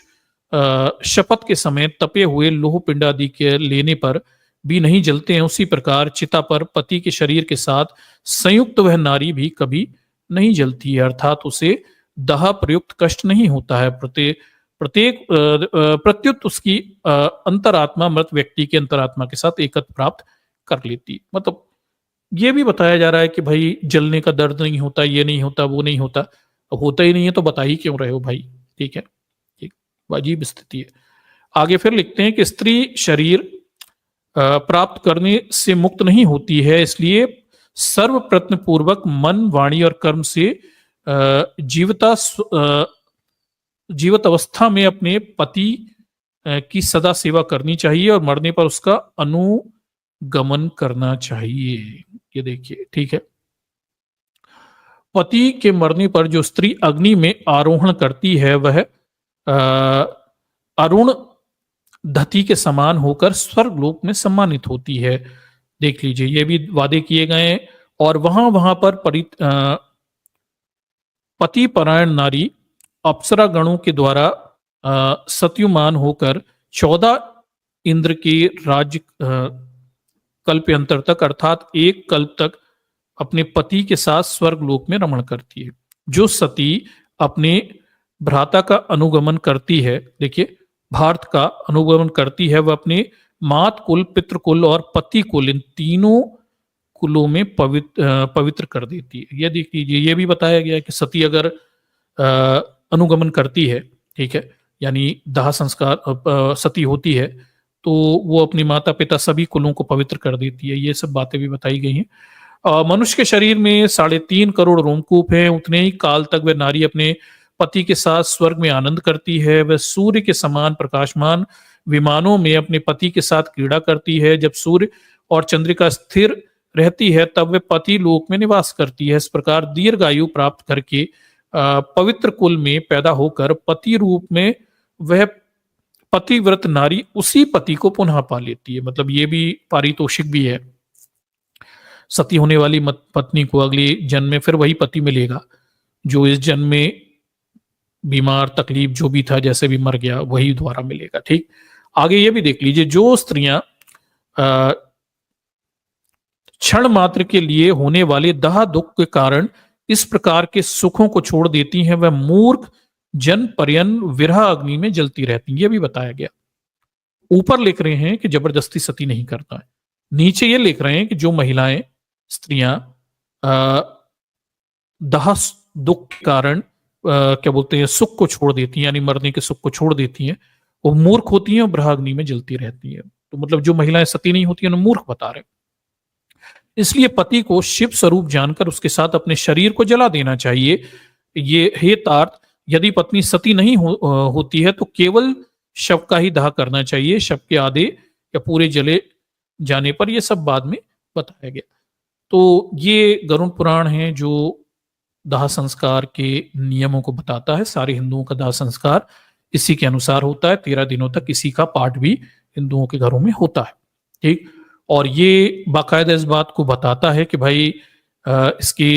शपथ के समय तपे हुए लोह पिंड आदि के लेने पर भी नहीं जलते हैं, उसी प्रकार चिता पर पति के शरीर के साथ संयुक्त वह नारी भी कभी नहीं जलती है, अर्थात उसे दाह प्रयुक्त कष्ट नहीं होता है। प्रत्युत उसकी अंतरात्मा मृत व्यक्ति के अंतरात्मा के साथ एकत्र प्राप्त कर लेती। मतलब ये भी बताया जा रहा है कि भाई जलने का दर्द नहीं होता, ये नहीं होता, वो नहीं होता। अब होता ही नहीं है तो बता ही क्यों रहे हो भाई। ठीक है, ठीक, अजीब स्थिति है। आगे फिर लिखते हैं कि स्त्री शरीर प्राप्त करने से मुक्त नहीं होती है, इसलिए सर्व प्रयत्न पूर्वक मन वाणी और कर्म से जीवित अवस्था में अपने पति की सदा सेवा करनी चाहिए और मरने पर उसका अनुगमन करना चाहिए। ये देखिए, ठीक है, पति के मरने पर जो स्त्री अग्नि में आरोहण करती है वह अरुण धती के समान होकर स्वर्गलोक में सम्मानित होती है। देख लीजिए, ये भी वादे किए गए और वहां पर पति परायण नारी अप्सरा गणों के द्वारा सत्युमान होकर 14 इंद्र के राज्य कल्पांतर तक, अर्थात एक कल्प तक अपने पति के साथ स्वर्गलोक में रमण करती है। जो सती अपने भ्राता का अनुगमन करती है, देखिए भारत का अनुगमन करती है, वह अपने मात कुल, पितृ कुल और पति कुल, इन तीनों कुलों में पवित्र कर देती है। ये देख लीजिए, ये भी बताया गया है कि सती अगर अनुगमन करती है, ठीक है, यानी दाह संस्कार सती होती है, तो वो अपने माता पिता सभी कुलों को पवित्र कर देती है। ये सब बातें भी बताई गई हैं। मनुष्य के शरीर में 3.5 करोड़ रोमकूप हैं, उतने ही काल तक वह नारी अपने पति के साथ स्वर्ग में आनंद करती है। वह सूर्य के समान प्रकाशमान विमानों में अपने पति के साथ क्रीड़ा करती है। जब सूर्य और चंद्रिका स्थिर रहती है तब वह पति लोक में निवास करती है। इस प्रकार दीर्घायु प्राप्त करके पवित्र कुल में पैदा होकर पति रूप में वह पतिव्रत नारी उसी पति को पुनः पा लेती है। मतलब ये भी पारितोषिक भी है। सती होने वाली पत्नी को अगले जन्म में फिर वही पति मिलेगा जो इस जन्म में बीमार, तकलीफ जो भी था, जैसे भी मर गया, वही दोबारा मिलेगा। ठीक, आगे ये भी देख लीजिए, जो स्त्रियां क्षण मात्र के लिए होने वाले दाह दुख के कारण इस प्रकार के सुखों को छोड़ देती हैं, वह मूर्ख जन पर्यन विरह अग्नि में जलती रहती हैं। यह भी बताया गया। ऊपर लिख रहे हैं कि जबरदस्ती सती नहीं करता है, नीचे ये लिख रहे हैं कि जो महिलाएं, स्त्रियां दाह दुख के कारण क्या बोलते हैं, सुख को छोड़ देती हैं, यानी मरने के सुख को छोड़ देती हैं, वो मूर्ख होती हैं और ब्रह्माग्नि में जलती रहती है। तो मतलब जो महिलाएं सती नहीं होती हैं, मूर्ख बता रहे। इसलिए पति को शिव स्वरूप जानकर उसके साथ अपने शरीर को जला देना चाहिए। ये हे तार्थ, यदि पत्नी सती नहीं होती है तो केवल शव का ही दाह करना चाहिए। शव के आधे या पूरे जले जाने पर, यह सब बाद में बताया गया। तो ये गरुड़ पुराण है जो दाह संस्कार के नियमों को बताता है। सारे हिंदुओं का दाह संस्कार इसी के अनुसार होता है। 13 दिनों तक इसी का पाठ भी हिंदुओं के घरों में होता है। ठीक, और ये बाकायदा इस बात को बताता है कि भाई इसके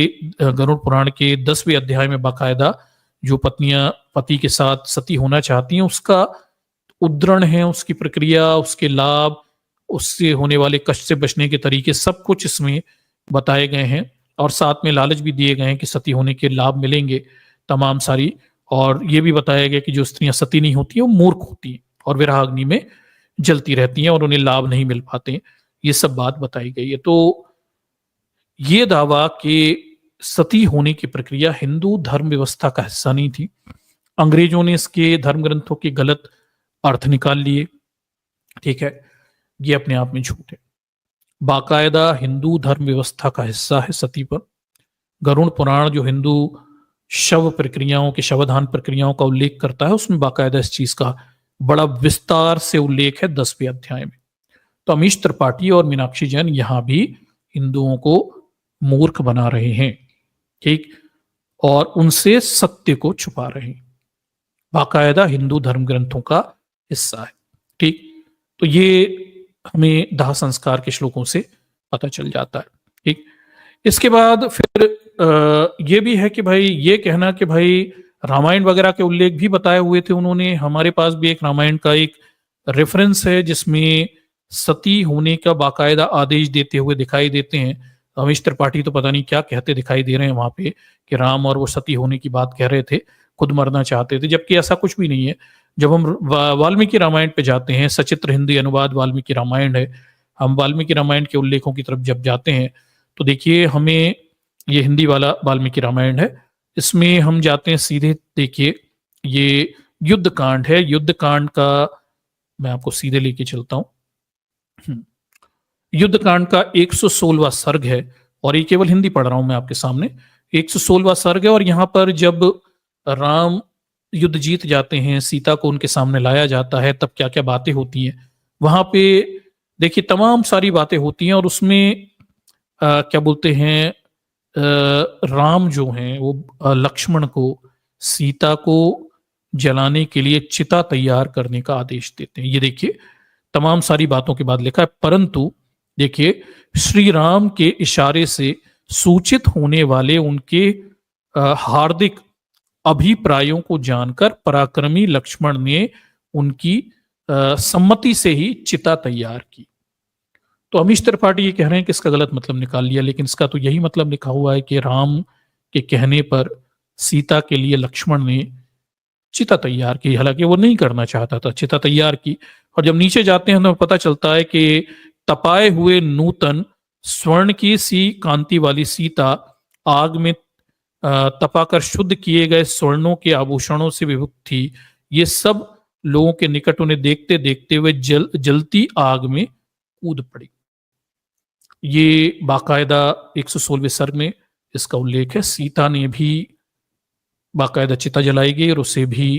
गरुड़ पुराण के 10वें अध्याय में बाकायदा जो पत्नियां पति के साथ सती होना चाहती हैं उसका उद्धरण है, उसकी प्रक्रिया, उसके लाभ, उससे होने वाले कष्ट से बचने के तरीके, सब कुछ इसमें बताए गए हैं। और साथ में लालच भी दिए गए हैं कि सती होने के लाभ मिलेंगे तमाम सारी। और ये भी बताया गया कि जो स्त्रियां सती नहीं होती हैं वो मूर्ख होती हैं और विरह अग्नि में जलती रहती हैं और उन्हें लाभ नहीं मिल पाते। ये सब बात बताई गई है। तो ये दावा कि सती होने की प्रक्रिया हिंदू धर्म व्यवस्था का हिस्सा नहीं थी। अंग्रेजों ने इसके धर्म ग्रंथों के गलत अर्थ निकाल लिए। ठीक है, ये अपने आप में झूठ है। बाकायदा हिंदू धर्म व्यवस्था का हिस्सा है सती पर। गरुड़ पुराण जो हिंदू शव प्रक्रियाओं के, शवधान प्रक्रियाओं का उल्लेख करता है, उसमें बाकायदा इस चीज का बड़ा विस्तार से उल्लेख है 10वें अध्याय में। तो अमीश त्रिपाठी और मीनाक्षी जैन यहां भी हिंदुओं को मूर्ख बना रहे हैं। ठीक, और उनसे सत्य को छुपा रहे हैं। बाकायदा हिंदू धर्म ग्रंथों का हिस्सा है। ठीक, तो ये हमें दाह संस्कार के श्लोकों से पता चल जाता है। ठीक, इसके बाद फिर ये भी है कि भाई ये कहना कि भाई रामायण वगैरह के उल्लेख भी बताए हुए थे उन्होंने। हमारे पास भी एक रामायण का एक रेफरेंस है जिसमें सती होने का बाकायदा आदेश देते हुए दिखाई देते हैं। अमीश त्रिपाठी तो पता नहीं क्या कहते दिखाई दे रहे हैं वहां पे कि राम और वो सती होने की बात कह रहे थे, खुद मरना चाहते थे, जबकि ऐसा कुछ भी नहीं है। जब हम वाल्मीकि रामायण पे जाते हैं, सचित्र हिंदी अनुवाद वाल्मीकि रामायण है, हम वाल्मीकि रामायण के उल्लेखों की तरफ जब जाते हैं तो देखिए हमें ये हिंदी वाला वाल्मीकि रामायण है, इसमें हम जाते हैं सीधे, देखिए ये युद्ध कांड है। युद्ध कांड का मैं आपको सीधे लेके चलता हूं। युद्ध कांड का 116वां सर्ग है और ये केवल हिंदी पढ़ रहा हूं मैं आपके सामने। 116वां सर्ग है और यहां पर जब राम युद्ध जीत जाते हैं, सीता को उनके सामने लाया जाता है, तब क्या क्या बातें होती हैं वहां पे देखिए, तमाम सारी बातें होती हैं। और उसमें क्या बोलते हैं, राम जो हैं वो लक्ष्मण को सीता को जलाने के लिए चिता तैयार करने का आदेश देते हैं। ये देखिए तमाम सारी बातों के बाद लिखा है, परंतु देखिए श्री राम के इशारे से सूचित होने वाले उनके हार्दिक अभिप्रायों को जानकर पराक्रमी लक्ष्मण ने उनकी सम्मति से ही चिता तैयार की। तो अमीश त्रिपाठी ये कह रहे हैं कि इसका गलत मतलब निकाल लिया, लेकिन इसका तो यही मतलब लिखा हुआ है कि राम के कहने पर सीता के लिए लक्ष्मण ने चिता तैयार की। हालांकि वो नहीं करना चाहता था, चिता तैयार की। और जब नीचे जाते हैं तो पता चलता है कि तपाए हुए नूतन स्वर्ण की सी कांति वाली सीता आग में तपाकर शुद्ध किए गए स्वर्णों के आभूषणों से विभुक्त थी। ये सब लोगों के निकट उन्हें देखते देखते हुए जलती आग में कूद पड़ी। ये बाकायदा 116वें सर्ग में इसका उल्लेख है। सीता ने भी बाकायदा चिता जलाई गई और उसे भी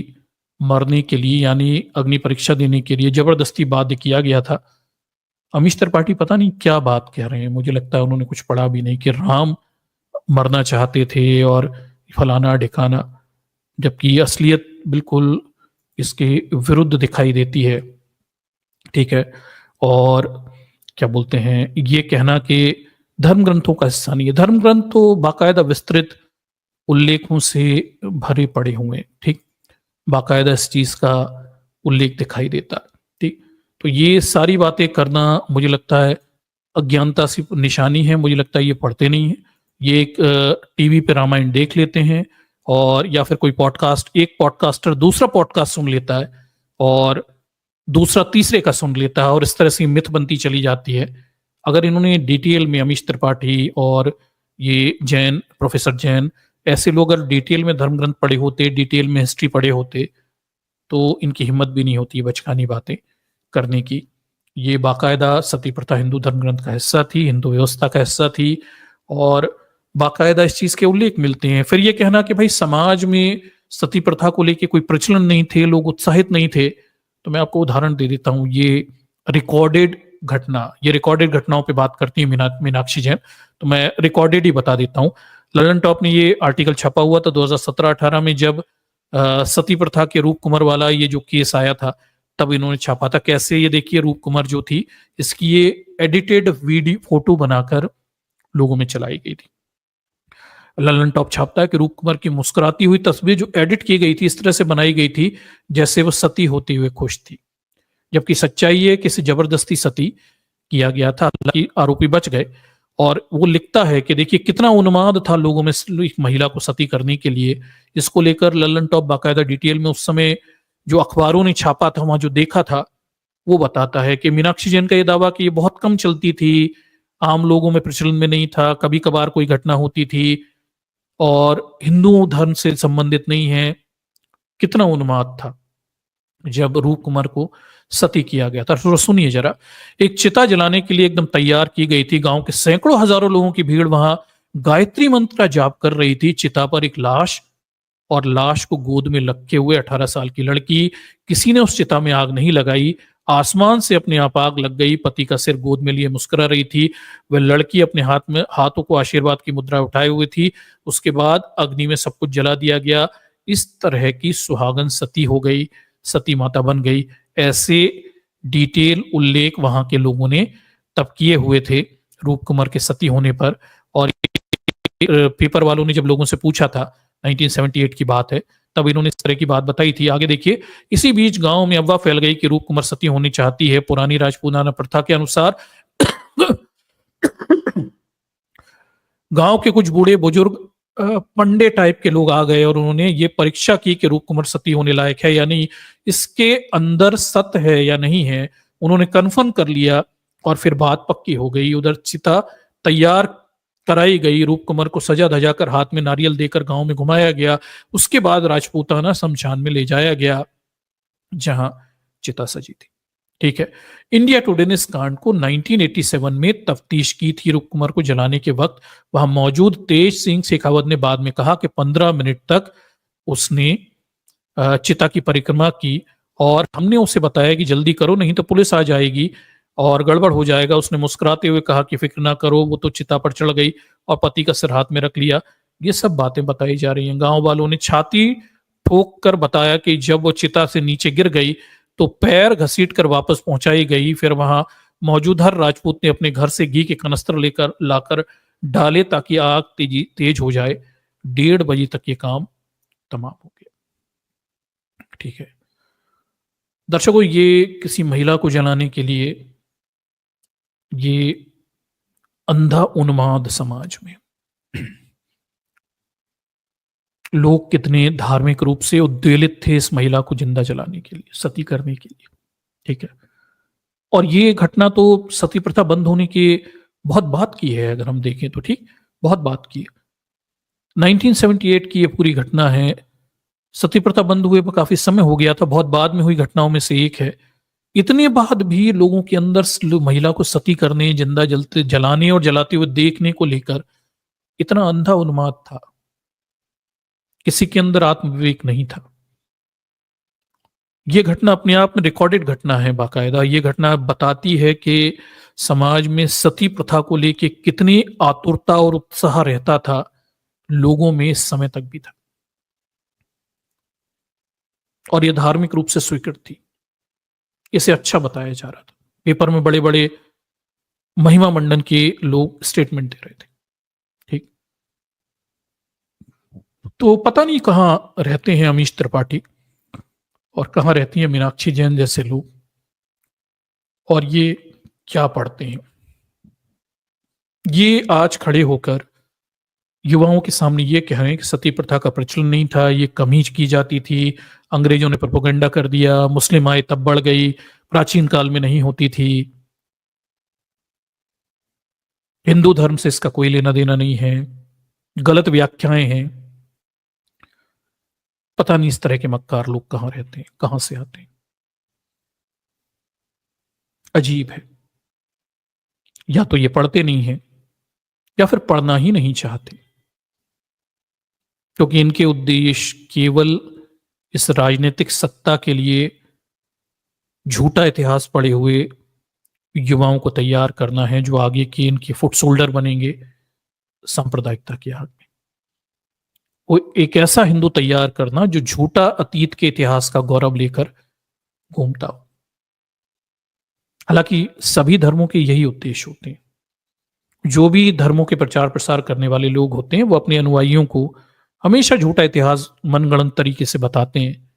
मरने के लिए, यानी अग्नि परीक्षा देने के लिए जबरदस्ती बाध्य किया गया था। अमीश त्रिपाठी पता नहीं क्या बात कह रहे हैं, मुझे लगता है उन्होंने कुछ पढ़ा भी नहीं कि राम मरना चाहते थे और फलाना ढिकाना, जबकि असलियत बिल्कुल इसके विरुद्ध दिखाई देती है। ठीक है। और क्या बोलते हैं, ये कहना कि धर्म ग्रंथों का हिस्सा नहीं है, धर्म ग्रंथ तो बाकायदा विस्तृत उल्लेखों से भरे पड़े हुए हैं। ठीक, बाकायदा इस चीज का उल्लेख दिखाई देता है। ठीक, तो ये सारी बातें करना मुझे लगता है अज्ञानता सी निशानी है। मुझे लगता है ये पढ़ते नहीं है। ये एक टीवी पे रामायण देख लेते हैं, और या फिर कोई पॉडकास्ट, एक पॉडकास्टर दूसरा पॉडकास्ट सुन लेता है और दूसरा तीसरे का सुन लेता है, और इस तरह से मिथ बनती चली जाती है। अगर इन्होंने डिटेल में, अमीश त्रिपाठी और ये जैन, प्रोफेसर जैन, ऐसे लोग अगर डिटेल में धर्म ग्रंथ पढ़े होते, डिटेल में हिस्ट्री पढ़े होते, तो इनकी हिम्मत भी नहीं होती बचकानी बातें करने की। ये बाकायदा सती प्रथा हिंदू धर्म ग्रंथ का हिस्सा थी, हिंदू व्यवस्था का हिस्सा थी, और बाकायदा इस चीज के उल्लेख मिलते हैं। फिर ये कहना कि भाई समाज में सती प्रथा को लेके कोई प्रचलन नहीं थे, लोग उत्साहित नहीं थे, तो मैं आपको उदाहरण दे देता हूँ। ये रिकॉर्डेड घटना, ये रिकॉर्डेड घटनाओं पे बात करती है मीनाक्षी जैन, तो मैं रिकॉर्डेड ही बता देता हूँ। ललन टॉप ने ये आर्टिकल छपा हुआ था 2017-18 में, जब सती प्रथा के रूप कुमार वाला ये जो केस आया था, तब इन्होंने छापा था। कैसे, ये देखिए, रूप कुमार जो थी, इसकी ये एडिटेड वीडियो फोटो बनाकर लोगों में चलाई गई थी। ललन टॉप छापता है कि रूप कुमार की मुस्कुराती हुई तस्वीर जो एडिट की गई थी, इस तरह से बनाई गई थी जैसे वो सती होते हुए खुश थी, जबकि सच्चाई है कि इसे जबरदस्ती सती किया गया था। हालांकि आरोपी बच गए। और वो लिखता है कि देखिए कितना उन्माद था लोगों में एक महिला को सती करने के लिए। इसको लेकर ललन टॉप बाकायदा डिटेल में उस समय जो अखबारों ने छापा था, वहां जो देखा था, वो बताता है कि मीनाक्षी जैन का ये दावा कि ये बहुत कम चलती थी, आम लोगों में प्रचलन में नहीं था, कभी कभार कोई घटना होती थी, और हिंदू धर्म से संबंधित नहीं है। कितना उन्माद था जब रूप कुमार को सती किया गया था। तो सुनिए जरा, एक चिता जलाने के लिए एकदम तैयार की गई थी। गांव के सैकड़ों हजारों लोगों की भीड़ वहां गायत्री मंत्र का जाप कर रही थी। चिता पर एक लाश, और लाश को गोद में रखे हुए 18 साल की लड़की। किसी ने उस चिता में आग नहीं लगाई, आसमान से अपने आप आग लग गई। पति का सिर गोद में लिए मुस्कुरा रही थी। वह लड़की अपने हाथों को आशीर्वाद की मुद्रा उठाए हुए थी। उसके बाद अग्नि में सब कुछ जला दिया गया। इस तरह की सुहागन सती हो गई, सती माता बन गई। ऐसे डिटेल उल्लेख वहां के लोगों ने तब किए हुए थे रूप कुमार के सती होने पर। और पेपर वालों ने जब लोगों से पूछा था, 1978 की बात है, तब इन्होंने इस तरह की बात बताई थी। आगे देखिए, इसी बीच गांव में अफवाह फैल गई कि रूप कुमार सती होनी चाहती है। पुरानी राजपूताना प्रथा के अनुसार गांव के कुछ बूढ़े बुजुर्ग पंडे टाइप के लोग आ गए, और उन्होंने ये परीक्षा की कि रूप कुमार सती होने लायक है या नहीं, इसके अंदर सत्य है या नहीं है, उन्होंने कन्फर्म कर लिया, और फिर बात पक्की हो गई। उधर चिता तैयार कराई गई, रूप कुमार को सजा धजा कर हाथ में नारियल देकर गांव में घुमाया गया। उसके बाद राजपूताना शमशान में ले जाया गया जहां चिता सजी थी। ठीक है। इंडिया टुडे ने इस कांड को 1987 में तफ्तीश की थी। रूप कुमार को जलाने के वक्त वहां मौजूद तेज सिंह शेखावत ने बाद में कहा कि 15 मिनट तक उसने चिता की परिक्रमा की, और हमने उसे बताया कि जल्दी करो नहीं तो पुलिस आ जाएगी और गड़बड़ हो जाएगा। उसने मुस्कुराते हुए कहा कि फिक्र ना करो। वो तो चिता पर चढ़ गई और पति का सिर हाथ में रख लिया। ये सब बातें बताई जा रही हैं। गांव वालों ने छाती ठोक कर बताया कि जब वो चिता से नीचे गिर गई तो पैर घसीट कर वापस पहुंचाई गई। फिर वहां मौजूद हर राजपूत ने अपने घर से घी के कनस्तर लेकर लाकर डाले ताकि आग तेज हो जाए। 1:30 बजे तक ये काम तमाम हो गया। ठीक है दर्शकों, ये किसी महिला को जलाने के लिए ये अंधा उन्माद समाज में लोग कितने धार्मिक रूप से उद्वेलित थे इस महिला को जिंदा जलाने के लिए, सती करने के लिए। ठीक है, और ये घटना तो सती प्रथा बंद होने की बहुत बात की है, अगर हम देखें तो। ठीक, बहुत बात की है। 1978 की ये पूरी घटना है। सती प्रथा बंद हुए पर काफी समय हो गया था, बहुत बाद में हुई घटनाओं में से एक है। इतने बाद भी लोगों के अंदर महिला को सती करने, जिंदा जलाने और जलाते हुए देखने को लेकर इतना अंधा उन्माद था, किसी के अंदर आत्मविवेक नहीं था। यह घटना अपने आप में रिकॉर्डेड घटना है बाकायदा। ये घटना बताती है कि समाज में सती प्रथा को लेकर कितनी आतुरता और उत्साह रहता था। लोगों में इस समय तक भी था और यह धार्मिक रूप से स्वीकृत थी। इसे अच्छा बताया जा रहा था। पेपर में बड़े बड़े महिमा मंडन के लोग स्टेटमेंट दे रहे थे। ठीक, तो पता नहीं कहां रहते हैं अमीश त्रिपाठी और कहां रहती है मीनाक्षी जैन जैसे लोग, और ये क्या पढ़ते हैं। ये आज खड़े होकर युवाओं के सामने ये कह रहे हैं कि सती प्रथा का प्रचलन नहीं था, ये कमीज की जाती थी, अंग्रेजों ने प्रोपेगेंडा कर दिया, मुस्लिम आए तब बढ़ गई, प्राचीन काल में नहीं होती थी, हिंदू धर्म से इसका कोई लेना देना नहीं है, गलत व्याख्याएं हैं। पता नहीं इस तरह के मक्कार लोग कहां रहते हैं, कहां से आते हैं। अजीब है। या तो ये पढ़ते नहीं है या फिर पढ़ना ही नहीं चाहते, क्योंकि इनके उद्देश्य केवल इस राजनीतिक सत्ता के लिए झूठा इतिहास पढ़े हुए युवाओं को तैयार करना है, जो आगे के इनके फुट सोल्डर बनेंगे सांप्रदायिकता की आग में। वो एक ऐसा हिंदू तैयार करना जो झूठा अतीत के इतिहास का गौरव लेकर घूमता हो। हालांकि सभी धर्मों के यही उद्देश्य होते हैं। जो भी धर्मों के प्रचार प्रसार करने वाले लोग होते हैं वो अपने अनुयायियों को हमेशा झूठा इतिहास मनगढ़ंत तरीके से बताते हैं।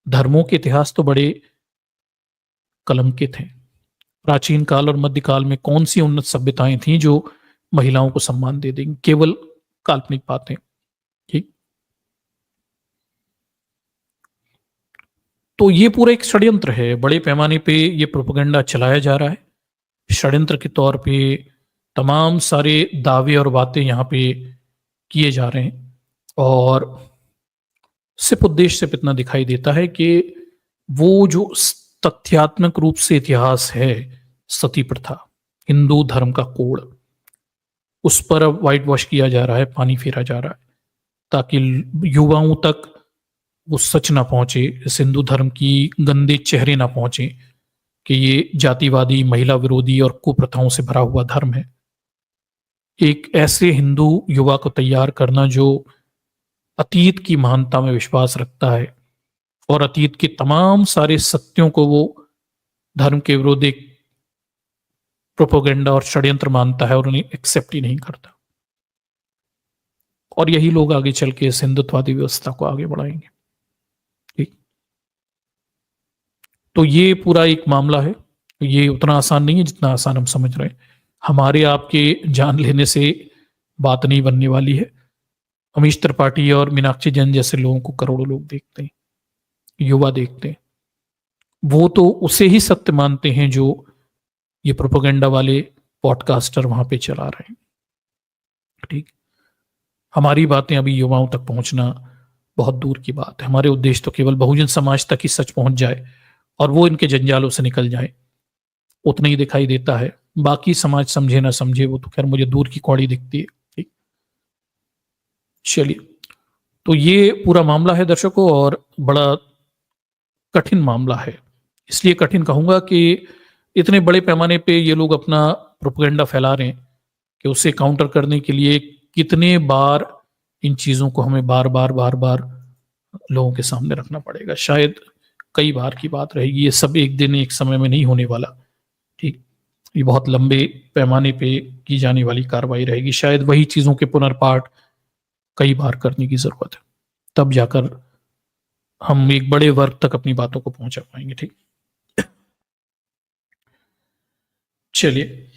धर्मों के इतिहास तो बड़े कलंकित हैं। प्राचीन काल और मध्यकाल में कौन सी उन्नत सभ्यताएं थीं जो महिलाओं को सम्मान दे देंगी? केवल काल्पनिक बातें। ठीक, तो ये पूरा एक षड्यंत्र है। बड़े पैमाने पे ये प्रोपेगेंडा चलाया जा रहा है। षड्यंत्र के तौर पे तमाम सारे दावे और बातें यहाँ पे किए जा रहे हैं, और सिर्फ उद्देश्य सिर्फ इतना दिखाई देता है कि वो जो तथ्यात्मक रूप से इतिहास है, सती प्रथा, हिंदू धर्म का कोड, उस पर अब व्हाइट वॉश किया जा रहा है, पानी फेरा जा रहा है, ताकि युवाओं तक वो सच ना पहुंचे, इस हिंदू धर्म की गंदे चेहरे ना पहुंचे कि ये जातिवादी, महिला विरोधी और कुप्रथाओं से भरा हुआ धर्म है। एक ऐसे हिंदू युवा को तैयार करना जो अतीत की महानता में विश्वास रखता है और अतीत के तमाम सारे सत्यों को वो धर्म के विरोधी प्रोपोगेंडा और षड्यंत्र मानता है और उन्हें एक्सेप्ट ही नहीं करता। और यही लोग आगे चल के इस हिंदुत्ववादी व्यवस्था को आगे बढ़ाएंगे। ठीक, तो ये पूरा एक मामला है। ये उतना आसान नहीं है जितना आसान हम समझ रहे हैं। हमारे आपके जान लेने से बात नहीं बनने वाली है। अमीश त्रिपाठी और मीनाक्षी जैन जैसे लोगों को करोड़ों लोग देखते हैं, युवा देखते हैं। वो तो उसे ही सत्य मानते हैं जो ये प्रोपेगेंडा वाले पॉडकास्टर वहां पे चला रहे हैं। ठीक, हमारी बातें अभी युवाओं तक पहुंचना बहुत दूर की बात है। हमारे उद्देश्य तो केवल बहुजन समाज तक ही सच पहुंच जाए और वो इनके जंजालों से निकल जाए, उतना ही दिखाई देता है। बाकी समाज समझे ना समझे वो तो खैर मुझे दूर की कौड़ी दिखती है। ठीक, चलिए, तो ये पूरा मामला है दर्शकों, और बड़ा कठिन मामला है। इसलिए कठिन कहूंगा कि इतने बड़े पैमाने पे ये लोग अपना प्रोपेगेंडा फैला रहे हैं कि उसे काउंटर करने के लिए कितने बार इन चीजों को हमें बार बार बार बार लोगों के सामने रखना पड़ेगा। शायद कई बार की बात रहेगी। ये सब एक दिन एक समय में नहीं होने वाला। ठीक, ये बहुत लंबे पैमाने पे की जाने वाली कार्रवाई रहेगी। शायद वही चीजों के पुनर्पाठ कई बार करने की जरूरत है, तब जाकर हम एक बड़े वर्ग तक अपनी बातों को पहुंचा पाएंगे। ठीक, चलिए।